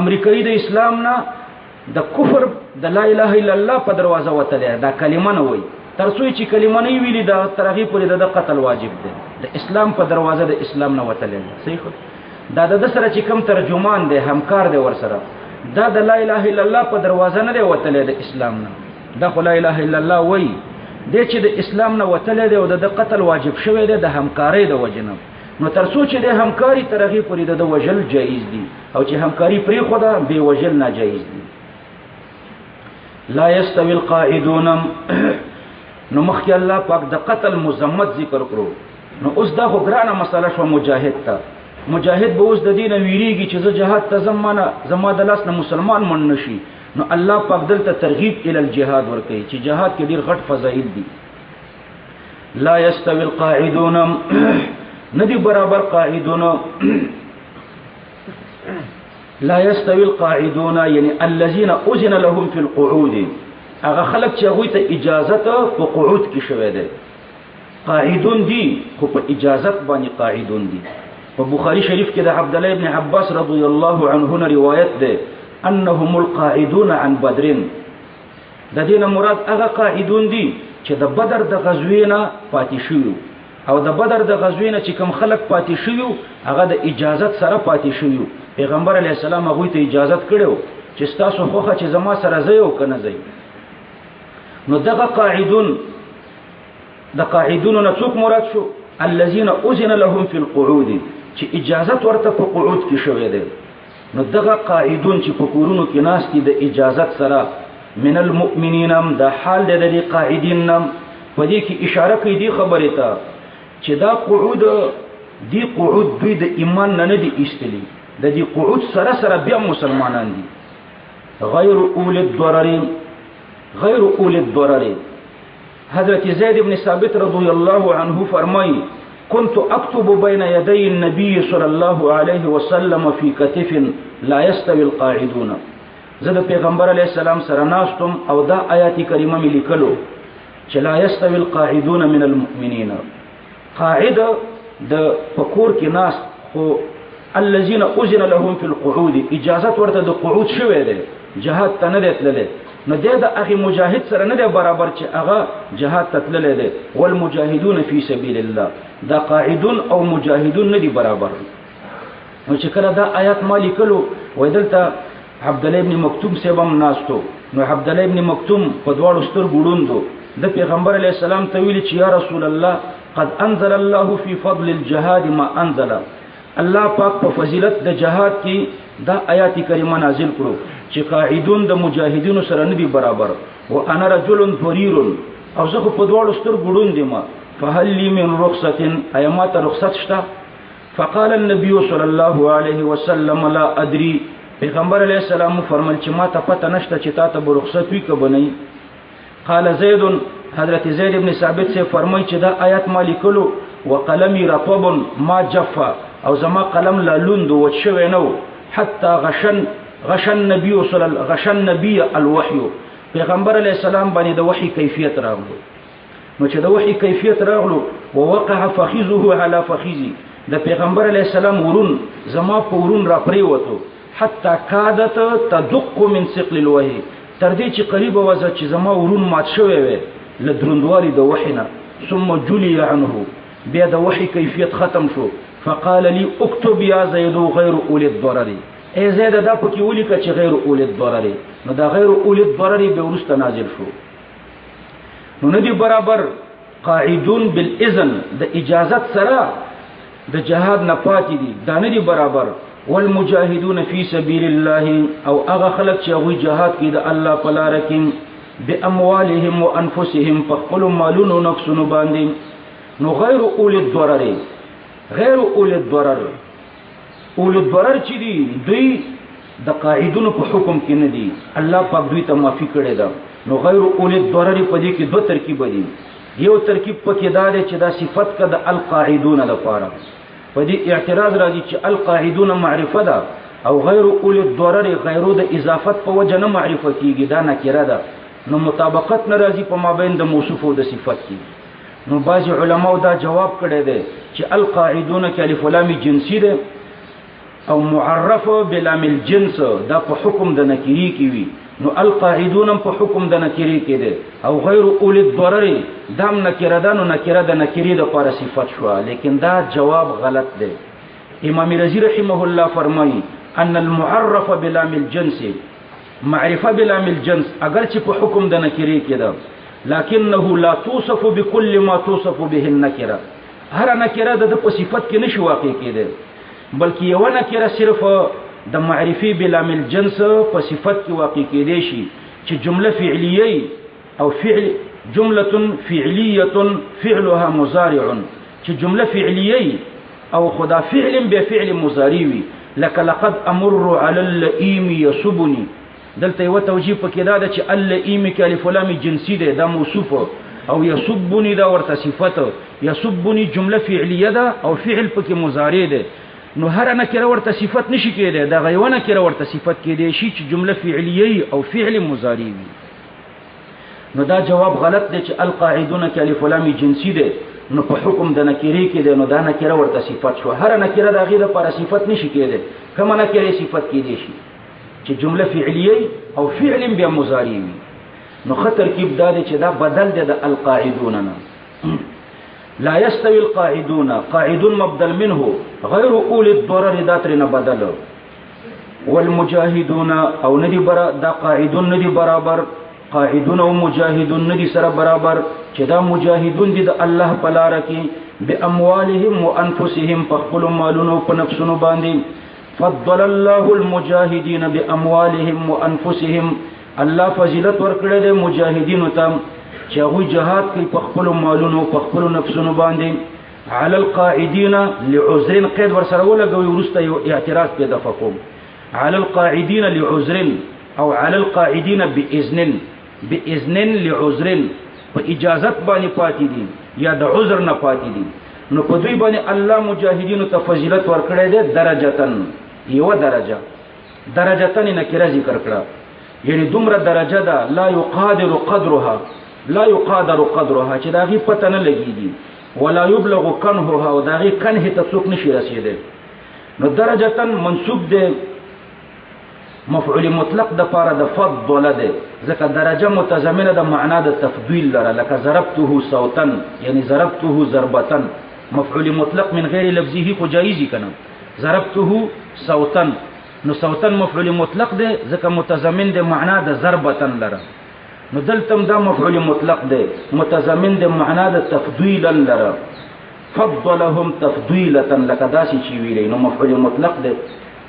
امریکایي د اسلام نه د کفر د لا اله الا الله په دروازه وتلې دا کلمه نه وای ترڅو چې کلمه نه ویلې دا ترغیب پرې د قتل واجب ده د اسلام په دروازه د اسلام نه وتلې صحیح دا د سره چې کوم ترجمان دی همکار دی ور سره دا د لا اله الا الله په دروازه نه دی وتلې د اسلام نه دا خو لا اله الا الله وای د چې د اسلام نه وتلې دی او د قتل واجب شوی دی د همکارۍ د وجنه نو ترڅو چې د همکاري ترغیب پرې د وجل جایز دي او چې همکاري پرې خدا به وجل ناجایز دي لا يستوي القاعدون نو مخکې الله پاک د قتل مذمت ذکر کړو نو اوس دا خو ګرانه مسله شو مجاهد ته مجاهد به اوس د دین ویریږي چې زه جهاد ته زما د لاس نه مسلمان من نشي نو الله پاک دلته ترغیب ال الجهاد ورکړي چې جهاد کې ډیر غټ فضایل دي لا يستوي القاعدون ندی برابر قاعدون لا يستوي القاعدون یعنی الذين اذن لهم في القعود هغه خلک چې هغه ته اجازه په قعود کې شوه دي قاعدون دي خو په اجازه باندې قاعدون دي په بخاری شریف کې د عبد الله ابن عباس رضی الله عنهما روایت ده انهم القاعدون عن بدر د دینه مراد هغه قاعدون دي چې د بدر د غزوې نه پاتې شوی او د بدر د غزوې نه چې کوم خلک پاتې شوی هغه د اجازه سره پاتې شوی پیغمبر علی السلام هغه ته اجازه کړو چې تاسو خوخه چې زما سره ځای او کنه ځای نو دغه قاعدون د قاعدون نه څوک مراد شو الذين اذن لهم في القعود چې اجازه ورته په قعود کې شوې ده نو دغه قاعدون چې په کورونو کې ناس دي د اجازه سره من المؤمنین د حال د قاعدین نم په دې کې اشاره کوي دی خبره ته چې دا قعود دی قعود دوی د ایمان نه دي ایستلي د دې قعود سره سره بیا مسلمانان دي غیر اول الضرر حضرت زید بن ثابت رضی الله عنه فرمای كنت اكتب بين يدي النبي صلى الله عليه وسلم في كتف لا يستوي القاعدون زه د پیغمبر علیه السلام سره ناستم او دا آیات کریمه مې لیکلو چې لا يستوي القاعدون من المؤمنين قاعد د فقور کې ناس خو الذين اذن لهم في القعود اجازه ورته د قعود شوه ده جهاد ته نه تللی نو د اخی مجاهد سره نه برابر چې هغه جهاد ته تللی ده والمجاهدون في سبيل الله دا قاعدون او مجاهدون نه دي برابر نو چې کله دا آیات ما لیکلو وای دلته عبد الله ابن مکتوم سبم ناستو نو عبد الله ابن مکتوم په دواړو ستر ګړوندو د پیغمبر علی السلام ته ویل چې یا رسول الله قد انزل الله في فضل الجهاد ما انزل الله پاک په فضیلت د جهاد کې دا آیات کریمه نازل کړو چې قاعدون د مجاهدینو سره نه دي برابر وانا رجل ضرير او زه په دواړو ستر ګړوند ما فهل لي من رخصه ايامات رخصت شته فقال النبي صلى الله عليه وسلم لا ادري پیغمبر علیہ السلام فرمایل چې ما ته پته نشته چې تا ته رخصت وی که بنئ قال زید حضرت زید ابن ثابت سے فرمای چې دا آیات ما لیکلو وقلمي رطب ما جفا او زما قلم لا لوند و شوی نو حتى غشن نبی الوحی پیغمبر علیہ السلام باندې د وحی کیفیت راغلو نو چې د وحی کیفیت راغلو ووقع فخذه على فخذي د پیغمبر علیہ السلام ورون زما په ورون را پریوتو حتى كادت تدق من ثقل الوحي تر دې چې قریب وځه چې زما ورون مات شوی وي لدروندوالي د وحینا ثم جلي عنه بیا د وحی کیفیت ختم شو فقال لي اكتب يا زيد غير اولي الضرر ای زید دا پکې ولیکه چې غیر اولی الضرر، نو دا غیر اولی الضرر به وروسته نازل شو. نو ندی برابر قاعدون بالاذن د اجازت سره د جهاد نه پاتې دي، دا ندی برابر. والمجاهدون فی سبیل الله، او هغه خلق چې هغوی جهاد کوي د الله په لاره کې باموالهم وانفسهم، په خپلو مالونو او نفسونو باندې. نو غیر اولی الضرر، غیر اولی الضرر، اولی الضرر چې دي دوی د قاعدونو په حکم کې نه دي، الله پاک دوی ته معافي کړې ده. نو غیر اولی الضرر په دې کې دوه ترکیب دي. یو ترکیب پکې دا دی چې دا صفت که د القاعدون لپاره، په دې اعتراض راځي چې القاعدون معرفه ده او غیر اولی الضرر غیرو د اضافت په وجه نه معرفه کیږي، دا نکره ده، نو مطابقت نه راځي په مابین د موصوف او د صفت کې. نو بعض علماء دا جواب کړی دی چې القاعدون کې الف لام جنسی ده او معرف بلام الجنس دا په حکم د نکری کې وي، نو القاعدون په حکم د نکری کې ده، او غیر اولی الضرر دام نکره ده، نو نکره د نکری د پاره صفت شو. لیکن دا جواب غلط ده. امام رازی رحمه الله فرمایي ان المعرف بلام الجنس، معرفه بلام الجنس اگر چې په حکم د نکری کې ده، لكنه لا توصف بكل ما توصف به النکره، هر نکره د په صفت کې نشي واقع کېده، بلکې یو نکره صرف د معرفي بلام الجنس په صفت کې واقع کېدې شي چې جمله فعلیه او فعل جمله فعلیه فعلها مضارع، چې جمله فعلیه او خدا فعل به فعل مضارع وي، لکه لقد امر على اللئيم يسبني. دلته یو توجیه پکې دا ده چې اللئيم کې الف لام جنسی ده، دا موصوف، او يسبني دا ورته صفت. يسبني جمله فعلیه ده او فعل پکې مضارع ده، نو هر نکره ورته صفت نشي کېده، دا غیوه نکره ورته صفت کېدی شي چې جمله فعلیه او فعل مضارع وي. نو دا جواب غلط دی چې القاعدون کې الف لام جنسی ده، نو په حکم د نکری کې ده، نو دا نکره ورته صفت شو. هر نکره د هغې لپاره صفت نشي کېده، کومه نکره صفت کېدی شي چې جمله فعلیه او فعل بیا مضارع وي. نو ښه ترکیب دا دی چې دا بدل دی د القاعدون نه. لا يستوي القاعدون، قاعدون مبدل منه، غير أولي الضرر داترنا بدل. والمجاهدون او ندي برا، دا قاعدون ندي برابر، قاعدون او مجاهدون ندي سره برابر، چې دا مجاهدون دي د الله په لار کې باموالهم وانفسهم، په خپل مالونو په نفسونو باندې. فضل الله المجاهدين باموالهم وانفسهم، الله فضیلت ورکړي د مجاهدینو ته چې هغوی جهاد کوي په خپلو مالونو په خپلو نفسونو باندې. علی القاعدین لعذر، قید ورسره ولګوي، وروسته یو اعتراض پیدا کوم. علی القاعدین لعذر او علی القاعدین باذن لعذر، په اجازت باندې پاتې دي یا د عذر نه پاتې دي، نو په دوی باندې الله مجاهدینو ته فضیلت ورکړی دی درجتن، یو درجه، درجتن نکره ذکر کړه، یعنی دومره درجه ده لا یقادر قدرها، لا يقادر قدرها، چې داغي پته نه لګیږي، ولا يبلغ كنهها، او داغي کنه ته څوک نشي رسیدي. نو درجه منصوب ده مفعول مطلق د پاره د فضل ده، ځکه درجه متضمنه د معنا د تفضیل لره، لکه ضربته صوتا یعنی ضربته ضربه، مفعول مطلق من غیر لفظه خو جایزی کنه، ضربته صوتا، نو صوتا مفعول مطلق ده ځکه متضمن د معنا د ضربه لره. نو دلتم دا مفعول مطلق ده متضمن د معنا د تفضیل لره، فضلهم تفضیلة، لکه داسې چې ویلی، نو مفعول مطلق ده.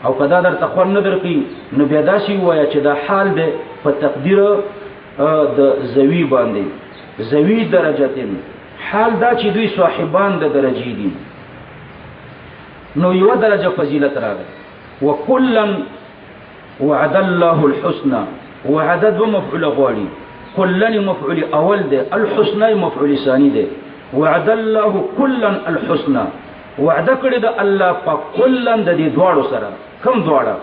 او کدا در تخوان ندر کی نو بیا داسې ووایه چې دا حال ده په تقدیر د زوی باندې، زوی درجتین، حال دا چې دوی صاحبان د درجې دي. نو یو درجه فضیلت راغی. وکلا وعد الله الحسنى، وعدد ومفعول غواړي، كلن مفعول اول ده، الحسنى مفعول ثاني ده. وعد الله كلا الحسنى، وعد کړی ده الله په کلن د دې دواړو سره. کوم دواړه؟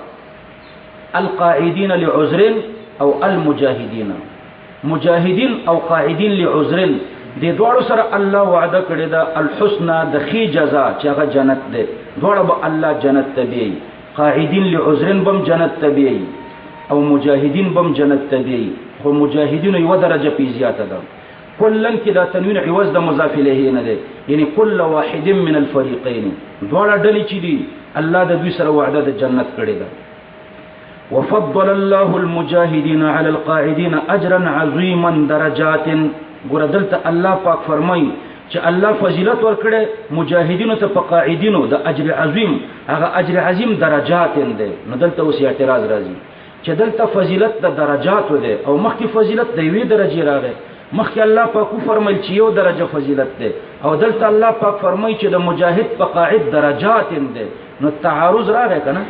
القاعدين لعذر او المجاهدين، مجاهدین او قاعدین لعذر، دې دواړو سره الله وعده کړی ده الحسنى، د خې جزاء چې هغه جنت ده، دواړه به الله جنت ته بیاي. قاعدین لعذر بم جنت ته بیاي او مجاهدین بم جنت ته بیاي، خو مجاهدین یو درجه پی زیاته ده. کلن کې دا تنوین عوض د مضاف الیه نه ده، یعنی کل واحد من الفریقین، دواړه ډلې چې دي الله د دوی سره وعده د جنت کړی ده. وفضل الله المجاهدين على القاعدين اجرا عظيما درجات. ګور دلته الله پاک فرمایي چې الله فضیلت ورکړي مجاهدینو ته په قاعدینو د اجر عظیم، هغه اجر عظیم درجات دي. نو دلته اوس اعتراض راځي چې دلته فضیلت د درجات ده او مخکې فضیلت د یوې درجه راغی. مخکې الله پاک فرمایي چې یو درجه فضیلت ده او دلته الله پاک فرمایي چې د مجاهد په قاعد درجات دي. نو تعارض راغی کنه،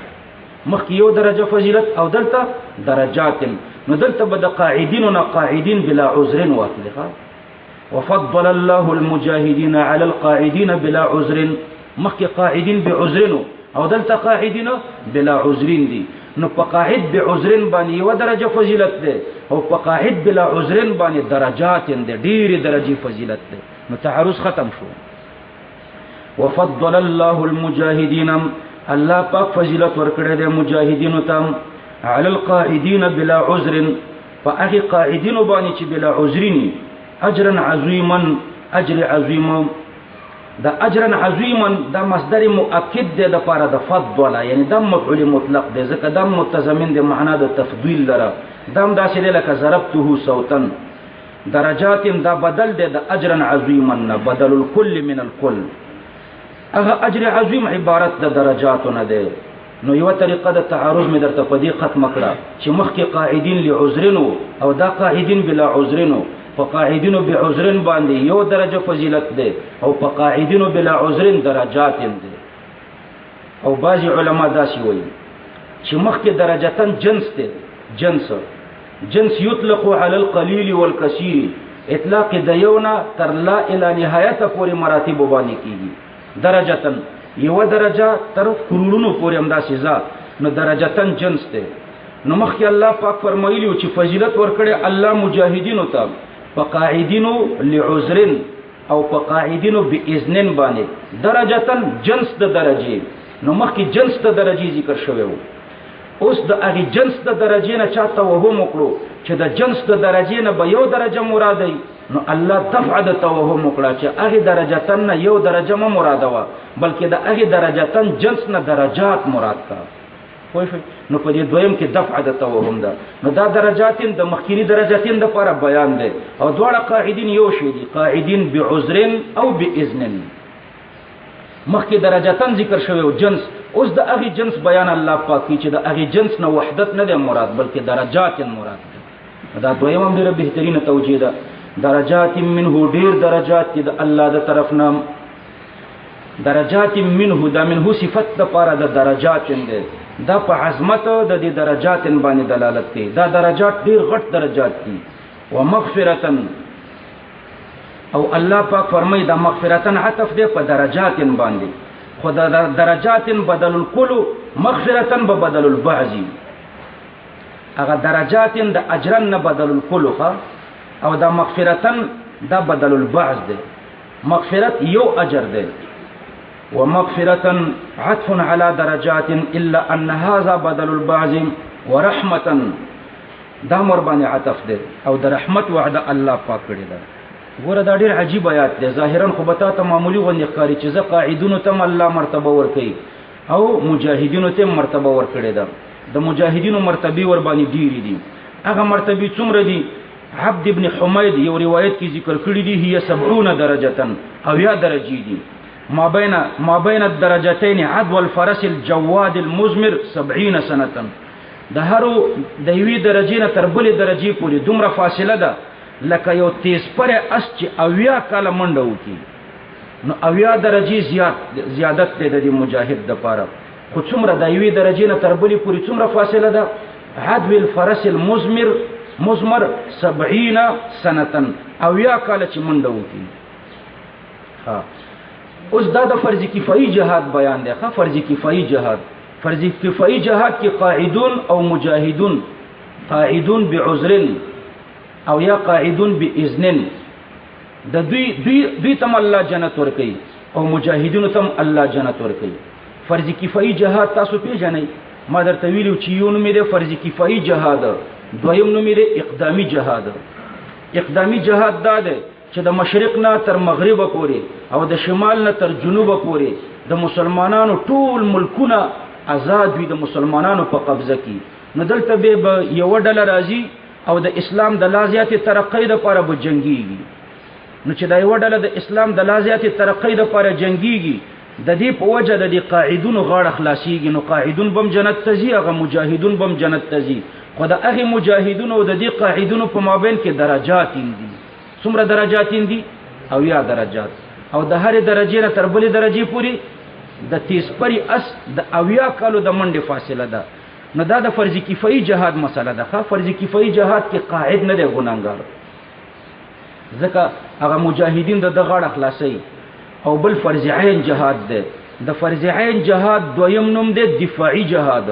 مخکې یو درجه فضیلت او دلته درجات. نو دلته به د قاعدینو نه قاعدین بلا عذر واخلها. وفضل الله المجاهدين على القاعدين بلا عذر، مخکې قاعدین بعذر او دلته قاعدین بلا عذر دي. نو په قاعد بعذر باندې یو درجه فضیلت ده او په قاعد بلا عذر باندې درجات دي، ډېرې درجه فضیلت ده. نو تعارض ختم شو. وفضل الله المجاهدين، الله پاک فضیلت ورکړي د مجاهدینو ته على القاعدين بلا عذر، فاغي قاعدين باندې چې بلا عذرني اجرا عظيما، اجر عظيم. دا اجرا عظيما دا مصدر مؤكد ده د پاره د فضل، یعنی د مفعول مطلق ده، ځکه د متضمن ده معنا د تفضیل لره. دام داسې لکه ضربته صوتا. درجات دا بدل ده د اجرا عظيما، بدل الكل من الكل. هغه اجر عظیم عبارت د درجاتونه ده. نو یو طریقه د تعارض می درته په دې ختم کړه چې مخکې قاعدین لعذرنو او دا قاعدین بلا عذرنو. په قاعدینو بعذرن باندې یو درجه فضیلت ده او په قاعدینو بلا عذرن درجات ده. او بعض علما داسې وایي چې مخکې درجتن جنس ده، جنس یطلق علی القلیل والکثیر، اطلاق د یونا تر لا الی نهایت پورې مراتب باندې کیږي. درجتن یو درجه تر کرورونو پورې همدا سزا. نو درجتن جنس ده. نو مخکې الله پاک فرمایلی چې فضیلت ورکړي الله مجاهدینو ته په قاعدینو لعذرن او په قاعدینو باذن باندې درجتن جنس د درجه. نو مخکې جنس د درجه ذکر شوی و، اوس د هغه جنس د درجه نه چاته وهم وکړو چې د جنس د درجه نه به یو درجه مراد دی. نو الله دفع د توهم وکړه چې هغه درجتن نه یو درجه مو مراد و، بلکې د هغه درجتن جنس نه درجات مراد کا. خو نو په دې دویم کې دفع د توهم ده. نو دا درجاتین د مخکینی درجاتین د لپاره بیان ده او دواړه قاعدین یو شی دي، قاعدین بعذر او باذن. مخکې درجاتن ذکر شوی او جنس، اوس د هغه جنس بیان الله پاک چې د هغه جنس نه وحدت نه ده مراد بلکې درجات مراد ده. دا دویم هم ډیره بهترینه توجیه ده. درجات منه، ډیر درجات دي د الله د طرف نام. درجات منه دا منه صفت د پاره د درجات ده. دا په عظمت د دې درجات باندې دلالت کوي. دا درجات ډیر غټ درجات دي. ومغفرتن، او الله پاک فرمایي دا مغفرتن عطف دی په درجات باندې. خدا درجات بدل الكل، مغفرتن به بدل البعض. هغه درجات د اجرن نه بدل الكل او دا مغفرتن دا بدل البعض دی. مغفرت یو اجر دی. ومغفرة عطف على درجات إلا أن هذا بدل البعض ورحمة دا مرباني عطف ده او دا رحمت وعده الله پاک کړی ده. ګوره دا ډیر عجیب آیات ده. ظاهرا خو به تا ته معمولی غوندې ښکاري چې زه قاعدونو ته الله مرتبه ورکوي او مجاهدینو ته مرتبه ورکړې ده. د مجاهدینو مرتبه ور باندې ډیرې دي. هغه مرتبه څومره دي؟ عبد ابن حمید یو روایت کې ذکر کړی دی هي 70 درجه او یا درجې دي. ما بين الدرجتين عدو الفرس الجواد المزمر 70 سنه. د هرو د یوې درجې نه تر بلې درجې پورې دومره فاصله ده لکه یو تیز پره اس چې اویا کاله منډه وکړي. نو اویا درجې زیادت دی د مجاهد د پاره. خو څومره د یوې درجې نه تر بلې پورې څومره فاصله ده؟ عدو الفرس المزمر 70 سنه، اویا کاله چې منډه وکړي. ها اوس دا د فرض کفایي جهاد بیان دی. ښه، فرض کفایي جهاد، فرض کفایي جهاد کې قاعدون او مجاهدون، قاعدون بعذر او یا قاعدون باذن، د دوی تم الله جنت ورکړي او مجاهدون تم الله جنت ورکړي. فرض کفایي جهاد تاسو پیژنئ. ما درته ویلو چې یو نوم یې فرض کفایي جهاد، دویم نوم یې اقدامي جهاد. اقدامي جهاد دا دی چې د مشرق نه تر مغرب پورې او د شمال نه تر جنوب پورې د مسلمانانو ټول ملکونه آزاد وي، د مسلمانانو په قبضه کې نو دلته به یو ډله راځي او د اسلام د لازیات ترقی د لپاره به جنگيږي. نو چې دا یو ډله د اسلام د لازیات ترقی د لپاره جنگيږي د دې په وجه د دې قاعدونو غاړه خلاصيږي. نو قاعدون بم جنت ته ځي، هغه مجاهدون بم جنت ته ځي. خو د هغه مجاهدونو او د دې قاعدونو په مابین کې درجات دي. څومره درجات دي؟ او یا درجات، او د هر درجې نه تر بلې درجې پورې د تیز پری اس د اویا کالو د منډې فاصله ده. نو دا د فرض کفایي جهاد مسله ده. فرض کفایي جهاد کې قاعد نه دی ګناهګار، ځکه هغه مجاهدین د غاړه خلاصي. او بل فرض عین جهاد ده. د فرض عین جهاد دویم نوم دی دفاعي جهاد.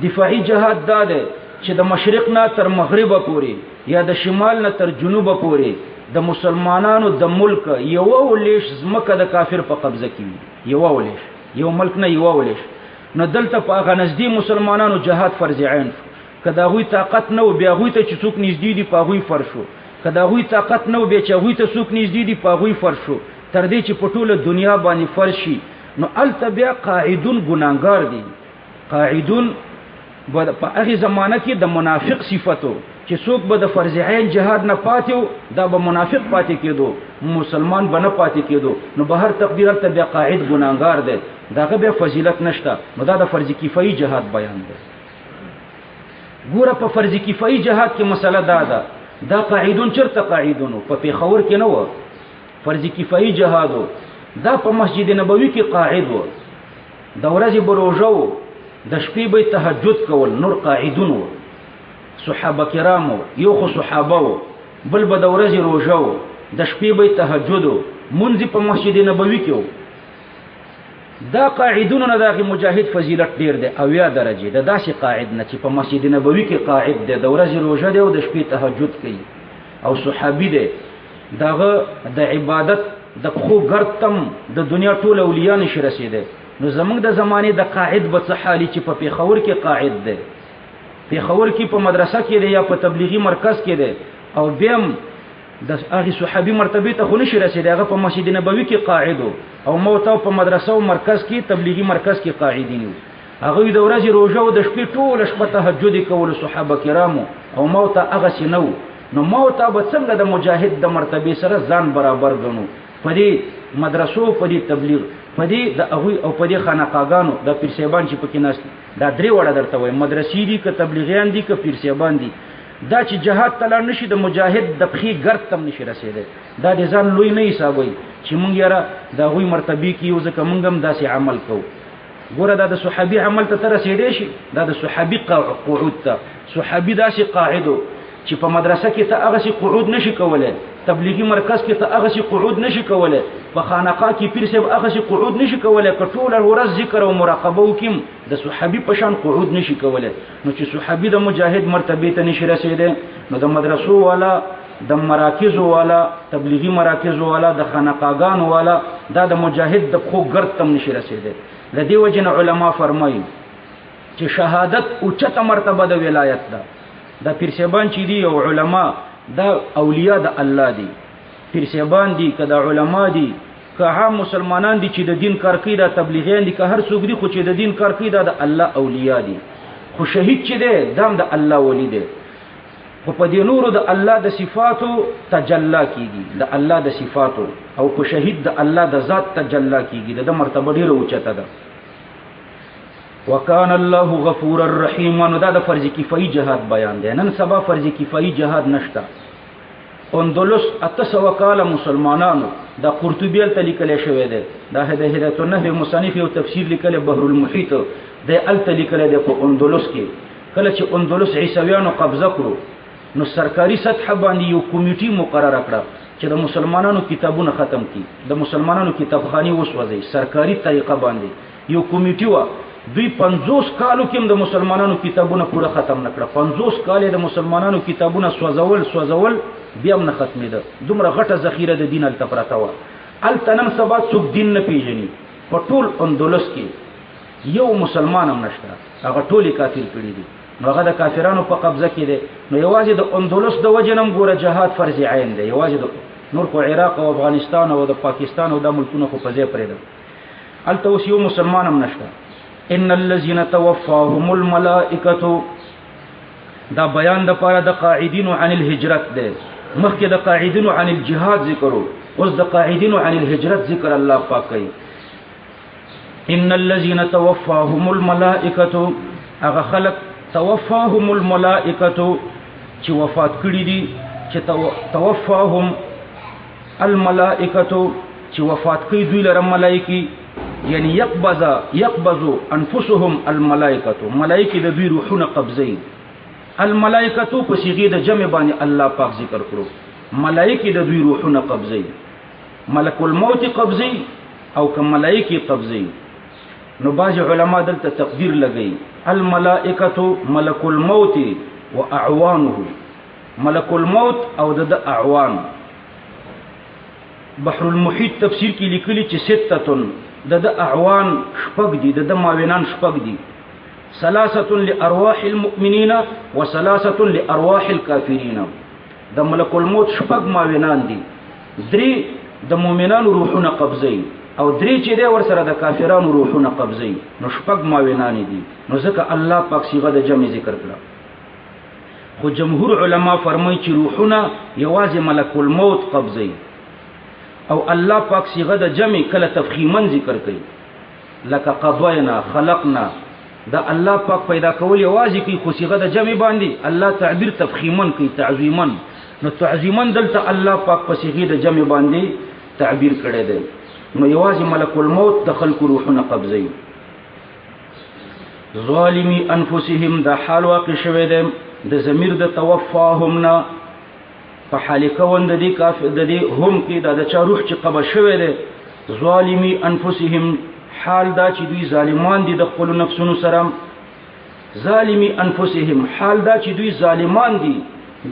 دفاعي جهاد دا ده چې د مشرق نه تر مغرب پورې یا د شمال نه تر جنوب پورې د مسلمانانو د ملک یو ولیش زمکه د کافر په قبضه کې وي. یو ولیش، یو ملک نه یو ولیش. نو دلته په هغه نږدې مسلمانانو جهاد فرض عین شو. که د هغوی طاقت نه و بیا هغوی ته چې څوک نږدې دي په هغوی فرض شو. که د هغوی طاقت نه و بیا چې هغوی ته څوک نږدې دي په هغوی فرض شو، تر دې چې په ټوله دنیا باندې فرض شي. نو هلته بیا قاعدون ګناهګار دي. قاعدون په هغې زمانه کې د منافق صفتو چې څوک به د فرض عین جهاد نه پاتې و، دا به منافق پاتې کېدو، مسلمان به نه پاتې کېدو. نو به هر تقدیر هلته بیا قاعد ګناهګار دی، د هغه بیا فضیلت نشته. نو دا د فرض کفایي جهاد بیان دی. ګوره په فرض کفایي جهاد کې مسله دا ده، دا قاعدون چرته قاعدونو په پېښور کې نه و، فرض کفایي جهادو. دا په مسجد نبوي کې قاعد و، د ورځې به روژه و، د شپې به تهجد کول، نور قاعدون و. صحابه کرامو، یو خو صحابه و، بل به د ورځې روژه و، د شپې به تهجد و، منځ په مسجد نبوي کې و. دا قاعدونو نه دغه مجاهد فضیلت ډیر دی، او یا درجه د داسې قاعد نه چې په مسجد نبوي کې قاعد دی، د ورځې روژه دی او د شپې تهجد کوي، او صحابي دی. دغه د عبادت د خو ګرتم د دنیا ټول اولیاء نشي رسیدي. نو زمونږ د زمانه د قاعد به څه حالي چې په پېښور کې قاعد دی، پېښور کې په مدرسه کې دی یا په تبلیغي مرکز کې دی، او بیا د هغه صحابي مرتبه ته خو نشي رسیدي، هغه په مسجد نبوي کې قاعد او موته په مدرسه او مرکز کې تبلیغي مرکز کې قاعدین. هغه د ورځې روزه او د شپې ټول شپه تهجد کول صحابه کرامو، او موته هغه سينو. نو موته به څنګه د مجاهد د مرتبه سره ځان برابر ګڼو په دې مدرسو، په دې تبلیغ، په دې د هغوی او په دې خانقاګانو د پیر صاحبان چې پکې ناست دا درې وړه درته وایم، مدرسې دي که تبلیغیان دي که پیر صاحبان دي. دا چې جهاد ته لاړ نشي د مجاهد د پښې ګرد تم نشي رسېدی. دا د ځان لوی نه حسابوي چې مونږ یاره د هغوی مرتبې کې یو، ځکه مونږ هم داسې عمل کوو. ګوره دا د صحابي عمل ته ته رسېدی شي، دا د صحابي قعود ته. صحابي داسې قاعدو چې په مدرسه کې ته هغسې قعود نشي کولی، تبلیغي مرکز کې ته هغسې قعود نشي کولی، په خانقاه کې پیر صاحب هغسې قعود نشي کولی، که ټوله ورځ ذکر او مراقبه وکړي د صحابي په شان قعود نشي کولی. نو چې صحابي د مجاهد مرتبې ته نشي رسېدی، نو د مدرسو والا، د مراکزو والا، تبلیغي مراکزو والا، د خانقاګانو والا، دا د مجاهد د پښو ګرد تم نشي رسېدی. د دې وجې نه علما فرمایي چې شهادت اوچته مرتبه د ولایت ده. دا پیر صاحبان چې دي او علما، دا اولیاء د الله دي. پیر صاحبان دي که د علما دي که عام مسلمانان دي چې د دین کار کوي، دا تبلیغیان دي که هر څوک دي، خو چې د دین کار کوي دا د الله اولیاء دي. خو شهید چې دی دا هم د الله ولی دی، خو په دې نورو د الله د صفاتو تجلا کیږي، د الله د صفاتو، او کو شهید د الله د ذات تجلا کیږي، د مرتبه ډیره اوچته ده. وکان الله غفور الرحیم. نو دا د فرض کفایي جهاد بیان دی. نن سبا فرض کفایي جهاد نشته. اندلس 800 کاله مسلمانانو، دا قرطبی ال لیکل شوی دی، دا هدایت النحو مصنف یو تفسیر لیکل بحر المحیط د ال لیکل دی په اندلس کې. کله چې اندلس عیسویانو قبضه کړو، نو سرکاري سطح باندې یو کمیټي مقرره کړه چې د مسلمانانو کتابونه ختم کړي، د مسلمانانو کتابخانې وسوځي. سرکاري طریقه باندې یو کمیټي و، دوی 50 کالو کې د مسلمانانو کتابونه پوره ختم نکړه. 50 کال د مسلمانانو کتابونه سوځول بیا هم نه ختمېده. دومره غټه ذخیره د دین هلته پرته وه. هلته نن سبا څوک دین نه پېژني. په ټول اندلس کې یو مسلمان هم نشته، هغه ټولې کافر کړي دي. نو هغه د کافرانو په قبضه کې دی. نو یوازې د اندلس د وجې نه هم ګوره جهاد فرض عین دی. یوازې د نور خو عراق او افغانستان او د پاکستان او دا ملکونه خو په ځای پرېږده، هلته اوس یو مسلمان هم نشته. ان الذين توفاهم الملائکه دا بیان د پاره د قاعدین عن الهجرت ده مخکې د قاعدین عن الجهاد ذکرو اوس د قاعدین عن الهجرت ذکر الله پاک کوي ان الذين توفاهم الملائکه هغه خلق توفاهم الملائکه چې وفات کړي دي چې توفاهم الملائکه چې وفات کړي دوی لره ملائکی یعنی یقبض انفسهم الملائکه ملائکی د دوی روحونه قبضي الملائکه په صيغه د جمع باندې الله پاک ذکر کړو ملائکی د دوی روحونه قبضي ملک الموت قبضي او کوم ملائکی قبضي نو باج علما دلته تقدیر لګي الملائکه ملک الموت واعوانه ملک الموت او د اعوان بحر المحیط تفسیر کې لیکلي چې ستتون د اعوان شپږ دي د معاونان شپږ دي ثلاثه لارواح المؤمنین وثلاثه لارواح الكافرین د ملک الموت شپږ معاونان دي درې د مؤمنانو روحونه قبضي او درې چې د ور سره د کافرانو روحونه قبضي نو شپږ معاونان دي نو ځکه الله پاک صيغه د جمع ذکر کړه خو جمهور علما فرمایي چې روحونه یوازې ملک الموت قبضي او الله پاک صيغه د جمع کله تفخیما ذکر کوي لکه قضینا خلقنا دا الله پاک پیدا کول یوازې کوي خو صيغه د جمع باندې الله تعبیر تفخیما کوي تعظیما نو تعظیما دلته الله پاک په صيغه د جمع باندې تعبیر کړی دی نو یوازې ملک الموت د خلق روحونه قبضي ظالمی انفسهم دا حال واقع شوه دی د ضمیر د توفاهم نه په حال کوند دي کافر د دي هم کې د چا روح چې قبض شوه دي ظالمی انفسهم حال دا چې دوی ظالمان دي د خپل نفسونو سره ظالمی انفسهم حال دا چې دوی ظالمان دي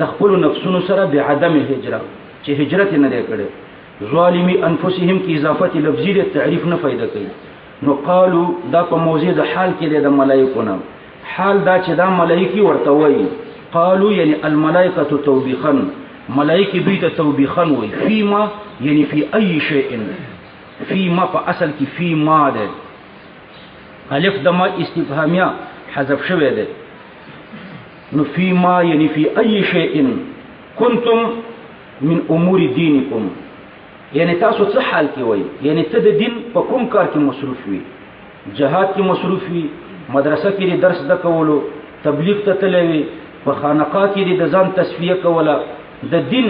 د خپل نفسونو سره به عدم هجرت چې هجرت نه دی کړي ظالمی انفسهم کی اضافه لفظی د تعریف نه فائدہ کوي نو قالو دا په موضوع د حال کې د ملائکو نه حال دا چې دا ملائکی ورته وایي قالو یعنی الملائکه توبیخا ملائکی دوی ته توبیخا وایي فيما یعنی فی ای شیء فيما په اصل کې فيما ده الف د ما استفهامیه حذف شوه ده نو فيما یعنی فی ای شیء کنتم من امور دینکم یعنی تاسو څه حال کې وای یعنی ته د دین په کوم کار کې مصروف وي جهاد کې مصروف وي مدرسه کې درس د کولو تبلیغ ته تلوي په خانقاه کې د ځان تصفیه کوله د دین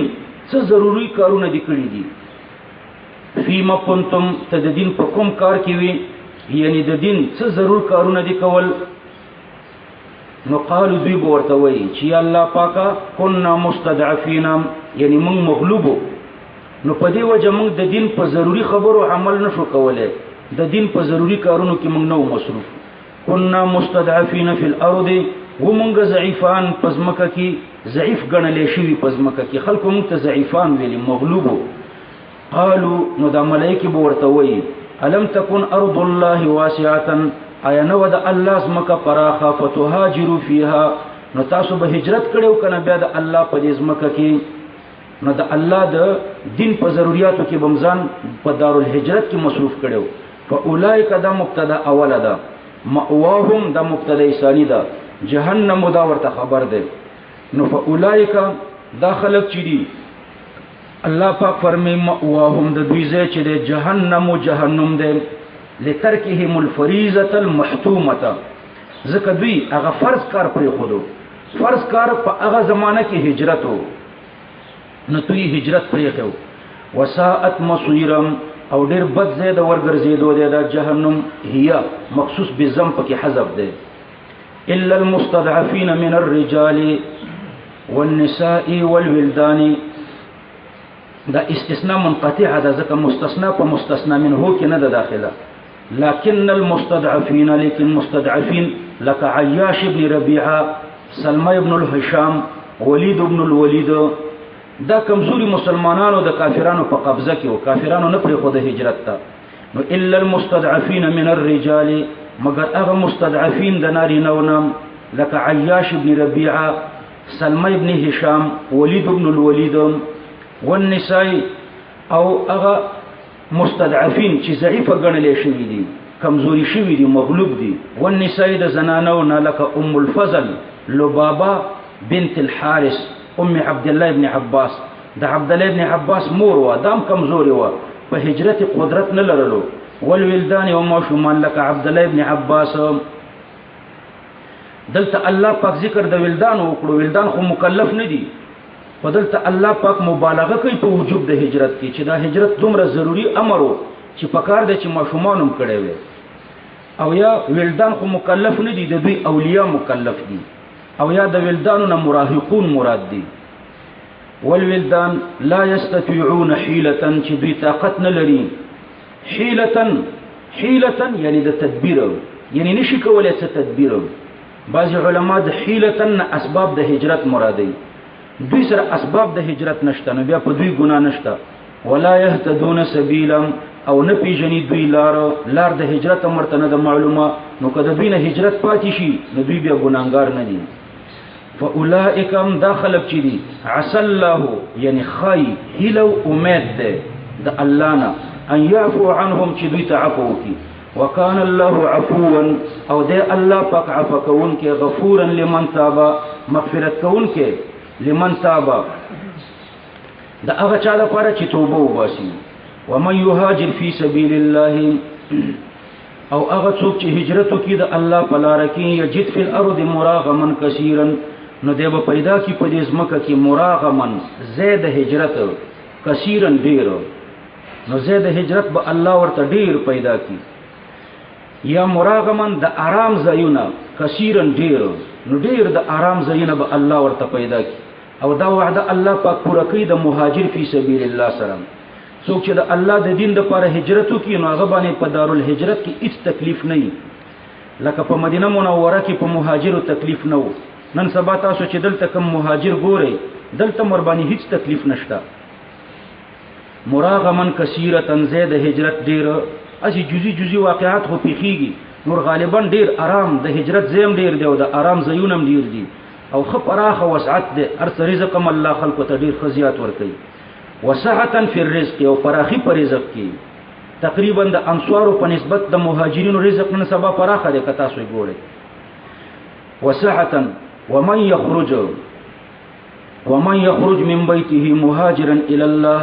څه ضروری کارونه دي کړی دي فيما کنتم ته د دین په کوم کار کې وي یعنی د دین څه ضرور کارونه دي کول نو قالو دوی ورته وای چې الله پاکا كنا مستضعفین یعنی موږ مغلوبو نو په دې وجه موږ د دین په ضروری خبرو عمل نشو کولای د دین په ضروری کارونو کې موږ نو مصروف كنا مستضعفین فی الارض ومنګ ضعیفان پزمکه کې ضعیف ګڼلې شوی پزمکه کې خلکو موږ ته ضعیفان ویلي مغلوبو قالو نو د ملائکه به ورته وایي الم تکن ارض الله واسعه آیا نو د الله زمکه پراخه فتهاجروا فيها نو تاسو به هجرت کړو کنه بیا د الله په دې زمکه کې نو د الله د دین په ضرورتو کې بمزان په دارالهجرت کې مصروف کړو فاولئک دا مبتدا اوله ده مأواهم دا مبتدا ثانی ده جهنم دا ورته خبر ده نو فاولئک داخلك چي دي الله پاک فرمای مأواهم د دوی ځای چې ده جهنم او جهنم ده لترکهم الفریضه المحتومه ځکه دوی هغه فرض کار پرې خودو فرض کار په هغه زمانہ کې هجرت وو نو توی هجرت پرې خو وساءت مصيرم او ډیر بد زید ورګرځیدو د جهنم هيا مخصوص بزم پکې حذف ده الا المستضعفين من الرجال والنساء والولدان دا استثناء منقطع ده ځکه مستثنا په مستثنا منه کې نه ده داخله لكن المستضعفين لكن مستضعفين لك عياش بن ربيعه سلمى بن الهشام وليد بن الوليد دا کمزوري مسلمانانو د کافرانو په قبضه کې او کافرانو نه پرې خو د هجرت ته نو الا المستضعفين من الرجال مگر هغه مستضعفين د نارینه‌و نام لکه عیاش بن ربيعه سلمى بن هشام ولید بن الولید والنساء او هغه مستضعفين چې ضعیف ګڼل شوی دي کمزوري شوی دي مغلوب دي والنساء د زنانو نه لکه ام الفضل لبابا بنت الحارث ام عبد الله ابن عباس د عبد الله ابن عباس مور و دام کمزوري و په هجرت قدرت نه لرلو والولدان او ماشومان لك عبد الله ابن عباس دلته الله پاک ذکر د ولدان وکړو ولدان خو مکلف نه دي فدلته الله پاک مبالغه کوي په وجوب د هجرت کې چې دا هجرت دومره ضروری امر و چې پکار دی چې ماشومان هم کړي وي او یا ولدان خو مکلف نه دي د دوی اولیاء مکلف دي او یا د ولدانو نه مراهقون مراد دي والولدان لا يستطيعون حيلة چې دوی طاقت نه لري حيلة یعنی د تدبیر یعنی نشي کولای څه تدبیر بعض علما د حيلة اسباب د هجرت مرادي دوی سره اسباب د هجرت نشته نو بیا په دوی ګناه نشته ولا يهتدون سبيلا او نه پیژني دوی لار د هجرت مرتنه د معلومه نو کله دوی نه هجرت پاتې شي نو دوی بیا ګناګار نه دي فاولئک هم داخل چدي عسى الله یعنی خای هلو امید ده د الله نه ان يعفو عنهم چې دوی تعفو کی وكان الله عفوا او ده الله پاک عفو کون کې غفورا لمن تاب مغفرت کون کې لمن تاب دا هغه چا لپاره چې توبه وباسي ومن يهاجر في سبيل الله او هغه څوک چې هجرت کوي د الله په لار کې یجد فی الارض مراغما کثیرا نو دی به پیدا کی په دې ځمکه کې مراغما زید هجرت کثیرا ډیر نو زید هجرت به الله ورته ډیر پیدا کی یا مراغما د آرام ځایونه کثیرا ډیر نو ډیر د آرام ځایونه به الله ورته پیدا کی او دا وعده الله پاک پوره کوي د مهاجر فی سبیل الله سره څوک چې د الله د دین لپاره هجرت کوي نو هغه باندې په دارالهجرت کې هیڅ تکلیف نه وي لکه په مدینه منوره کې په مهاجرو تکلیف نه و نن سبا تاسو چې دلته کوم مهاجر ګورئ دلته مربانی هیڅ تکلیف نشته مراغمن کثیرة زید هجرت ډیر اسی جزئی واقعات خو پیخیږي نور غالبا ډیر آرام د هجرت زیم ډیر دی او د آرام زیونم ډیر دي او خپراخه وسعت دی ارث رزقم الله خلق ته ډیر خزيات ورکي وسعتا فی الرزق او فراخی پر رزق کې تقریبا د انصارو په نسبت د مهاجرینو رزق نن سبا فراخه دی کتا سوی ګورئ وسعتا ومن يخرج من بيته مهاجرا الى الله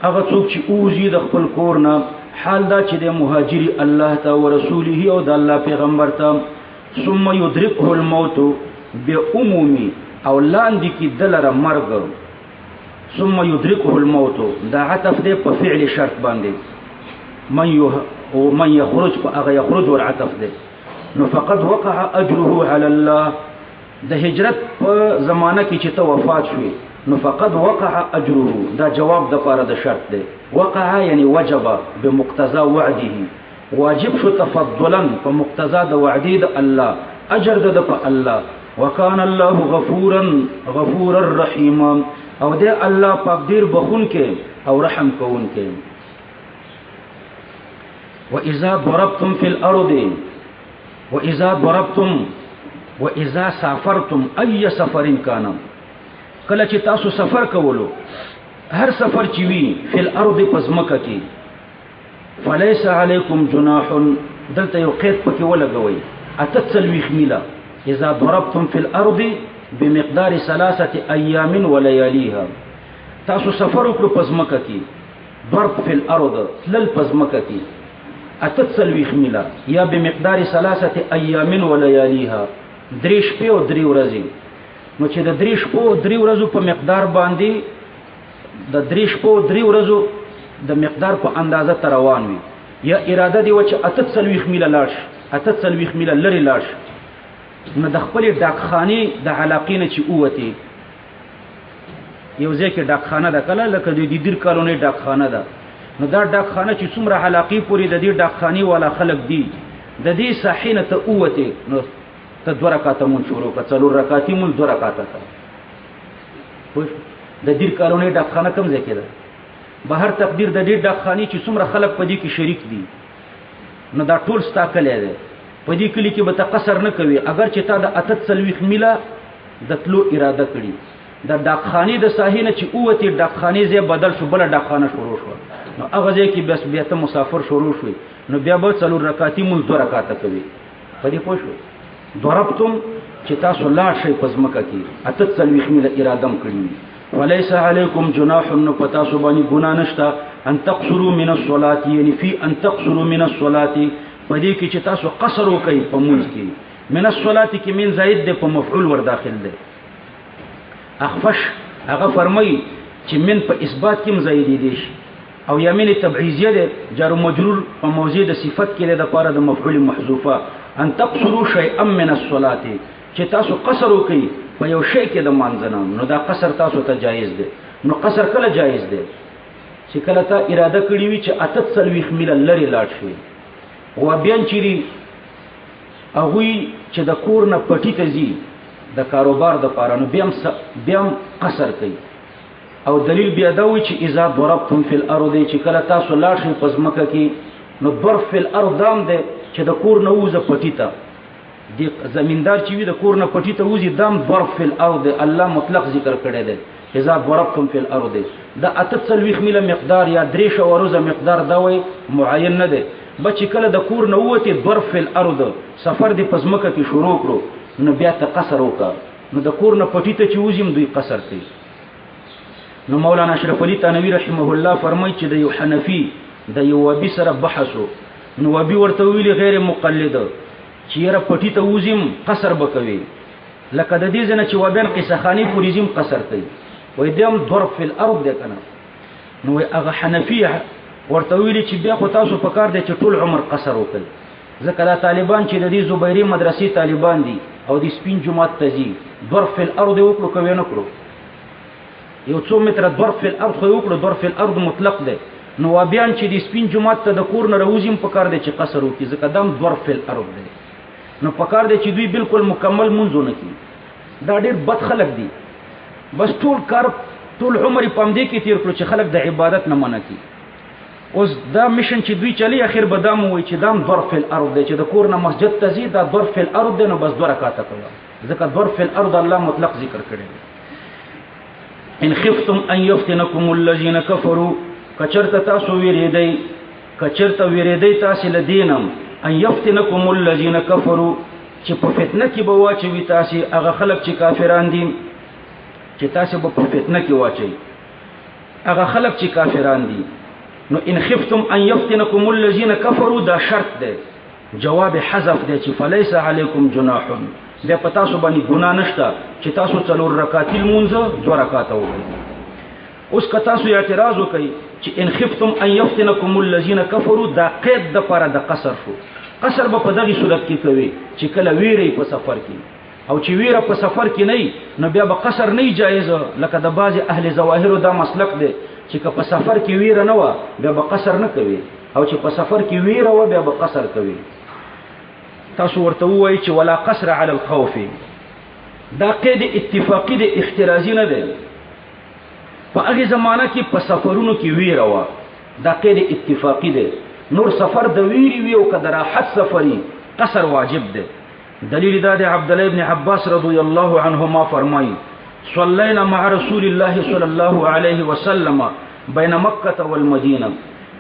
هغه څوک چې اوزي د خپل کور نه حال دا چې د مهاجری الله ته او رسوله او د الله پیغمبر ته ثم يدركه الموت بعمومي او لاندې کې دلره مرګ ثم يدركه الموت دا عطف دی په فعل شرط باندې من يخرج فاغ يخرج والعطف دی نو فقد وقع اجره على الله د هجرت په زمانہ کې چې ته وفات شوي نو فقد وقع اجره دا جواب د پاره د شرط دی وقع یعنی وجب بمقتضى وعده واجب شو تفضلا په مقتضا د وعده د الله اجر د په الله وکانه الله غفورا رحیما او دې الله پاک ډیر بخون کې او رحم کوون کې واذا ضربتم في الارض واذا سافرتم اي سفر كان کله چې تاسو سفر کولو هر سفر چې وي فی الارض پزمکه کې فليس علیکم جناح دلته یو قید پکې ولګوي اتتسلويخ میلا اذا ضربتم في الارض بمقدار 3 ايام ولياليها تاسو سفر وکړو پزمکه کې ضرب فی الارض تلل پزمکه کې اتتسلويخ میلا یا بمقدار 3 ايام ولياليها دریش په او دری ورځې نو چې د دریش په دری ورځو په مقدار باندې د دریش په دری ورځو د مقدار په اندازه تر روان وي یا اراده دی چې اتتسلويخ میلا لاش اتتسلويخ میلا لري لاش نو د خپل ډاکخانه د علاقینه چې اوته یو ځکه ډاکخانه د کله لکه د دیر کالونی ډاکخانه ده نو دا ډاکخانه چې څومره علاقې پوری د دې ډاکخاني والا خلک دي د دې صحینه ته اوته نو ته 2 رکعات مون شروع کړه 4 رکعات مون 2 رکعات پوه د دیر کالونی ډاکخانه کوم ځای کې ده بهر تقدیر د دې ډاکخاني چې څومره خلک په دې کې شریک دي نو دا ټول ستا کلی دی په دې کلی کې به تقصر نه کوي اگر چې تا د اتت سلويخ میلا د تلو اراده کړي د ډاکخاني د ساحینه چې اوته ډاکخاني زې بدل شو بل ډاکخانه شروع شو نو هغه ځای کې بس بیا ته مسافر شروع شوي نو بیا به 4 رکعات مون 2 رکعات کوي په دې پوه شو ضربتم چې تاسو لاړ شئ په ځمکه کې 48 میله ارادم کړي وليس علیکم جناح نو په تاسو باندې ګناه نشته ان تقصروا من الصلاة یعنی فی ان تقصروا من الصلاة په دې کې چې تاسو قصر وکړئ په مونځ کې من الصلاة کې من زائد ده په مفعول ور داخل ده اخفش هغه فرمایي چې من په اثبات کې مزایدي دي او یمین تبعیضیه ده جار مجرور په موضع د صفت کې د لپاره د مفعول محذوفه ان تقصروا شيئا من الصلاه چې تاسو قصر وکړئ په یو شی کې د مانځنه نو دا قصر تاسو ته جایز ده نو قصر کله جایز ده چې کله ته اراده کړی وي چې 48 میله لري لاړ شي او بیا چې هغه چې د کور نه پټی ته ځي د کاروبار د پاره نو بیا قصر کوي او دلیل بیا دا وی چې اذا ضربتم فی الارض چې کله تاسو لاړ شئ په ځمکه کې نو ضرب فی الارض دام ده چې د کور نه وځه پټی ته د زمیندار چې وي د کور نه پټی ته وځي دام ضرب فی الارض الله مطلق ذکر کړی دی اذا ضربتم فی الارض دا 48 میله مقدار یا 3 ورځې مقدار دا وی معین نه دی بچ کله د کور نه وته ضرب فی الارض سفر د پزمکه کې شروع کړو نو بیا ته قصر وکړه نو د کور نه پټی ته چې وځم دوی قصر کوي نو مولانا اشرف علي تنوی رحمه الله فرمایي چې د یو حنفي د یو وبي سره بحثو نو وبي ورته ویلي غیر مقلد چې یره پټی ته وځم قصر بکوي لکه د دې ځنه چې وبین قصه خاني پوریزم قصر کوي وای دیم ضرب فی الارض ده کنه نو هغه حنفي ورته ویلي چې بیا خو تاسو په کار دی چې ټول عمر قصر وکړي ځکه دا طالبان چې د دې زبیری مدرسې طالبان دي او د سپین جماعت ته ځي ضرب فی الارض وکړو کوي نه کړو یو څو متره ضرب فی الارض خو وکړو ضرب فی الارض مطلق ده نو بیان چې د سپین جماعت ته د کور نه راوځم په کار دی چې قصر وکړي ځکه دم ضرب فی الارض ده نو په کار دی چې دوی بالکل مکمل منځونه کوي دا ډېر بد خلک دي بس ټول عمر پم دې کې تیر کړو چې خلک د عبادت نه منع کوي اوس دا میشن چې دوی چلی اخر بدام وای چې دام ضرب فی الارض چې د کور نه مسجد ته زی دا ضرب فی الارض نو بس 2 رکعات کوي ځکه ضرب فی الارض الله مطلق ذکر کړی ان خفتم ان يفتنكم الذين كفروا کچرته تاسو ویریدای تاسو لدینم ان يفتنكم الذين كفروا چې په فتنه کې به واچوي تاسو هغه خلک چې کافران دي چې تاسو په فتنه کې واچي هغه خلک چې کافران دي نو ان خفتم ان يفتنكم الذين كفروا دا شرط ده جواب حذف ده چې فليس عليكم جناح ده پتا سو باندې ګناه نشته چې تاسو 4 رکعات المنځ 2 رکعات وکړي اوس که تاسو اعتراض وکړي چې ان خفتم ان يفتنكم الذين كفروا دا قید د پر د قصر شو قصر به په دغه صورت کې کوي چې کله ویری په سفر کې او چې ویره په سفر کې نه نو بیا به قصر نه جایز لکه د بعض اهل ظواهر دا مسلک دی چې په سفر کې ویره نه و بیا به قصر نه کوي او چې په سفر کې ویره و بیا به قصر کوي تاسو ورته وایي چې ولا قصر علی الخوف دا قید اتفاقی د احترازی نه دی په هغه زمانہ کې په سفرونو کې ویره و دا قید اتفاقی دی نور سفر د ویری وی او کدر راحت سفری قصر واجب دی دلیل دا د عبد الله ابن عباس رضی الله عنهما فرمایي صلينا مع رسول الله صلى الله عليه وسلم بين مكة والمدينة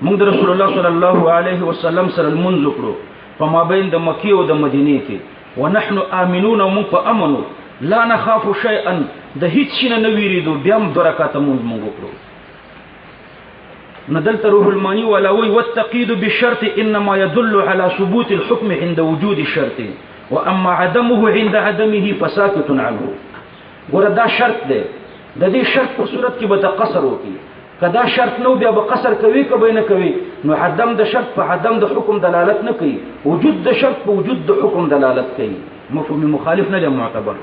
موږ رسول الله صلى الله عليه وسلم سره المنځ کړو په مابین د مکې او د مدینې کې ونحن آمنون ومن فامنوا لا نخاف شيئا د هیڅ شي نه ویریدو بیا هم 2 رکعات موږ کړو ندلت روح المانی ولوي والتقييد بالشرط انما يدل على ثبوت الحكم عند وجود الشرط واما عدمه عند عدمه فساكت عنه ګوره دا شرط دی د دې شرط په صورت کې به تقصر وکي کدا شرط نو بیا به قصر کوي کبه نه کوي نو عدم د شرط په عدم د حکم دلالت نه کوي وجود د شرط په وجود د حکم دلالت کوي مفهوم مخالف نه دی معتبر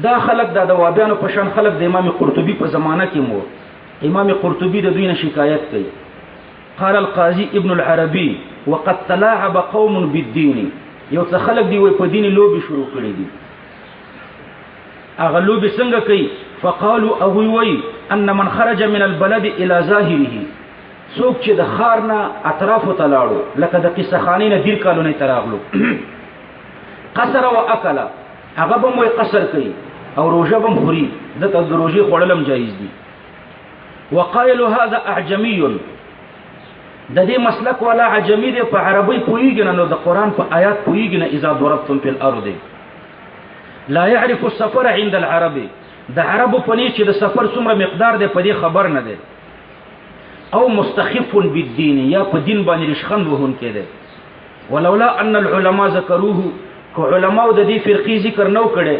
دا خلق دا د وابیانو په شان خلق د امام قرطبي په زمانہ کې مو امام قرطبي د دوی نه شکایت کوي قال القاضي ابن العربي وقد تلاعب قوم بالدين یو څه خلق دی وي په دین لوبي شروع کړی دي اغلو بسنګ کوي فقالوا او وي ان من خرج من البلد الى ظاهره څوک چې د خارنا اطراف ته لاړو لکه د قصه خانینه دیر کالو نه تراغلو قصر او اکل هغه به مو قصر کوي او روزه به خوري د روزي خړلم جایز دي وقائل هذا اعجمي د دې مسلک والا عجمی دی په عربی پوهیږي نه نو د قرآن په آیات پوهیږي نه اذا ضربتم فی الارض لا يعرف السفر عند العرب د عربو په نیت چې د سفر څومره مقدار دی په دې خبر نه دی او مستخف بالدین یا په دین باندې رشخند وهونکی دی ولولا ان العلماء ذکروه که علماء د دې فرقې ذکر نو کړي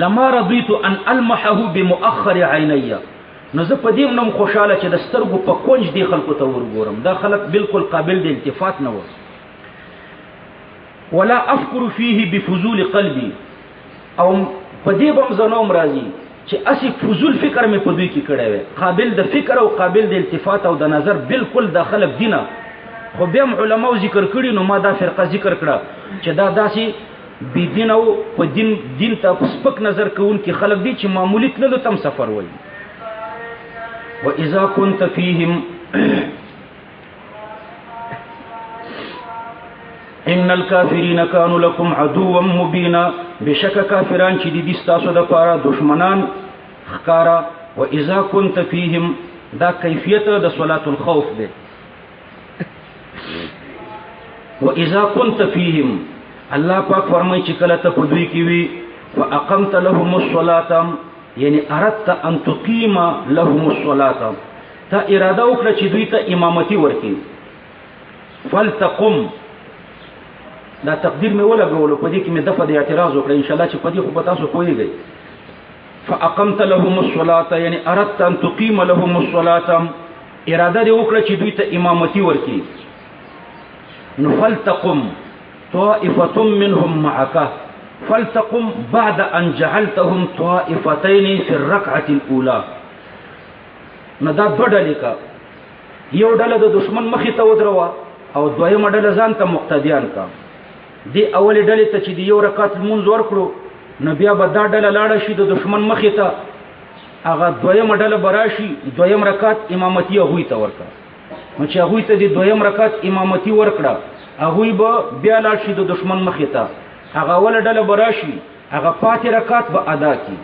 لما رضيت ان المحه بمؤخر عيني نو زه په دې نوم خوشاله چې د سترګو په کونج دی خلکو ته ورګورم دا خلک بالکل قابل د التفات نه و ولا افکر فيه بفضول قلبي او په دې بم زنوم راځي چې اسی فضول فکر مې په دوی کې کړی وي قابل د فکر او قابل د التفات او د نظر بالکل د خلک دینه خو بیا علماء ذکر کړي نو ما دا فرقه ذکر کړه چې دا داسي بی دین او په دین ته سپک نظر کوونکي خلک دي چې معمولی تللو تم سفر وایي واذا كنت فيهم ان الكافرين كانوا لكم عدوا مبينا بشک کافران چې دي ستاسو د پاره دشمنان ښکارا واذا كنت فيهم دا کیفیت د صلات الخوف ده واذا كنت فيهم الله پاک فرمایي چې کله ته په دوی کې وي فاقمت لهم الصلاه یعنی اردت ان تقيم لهم الصلاه تا اراده وکړه چې دوی ته امامتي ورکړي فلتقم دا تقدیر مې ولګولو په دې کې مې دغه د اعتراض وکړ ان شاء الله چې په دې خو به تاسو پوهیږئ فاقمت لهم الصلاه یعنی اردت ان تقيم لهم الصلاه اراده دې وکړه چې دوی ته امامتي ورکړي نو فلتقم طائفه منهم معك فلتقم بعد ان جعلتهم طائفتين في الركعه الاولى ندا بدل کا یو ډله د دشمن مخې ته ودروا او دویمه ډله ځان ته مقتدیان کا دی اولی ډلې ته چې دی یو رکعت لمونځ ورکړو نو بیا به دا ډله لاړه شي د دشمن مخې ته هغه دویمه ډله به راشي دویم رکعت امامتي هغوی ته ورکړه نو چې هغوی ته د دویم رکعت امامتي ورکړه هغوی به بیا لاړ شي د دشمن مخې ته هغه اوله ډله به راشي هغه پاتې رکعت به ادا کړي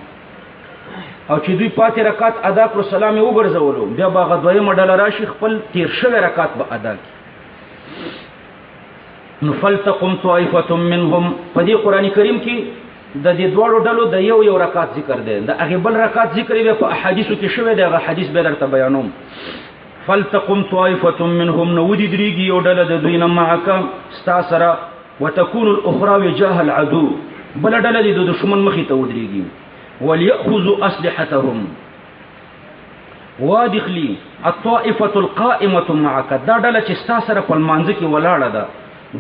او چې دوی پاتې رکعت ادا کړو سلام یې وګرځولو بیا به هغه دویمه ډله راشي خپل تیر شوی رکعت به ادا کړي نو فلتقم طائفه منهم په دې قران کریم کې د دې دوړو ډلو د یو رکعت ذکر دی د هغه بل رکعت ذکر دی په احادیثو کې شوی دی هغه حدیث به درته بیانوم فلتقم طائفه منهم نو دې درېږي یو ډله د دوی نه معک ستا سره وتكون الاخرى وجاه العدو بل ډله د دشمن مخې ته ودرېږي وليأخذوا اسلحتهم وادخلي الطائفه القائمه معك دا ډله چې ستا سره په مانځ کې ولاړه ده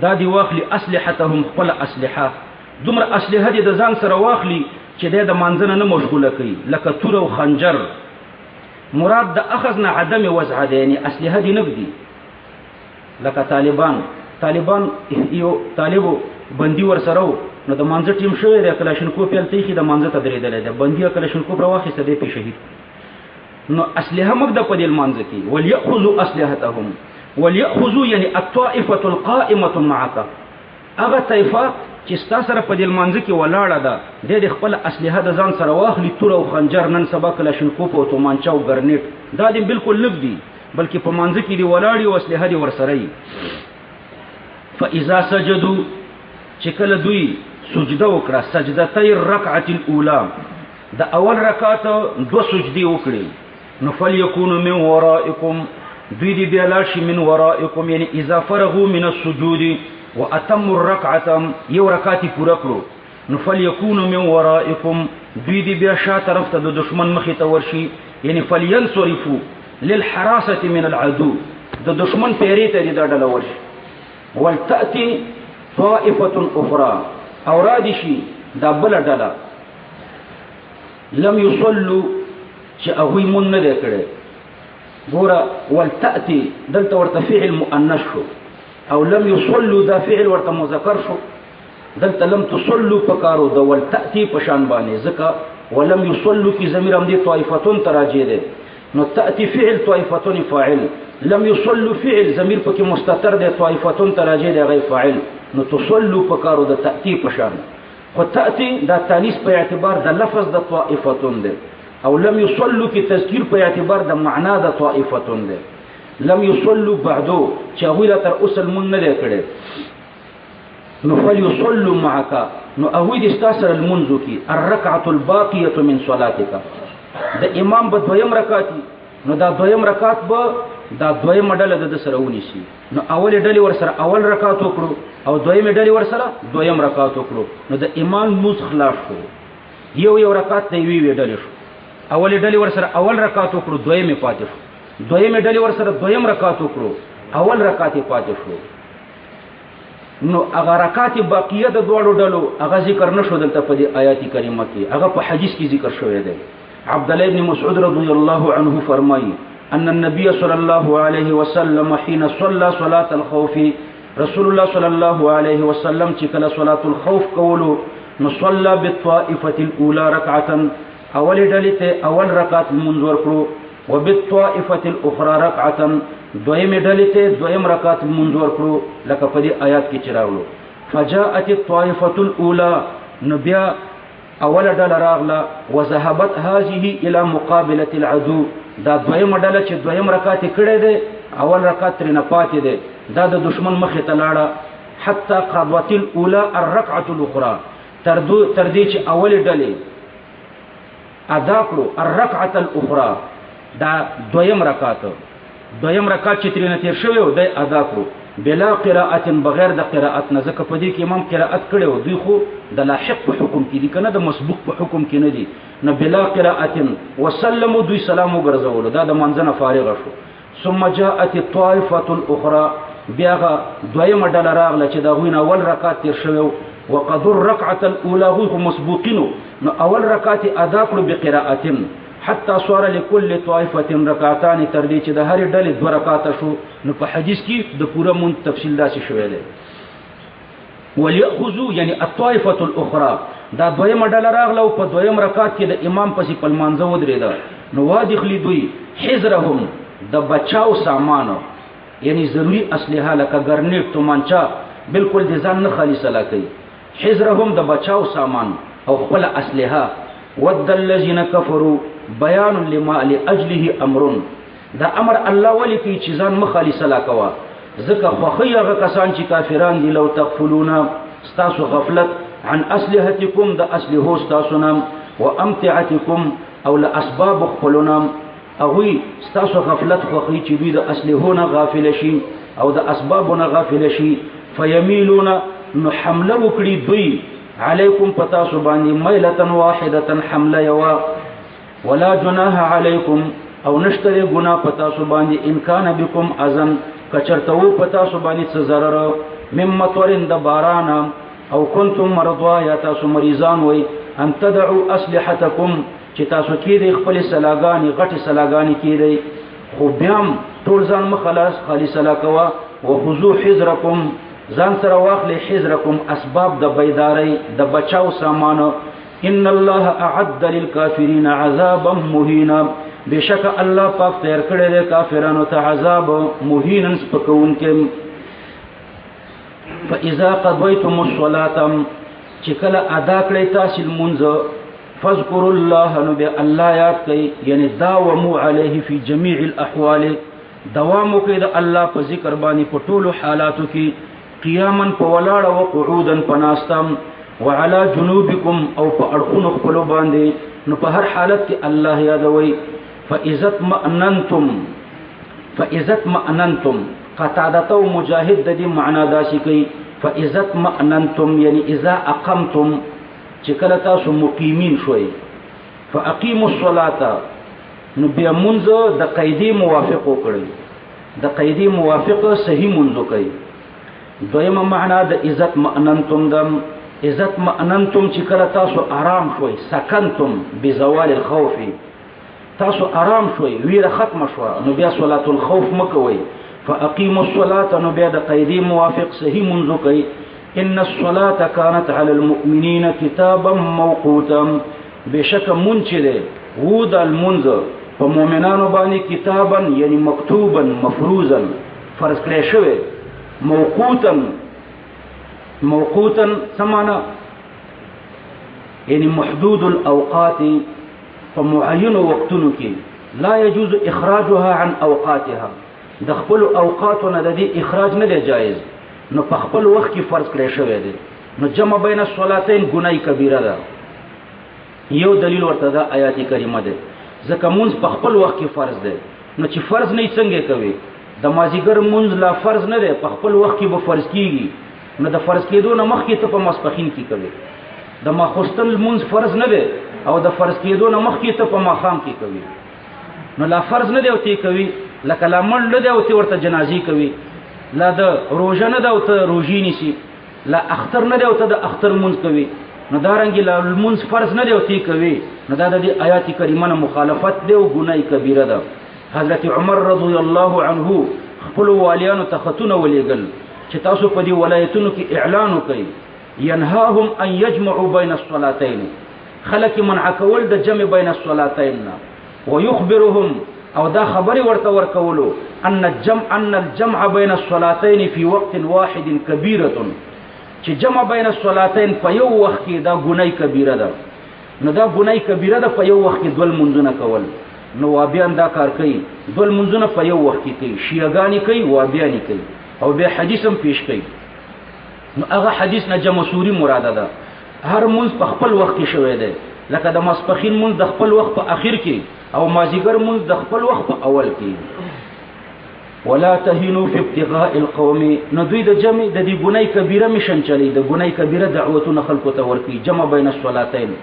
دا دی واخلی اسلحتهم خپل اسلحه دومره اسلحه دي د ځان سره واخلی چې د مانځنه نه مشغوله کوي لکه تور او خنجر مراد د اخذنا عدم وضع ده یعنی اسلحه دي نبدي لکه طالبان یو طالبو بندي ور سره نو د مانځ ټیم شوی د کلاشینکوف پیلته کې د مانځ ته درېدل ده بندي کلاشینکوف راوخسته دی په شهید نو اسلحه مګد په دې مانځ کې وليأخذوا اسلحتهم وليأخذوا يعني الطائفه القائمه معك هغه طائفه چې ستا سره په دې مانځ کې ولاړه ده د خپل اسلحه د ځان سره واخلي تور او خنجر نن سبا کلاشینکوف او تومانچا او ګرنیټ دا دې بالکل نګدي بلکې په مانځ کې دی ولاړی او اسلحه دې ورسره وي فاذا سجدوا چې کله دوی سجده وکړه سجدتي الركعه الاولى د اول رکعت دو سجدي وکړي نو فليكون من ورائكم دوی دی بیا لاشي من ورائكم یعنی اذا فرغوا من السجود واتموا الركعه یو رکعت پوره کړو نو فليكون من ورائكم دوی دی بیا شا طرف ته د دشمن مخې ته ورشي یعنی فلينصرفوا للحراسه من العدو د دشمن پیری ته دی ډله ورشي ولتاتي طائفه اخرى اورادشي دا بل ډله لم يصلوا چې هغه مون نه کړي ګوره ولتأتي دلته ورته فعل مؤنث شو او لم يصلوا دا فعل ورته مذکر شو دلته لم تصلوا فکارو دا ولتأتي پشان باندې ځکه ولم يصلوا کی ضمیر هم دي طائفتون تراجه ده نو تأتي فعل طائفتون فاعل لم يصلوا فعل ضمیر پکې مستتر ده طائفتون تراجه ده غیر فاعل نو تصلوا فکارو دا تأتي پشان خو تأتي دا تانیث په اعتبار د لفظ د طائفتون ده او لم يصلوا کی تذکیر په اعتبار د معنا د طائفتون ده لم يصلوا بعدو چې هغوی لا تر اوسه لمونځ نه دی کړی نو فليصلوا معك نو هغوی دې ستا سره لمونځ وکړي الرکعة الباقیة من صلاتک د امام به دویم رکعت نو دا دویم رکعت به دا دویمه ډله د سره ونیسي نو اولې ډلې ور سره اول رکعت وکړو او دویمې ډلې ور سره دویم رکعت وکړو نو د امام موږ خلاف شو یو رکعت د یوې ډلې شو اولې ډلې ور سره اول رکعت وکړو دویمې پاتې شو دویمې ډلې ور سره دویم رکعت وکړو اول رکعت پاتې شو نو هغه رکعت باقیه د دوړو ډلو هغه ذکر نشو دلته په دې آیات کریمه کې هغه په حدیث کې ذکر شوی دی عبد الله بن مسعود رضی الله عنه فرمایي ان النبي صلى الله عليه وسلم حين صلى صلاة الخوف رسول الله صلى الله عليه وسلم چې کله صلاة الخوف کولو نو صلى بالطائفة الاولى ركعة اول ډلې ته اول رکعت منځ ورکړو وبالطائفة الاخرى ركعة دویم ډلې ته دویم رکعت منځ ورکړو لکه په دې آیات کې چې راغلو فجاءت الطائفة الاولى نو بیا اول ډله راغله وذهبت هذه الى مقابلة العدو دا دویم ډله چې دویم رکعت کړی دی اول رکعت ترې نه پاتې دی دا د دشمن مخې ته لاړه حتی قضت الاولى الرکعة الاخرى تر دې چې اول ډلې ادا کړو الرکعة الاخرى دا دویم رکعت چې ترې نه تیر شوی و دی ادا کړو بلا قراءت بغیر د قراءت نه ځکه په دې کې امام قراءت کړی و دوی خو د لاحق په حکم کې دي که نه د مسبوق په حکم کې نه دي نو بلا قراءت وسلموا دوی سلام وګرځولو دا د منځ نه فارغه شو ثم جاءت الطائفة الاخرى بیا هغه دویمه ډله راغله چې د هغوی نه اول رکعت تیر شوی وقضوا الرکعة الاولى هغوی خو مسبوقینو نو اول رکعت ادا کړو بقراءت حتى صار لكل طائفة ركعتان تر دې چې د هرې ډلې دوه رکعاته شو نو په حدیث کې د پوره مون تفصیل داسې شوی دی وليأخذوا یعنی الطائفة الاخرى دا دویمه ډله راغله او په دویم رکعت کې د امام پسې په لمانځه ودرېده نو وادخلي دوی حذرهم د بچاو سامانو یعنی ضروری اسلحه لکه ګرنیټ تومانچا بالکل د ځان نه خالي سلا کوي حذرهم د بچاو سامان او خپل اسلحه ود الذين كفروا بیان لما لاجله امر دا امر الله ولی کی چې ځان مخالي سلا کوا ځکه خوخي هغه کسان چې کافران دي لو تغفلون استاسو غفلت عن اسلحتكم د اسلحو استاسو نام وامتعتكم او لاسباب خپلنا اوی استاسو غفلت خوخي چې دوی د اسلحو نه غافل شي او د اسبابونه غافل شي فيميلون نو حمله وکړي دوی عليكم پتاسو باندې ميله واحده حمله یوا ولا جناح عليكم او نشتري گناه پتاسو باندې ان کان بكم اذن کچرتو پتاسو باندې څه ضرر مم مطرن د باران او کنتم مرضوا یا تاسو مریضان وي ان تدعوا اسلحتكم چې تاسو کې د خپل سلاګانی غټي سلاګانی کې دی خو بیام ټول ځان مخلاص خالص سلا کوا وخذوا حذركم ځان سره واخلې حذركم اسباب د بیداری د بچاو سامانو ان الله اعد للكافرين عذابا مهينا بشک الله پاک تیار کړی دی کافرانو ته عذاب مهینا سپکون کې فاذا قضيتم الصلاه چې کله ادا کړی تاسو لمونځ فاذكروا الله نو به الله یاد کوي یعنی داوموا عليه في جميع الاحوال دوام کوي د الله په ذکر باندې په ټولو حالاتو کې قیاما په ولاړ او قعودا پناستم وعلى جنوبكم او په اړخونو خپل باندې نو په هر حالت کې الله یادوي فاذا اطمأننتم قطعدته مجاهد د دې معنا داسې کوي فاذا اطمأننتم یعنی اذا اقمتم چې کله تاسو مقیمین شوي فاقیموا الصلاه نو بیا منځ د قیدی موافق وکړي د قیدی موافق صحیح منځ کوي دویمه معنا د اذا اطمأننتم دم عزت مأننتم چې کله تاسو آرام شوي سکنتم بزوال الخوف تاسو آرام شوي ویره ختم شو نو بیا صلات الخوف مکوي فاقیموا الصلاه نو بیا د قیدی موافق صحیح منځ کوي ان الصلاه كانت على المؤمنين كتابا موقوتا بشک منچره ود المنذ په مؤمنانو باندې کتابا یعنی مکتوبا مفروضا فرض کړی شوی موقوتا سمانا یعنی محدود الاوقات فمعين وقتنو کی لا يجوز اخراجها عن اوقاتها د خپل اوقاتو نه د دې اخراج نه دی جایز نو په خپل وخت کې فرض کړی شوی دی نو جمع بین الصلاتین ګناه کبیره ده یو دلیل ورته دا آیات کریمه ده ځکه مونږ په خپل وخت کې فرض ده نو چې فرض نه څنګه کوي د مازیګر مونږ لا فرض نه ده په خپل وخت کې به فرض کیږي نو د فرض کېدو نه مخکې ته په ماسپخین کې کوي د ماخوستن مونږ فرض نه ده او د فرض کېدو نه مخکې ته په ماخام کې کوي نو لا فرض نه دی او تی کوي لکه لا مړ نه دی او تی ورته جنازي کوي لا د روزه نه ده او ته روزي نیسي لا اختر نه دی او ته د اختر مونږ کوي نو دارنګ لا مونږ فرض نه دی او تی کوي نو دا د آیات کریمه نه مخالفت دی او ګناه کبیره ده حضرت عمر رضی الله عنه خپل والیانو ته خطونه ولېګل چې تاسو په دې ولایتونو کې اعلان وکړئ ينهاهم ان يجمعوا بين الصلاتين خلق منع کول د جمع بین الصلاتین ويخبرهم او دا خبر ورته ورکولو ان الجمع بین الصلاتین فی وقت واحد کبیره چې جمع بین الصلاتین په یو وخت کې دا ګناه کبیره ده نو دا ګناه کبیره ده په یو وخت کې دول منځونه کول نو وابیان دا کار کوي دول منځونه په یو وخت کې کوي شیعاګانی کوي وابیانی کوي او به حدیث هم پیش کوي نو هغه حدیث نه جمع سوری مراده ده هر منځ په خپل وخت کې شوی دی لکه د ماسپخین منځ د خپل وخت په اخر کې او مازیګر منځ د خپل وخت په اول کې ولا تهینوا فی ابتغاء القوم نو دوی د جمع د دې ګناه کبیره مشن چلی د ګناه کبیره دعوتونه خلکو ته ورکي جمع بین الصلاتین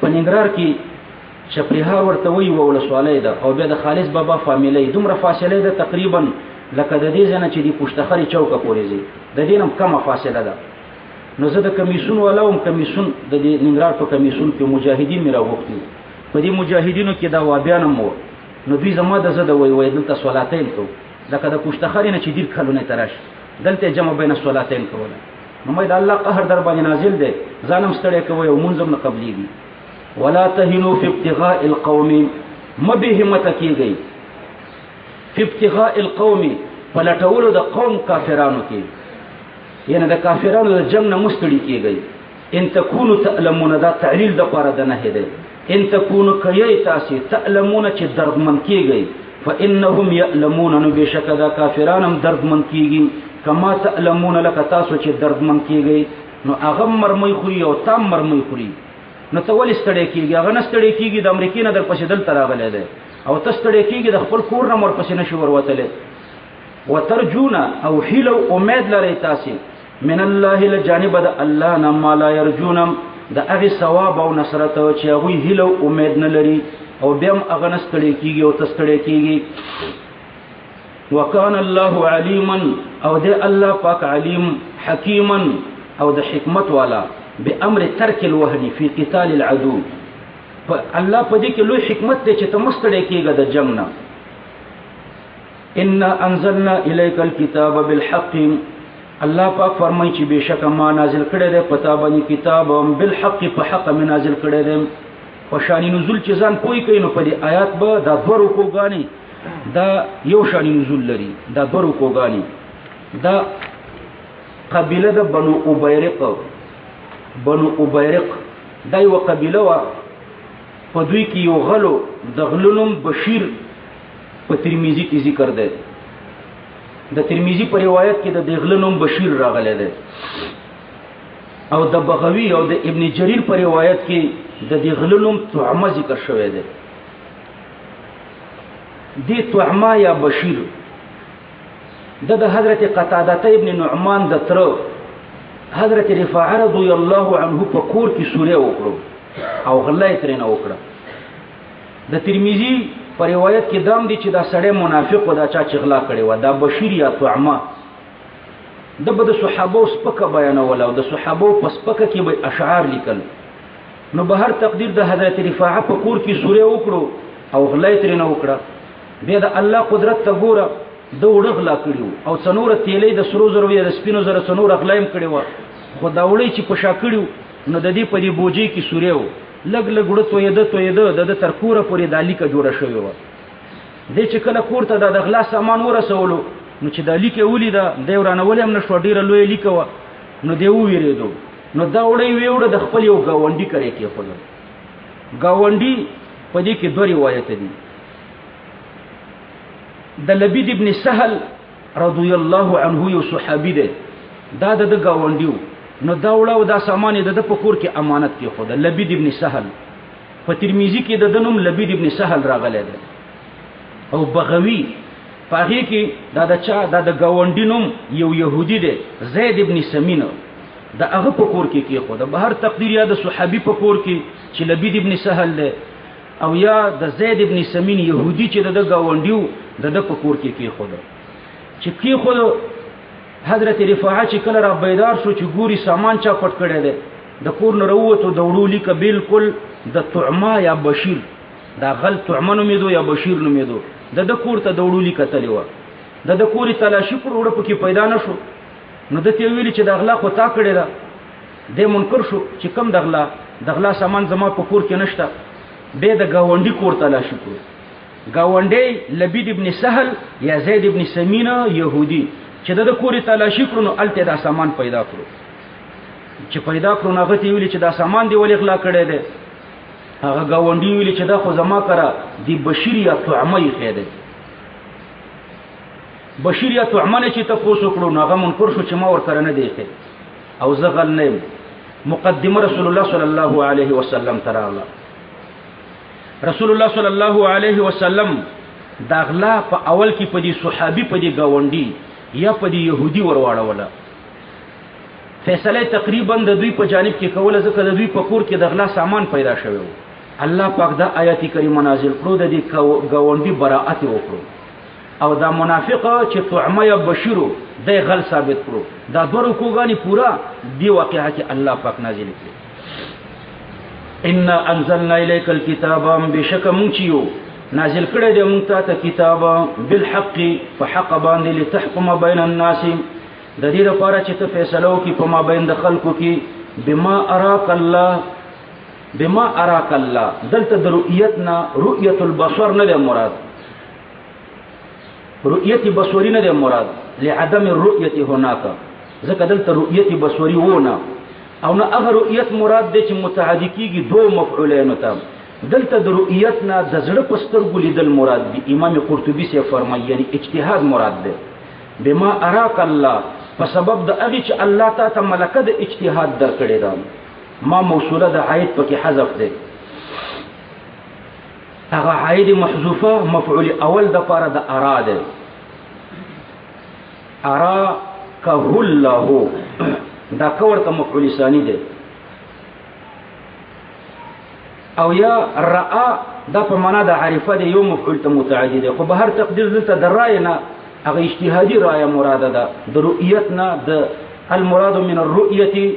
په ننګرهار کې شپریهار ورته وی وول سوالای ده او بیا د خالص بابا فامیلی دومره فاصله ده تقریبا لکه د دې ځنه چې دی پښتخري چوکه پورې زی د دې نم کمه فاصله ده نو زه د کمیسون ولاوم کمیسون د ننګرهار په کمیسون کې مجاهدین میرا وختي په دې مجاهدینو کې دا وابیانم مو نو دوی زما د زده وی دلته صلاتین کو لکه د پښتخري نه چې ډیر کلونه ترش دلته جمع بین صلاتین کوله نو مې د الله قهر در باندې نازل دی ځانم ستړی کوي او منظم نه قبليږي ولا تهنوا في ابتغاء القوم مبهمت کیږي في ابتغاء القوم فلټولو د قوم کافرانو کې یعنی د کافرانو د جنگ نه مستړي کیږي ان تكونوا تعلمون دا تعلیل د پاره د نه دی ان تكونوا کای تاسو تعلمون چې دردمن کیږي فانهم يعلمون نو بشک دا کافرانم دردمن کیږي کما تعلمون لک تاسو چې دردمن کیږي نو هغه مرمۍ خوري او تام مرمۍ خوري نو ته ولې ستړی کیږي هغه نه ستړی کیږي د امریکای نه در پښې دل تراغلی دی او ته ستړی کیږي د خپل کور نه مر پسې نشي وروتلی وترجون او حیله امید لري تاسو من الله لجانب د الله نه ما لا يرجون د هغه ثواب او نصرت چې هغه هیله امید نه لري او بیا هغه نه ستړی کیږي او ته ستړی کیږي وکان الله علیما او د الله پاک علیم حکیما او د حکمت والا بأمر ترک الوهن فی قتال العدو الله په دې کې لوی حکمت دی چې ته مستړی کېږه د جنگ نه ان انزلنا الیک الكتاب بالحق الله پاک فرمایي چې بشک ما نازل کړی دی پتا باندې کتاب بالحق په حق می نازل کړی دی په شان نزول چې ځان پوي کوي نو په دې آیات به دا دوه رکوګانی دا یو شان نزول لري دا دوه رکوګانی دا قبیله د بنو ابیرق دا یو قبیله وا په دوی کې یو غلو د غلونم بشیر په ترمذی کې ذکر ده د ترمذی په روایت کې د غلونم بشیر راغلی ده او د بغوی او د ابن جریر په روایت کې د غلونم طعمه ذکر شوی ده دی طعمه یا بشیر د حضرت قتاده ابن نعمان د تر حضرت رفاعه رضی الله عنه په کور کې سوره وکړو او غلای ترنه وکړه د ترمذی په روایت کې دام دي چې دا سړی منافق و دا چا چغلا کړي و دا بشیر یا طعمه د بده صحابه سپکه بیانول او د صحابه په سپکه کې به اشعار لیکل نو به هر تقدیر د حضرت رفاعه په کور کې سوره وکړو او غلای ترنه وکړه بیا د الله قدرت ته ګوره د وړغلا کړیو او څنور تیلې د سرو زرو یا د سپینو زرو څنور اغلایم کړیو خو دا وړي چې په شا کړیو نو د دې په دې بوجي کې سوره و لګ لګ وړ توې د ترکوره پورې د لیکه جوړه شوی و د چې کله کور ته د غلا سامان ورسولو نو چې د لیکه ولیدا د ورانه ولیم نشو ډیره لوی لیکه و نو دی ویریدو نو دا وړي ویوړه د خپل یو گاونډي کرے کې خپل گاونډي په دې کې دوه روایت دي د لبید ابن سهل رضی الله عنه یو صحابي دی دا د گاونډیو نو دا وړو دا سامان د په کور کې امانت کې خو د لبید ابن سهل په ترمذی کې د دنوم لبید ابن سهل راغلی دی او بغوی پاغي کې دا د چا د گاونډینوم یو يهودي دی زید ابن سمین دا هغه په کور کې خو د بهر تقدیر یا د صحابي په کور کې چې لبید ابن سهل دی او یا د زید ابن سمین يهودي چې د گاونډیو د په کور کې خو د چې کې خو حضرت رفاعه چې کله را بیدار شو چې ګوري سامان چا پټ کړی دی د کور نه راووتو دوړو لیکه بالکل د طعمه یا بشیر دا غل طعمه نومېدو یا بشیر نومېدو د کور ته دوړو لیکه تللی وه د کورې تلاشي پر وړه پکې پیدا نه شو نو ده ته یې ویلي چې د غلا خو تا کړې ده دی منکر شو چې کم د غلا سامان زما په کور کې نشته بیا د ګاونډي کور تلاشي کړو ګاونډی لبید ابن سهل یا زید ابن سمینه یهودي چې د کورې تلاشي کړو نو الته دا سامان پیدا کړو چې پیدا کړو نو هغه ته ویلي چې دا سامان دی ولې غلا کړی دی هغه ګاونډي ویلي چې دا خو زما کړه دی بشیر یا طعمه یې خېده بشیر یا طعمه نه چې تاسو کړو نو هغه منکر شو چې ما ور کړنه دی او زه غل نه مقدمه رسول الله صلی الله علیه وسلم تراله رسول الله صلی الله علیه وسلم دا غلا په اول کې په دې صحابي په دې ګاونډي یا په دې يهودي ورواړوله فیصله تقریبا د دوی په جانب کې کوله ځکه د دوی په کور کې د غلا سامان پیدا شوی الله پاک دا آیات کریمه نازل کړو د دې ګاونډي براءت وکړو او دا منافقه چې طعمه یا بشیرو د غل ثابت کړو دا دوه رکوګانی پورا دی واقعه کې الله پاک نازل کړي ان انزلنا الیک الكتاب بشک مونچیو نازل کړی دی مونږ ته کتاب بالحق فحق باندې لتحكم بین الناس د دې لپاره چې ته فیصله وکړې په مابین د خلکو کې بما اراک الله دلته د رؤیتنا رؤیت البصر نه دی مراد رؤیت بصری نه دی مراد لعدم الرؤیت هناك ځکه دلته رؤیت بصری ونه او نه هغه رؤیت مراد دی چې متعدی کیږي دو مفعولین ته دلته د رؤیت نه د زړه په سترګو لیدل مراد دی امام قرطبي سے فرمایي یعنی اجتهاد مراد دی بما اراک الله په سبب د هغه چې الله تعالی ته ملکه د اجتهاد درکړې ده ما موصوله د عاید پکې حذف دی هغه عاید محذوفه مفعول اول د پاره د اراده ارا كهله دا کورته مفعول ثانی دی او یا رأى دا په معنا د عارفه دی یو مفعول ته متعدی دی خو به هر تقدیر دلته د رای نه هغه اجتهادي رای مراد ده د رؤیت نه د المراد من الرؤيه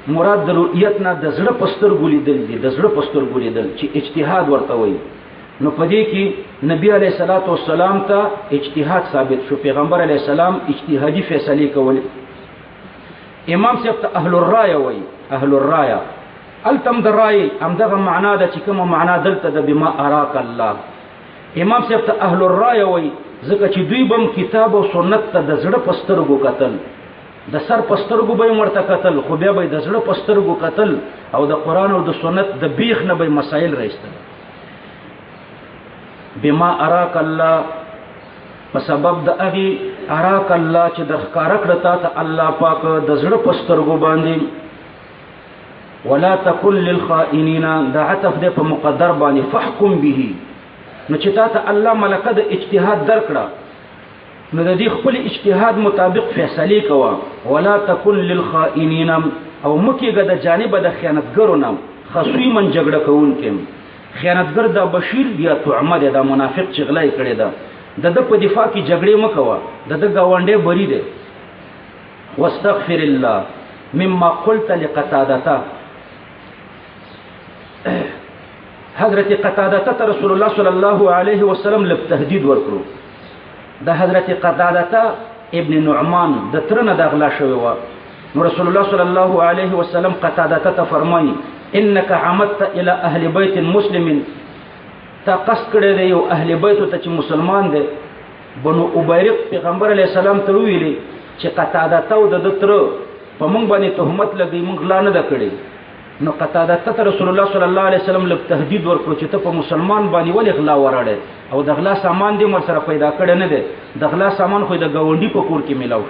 مراد د رؤیت نه د زړه پستر ګولې دل د زړه پستر ګولې دل چې اجتهاد ورته وایي نو پدې کې نبی علیہ الصلوۃ والسلام ته اجتهاد ثابت شو پیغمبر علیہ السلام اجتهادي فیصله کول امام صاحب ته اهل الرای وایي اهل الرای التم درای هم دغه معنا ده چې کومه معنا دلته د بما اراک الله امام صاحب ته اهل الرای وایي ځکه چې دوی بم کتاب او سنت ته د زړه پسترګو قتل د سر پسترګو به مرته قتل خو بیا به د زړه پسترګو قتل او د قران او د سنت د بیخ نه به مسائل راځي بما اراک الله په سبب د اغي اراک الله چې د ښکارا کړه ته الله پاک د زړه پسترګو باندې ولا تكن للخائنين دا عطف ده په مقدر باندې فحكم به نو چې ته الله ملکه د اجتهاد درکړه نو د دې خپل اجتهاد مطابق فیصله کوه ولا تكن للخائنين او مکیګه د جانب د خیانتګرو نام خصوصا جګړه کوونکم خیانتګر د بشیر یا طعمه د منافق چغلای کړي ده د په دفاع کې جګړې مکوه د گاونډي بری ده واستغفر الله مما قلت لقتادته حضرت قتادته رسول الله صلی الله علیه وسلم له تهدید ورکړو د حضرت قتادته ابن نعمان د ترنه د اغلا شوی و نو رسول الله صلی الله علیه وسلم قتادته فرمایي انك عمدت الى اهل بيت مسلم تا قصد کړی دی یو اهل بیت ته چې مسلمان دی بنو ابیرق پیغمبر علیه السلام ته ویلي چې قتادته او د تر په مونږ باندې تهمت لګي مونږ لا نه کړی نو قتاده رسول الله صلی الله علیه وسلم له تهدید ورکړو چې ته په مسلمان باندې ولې غلا وراړې او د غلا سامان دې مر سره پیدا کړی نه دی د غلا سامان خو د ګاونډي په کور کې ملاو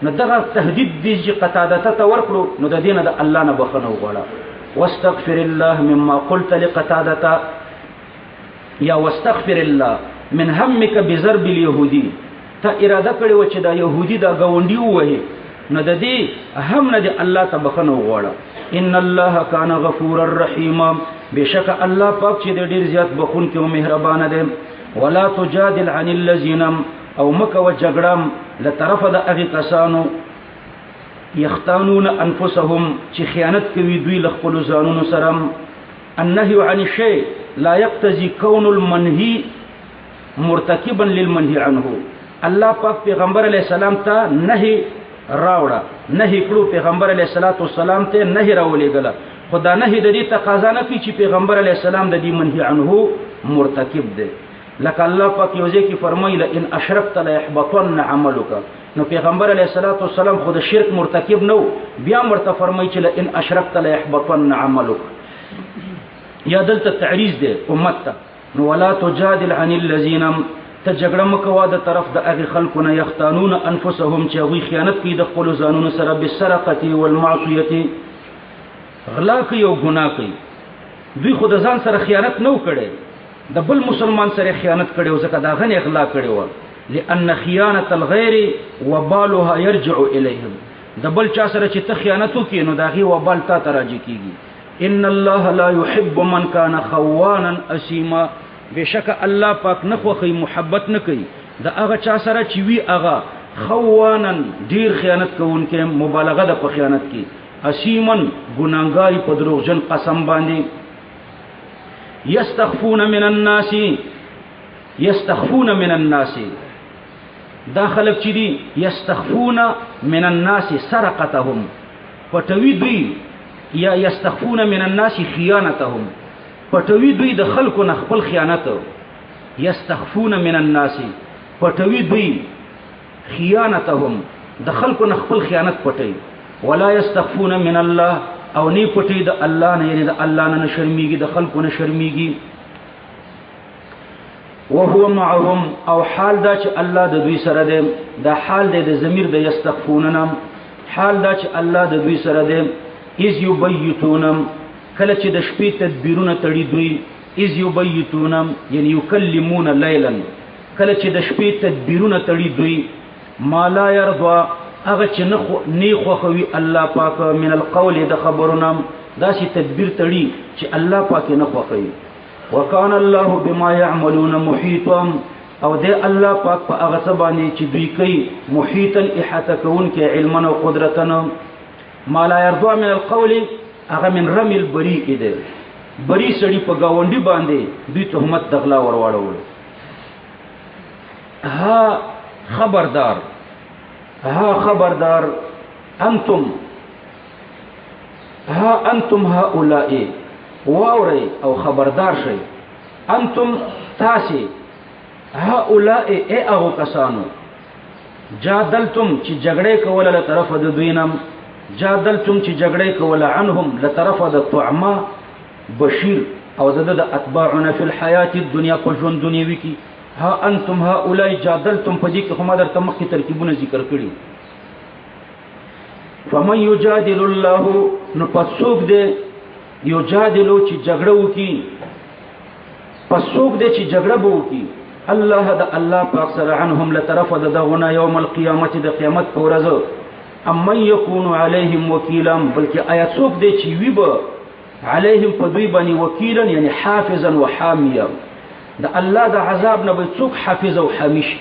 نو دغه تهدید دې چې قتاده ته ورکړو نو د دینه د الله نه بخنه وغواړه واستغفر الله مما قلت لقتاده یا واستغفر الله من همك بضرب اليهودي ته اراده کړې و چې دا يهودي دا ګاونډي ووهي نو د دې هم نه د الله ته بخنه وغواړه ان الله کان غفورا رحیما بشک الله پاک چې ډېر زیات بخون کې او مهربان دی ولا تجادل عن الذين او مکه وجګړم لطرف د هغه کسانو یختانون انفسهم چې خیانت کوي دوی له خپل ځانونو سره النهي عن الشيء لا يقتضي كون المنهي مرتكبا للمنهي عنه الله پاک پیغمبر علیہ السلام ته نهي راوړه نهي کړو پیغمبر علیہ الصلوۃ والسلام ته نهي راولېګله خدا نهي د دې تقاضا نه کوي چې پیغمبر علیہ السلام د دې منهي عنه مرتکب دی لکه الله پاک یو ځکه فرمایله ان اشرکت لا يحبطن عملك نو پیغمبر علیہ الصلوۃ والسلام خود شرک مرتکب نو بیا مرته فرمایي چې ان اشرکت لا يحبطن عملك یا دلته تعریض دی امت ته نو ولا تجادل عن الذين تجګړه مکوا د طرف د هغه خلقونه یختانون انفسهم چې هغه خیانت کوي د خپل ځانونو سره بالسرقه والمعصيه غلا کوي او ګناه کوي دوی خود ځان سره خیانت نو کړي د بل مسلمان سره خیانت کړي او ځکه دا غنه اغلا کړي و لأن خیانه الغیر وبالها يرجع اليهم د بل چا سره چې ته خیانت وکې نو داغي وبال تا تراجي کیږي ان الله لا يحب من كان خوانا اسيما بشک الله پاک نه خوخي محبت نه کوي د هغه چا سره چې وی هغه خوانن ډیر خیانت کوونکې مبالغه د په خیانت کې اسیمن ګناګاری په دروغجن قسم باندې یستخفون من الناس دا خلق چې دي یستخفون من الناس سرقتهم پټوي دوی یا یستخفون من الناس خیانتهم پټوي دوی د خلکو نه خپل خیانت یستخفون من الناس پټوي دوی خیانتهم د خلکو نه خپل خیانت پټي ولا یستخفون من الله او نی پټي د الله نه یعنی د الله نه شرمېږي د خلکو نه شرمېږي وهو معهم او حال دا چې الله د دوی سره دی دا حال دی د ضمیر د یستخفون نه حال دا چې الله د دوی سره دی اذ یبیتون کله چې د شپې تدبیرونه تړي دوی اذ یبیتون یعنی یکلمون لیلا کله چې د شپې تدبیرونه تړي دوی ما لا يرضى هغه چې نه خوخوي الله پاک من القول د خبرنا دا چې تدبیر تړي چې الله پاک نه خوخوي وکانه الله بما يعملون محيطا او دې الله پاک په هغه سبانه چې دوی کوي محيطا احاطه کون کې علما او قدرتنا ما لا يرضى من القول هغه من رمي البريء ده بری سړی په گاونډي باندې دوی تهمت دغلا ورواړول ها خبردار انتم هؤلاء واوري او خبردار شي انتم تاسي هؤلاء او کسانو جادلتم چې جګړه کوله له طرف د دوینم جادلتم چې جګړه کوله عنهم له طرف د طعما بشیر او د اتباعنا فی الحیات الدنیا په ژوند دنیوي کې ها انتم هؤلاء جادلتم په دې کې هم درته مخکې ترکیبونه ذکر کړي فمن یجادل الله نو پسوک دې یجادلو چې جګړه وکي پسوک دې چې جګړه وکي الله د الله پاک سره عنهم لطرف د دغونه یوم القیامت د قیامت پر ورځ امن یکون علیهم وکیلا بلکې آیا څوک دې چې وي به علیهم په دوی باندې وکیلا یعنی حافظا وحامیا د الله د عذاب نه به څوک حافظ او حامی شي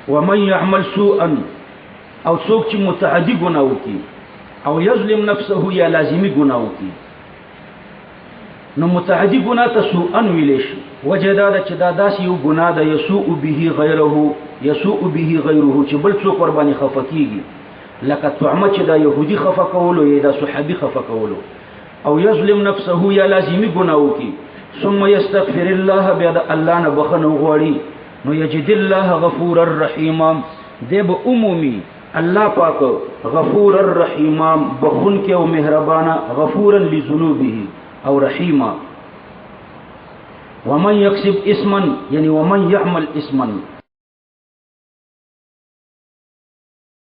ومن يعمل سوءا او څوک چې متعدی ګناه وکي او یظلم نفسه یا لازمی ګناه وکي نو متعدی ګناه ته سوءا ویل شي وجدا د چې دا داسې یو ګناه ده یسوء به غیره چې بل څوک ور باندې خفقيږي لکه طعمه چې دا يهودي خفقولو یا دا صحابي خفقولو او یظلم نفسه یا لازمی ګناه وکي ثم يستغفر الله بيد الله نه بخنه غوړي نو یجد الله غفور الرحیم دې به عمومي الله پاک غفور الرحیم بخون کې او مهربانا غفورا لذنوبه او رحیما ومن یکسب اسما یعنی ومن یعمل اسما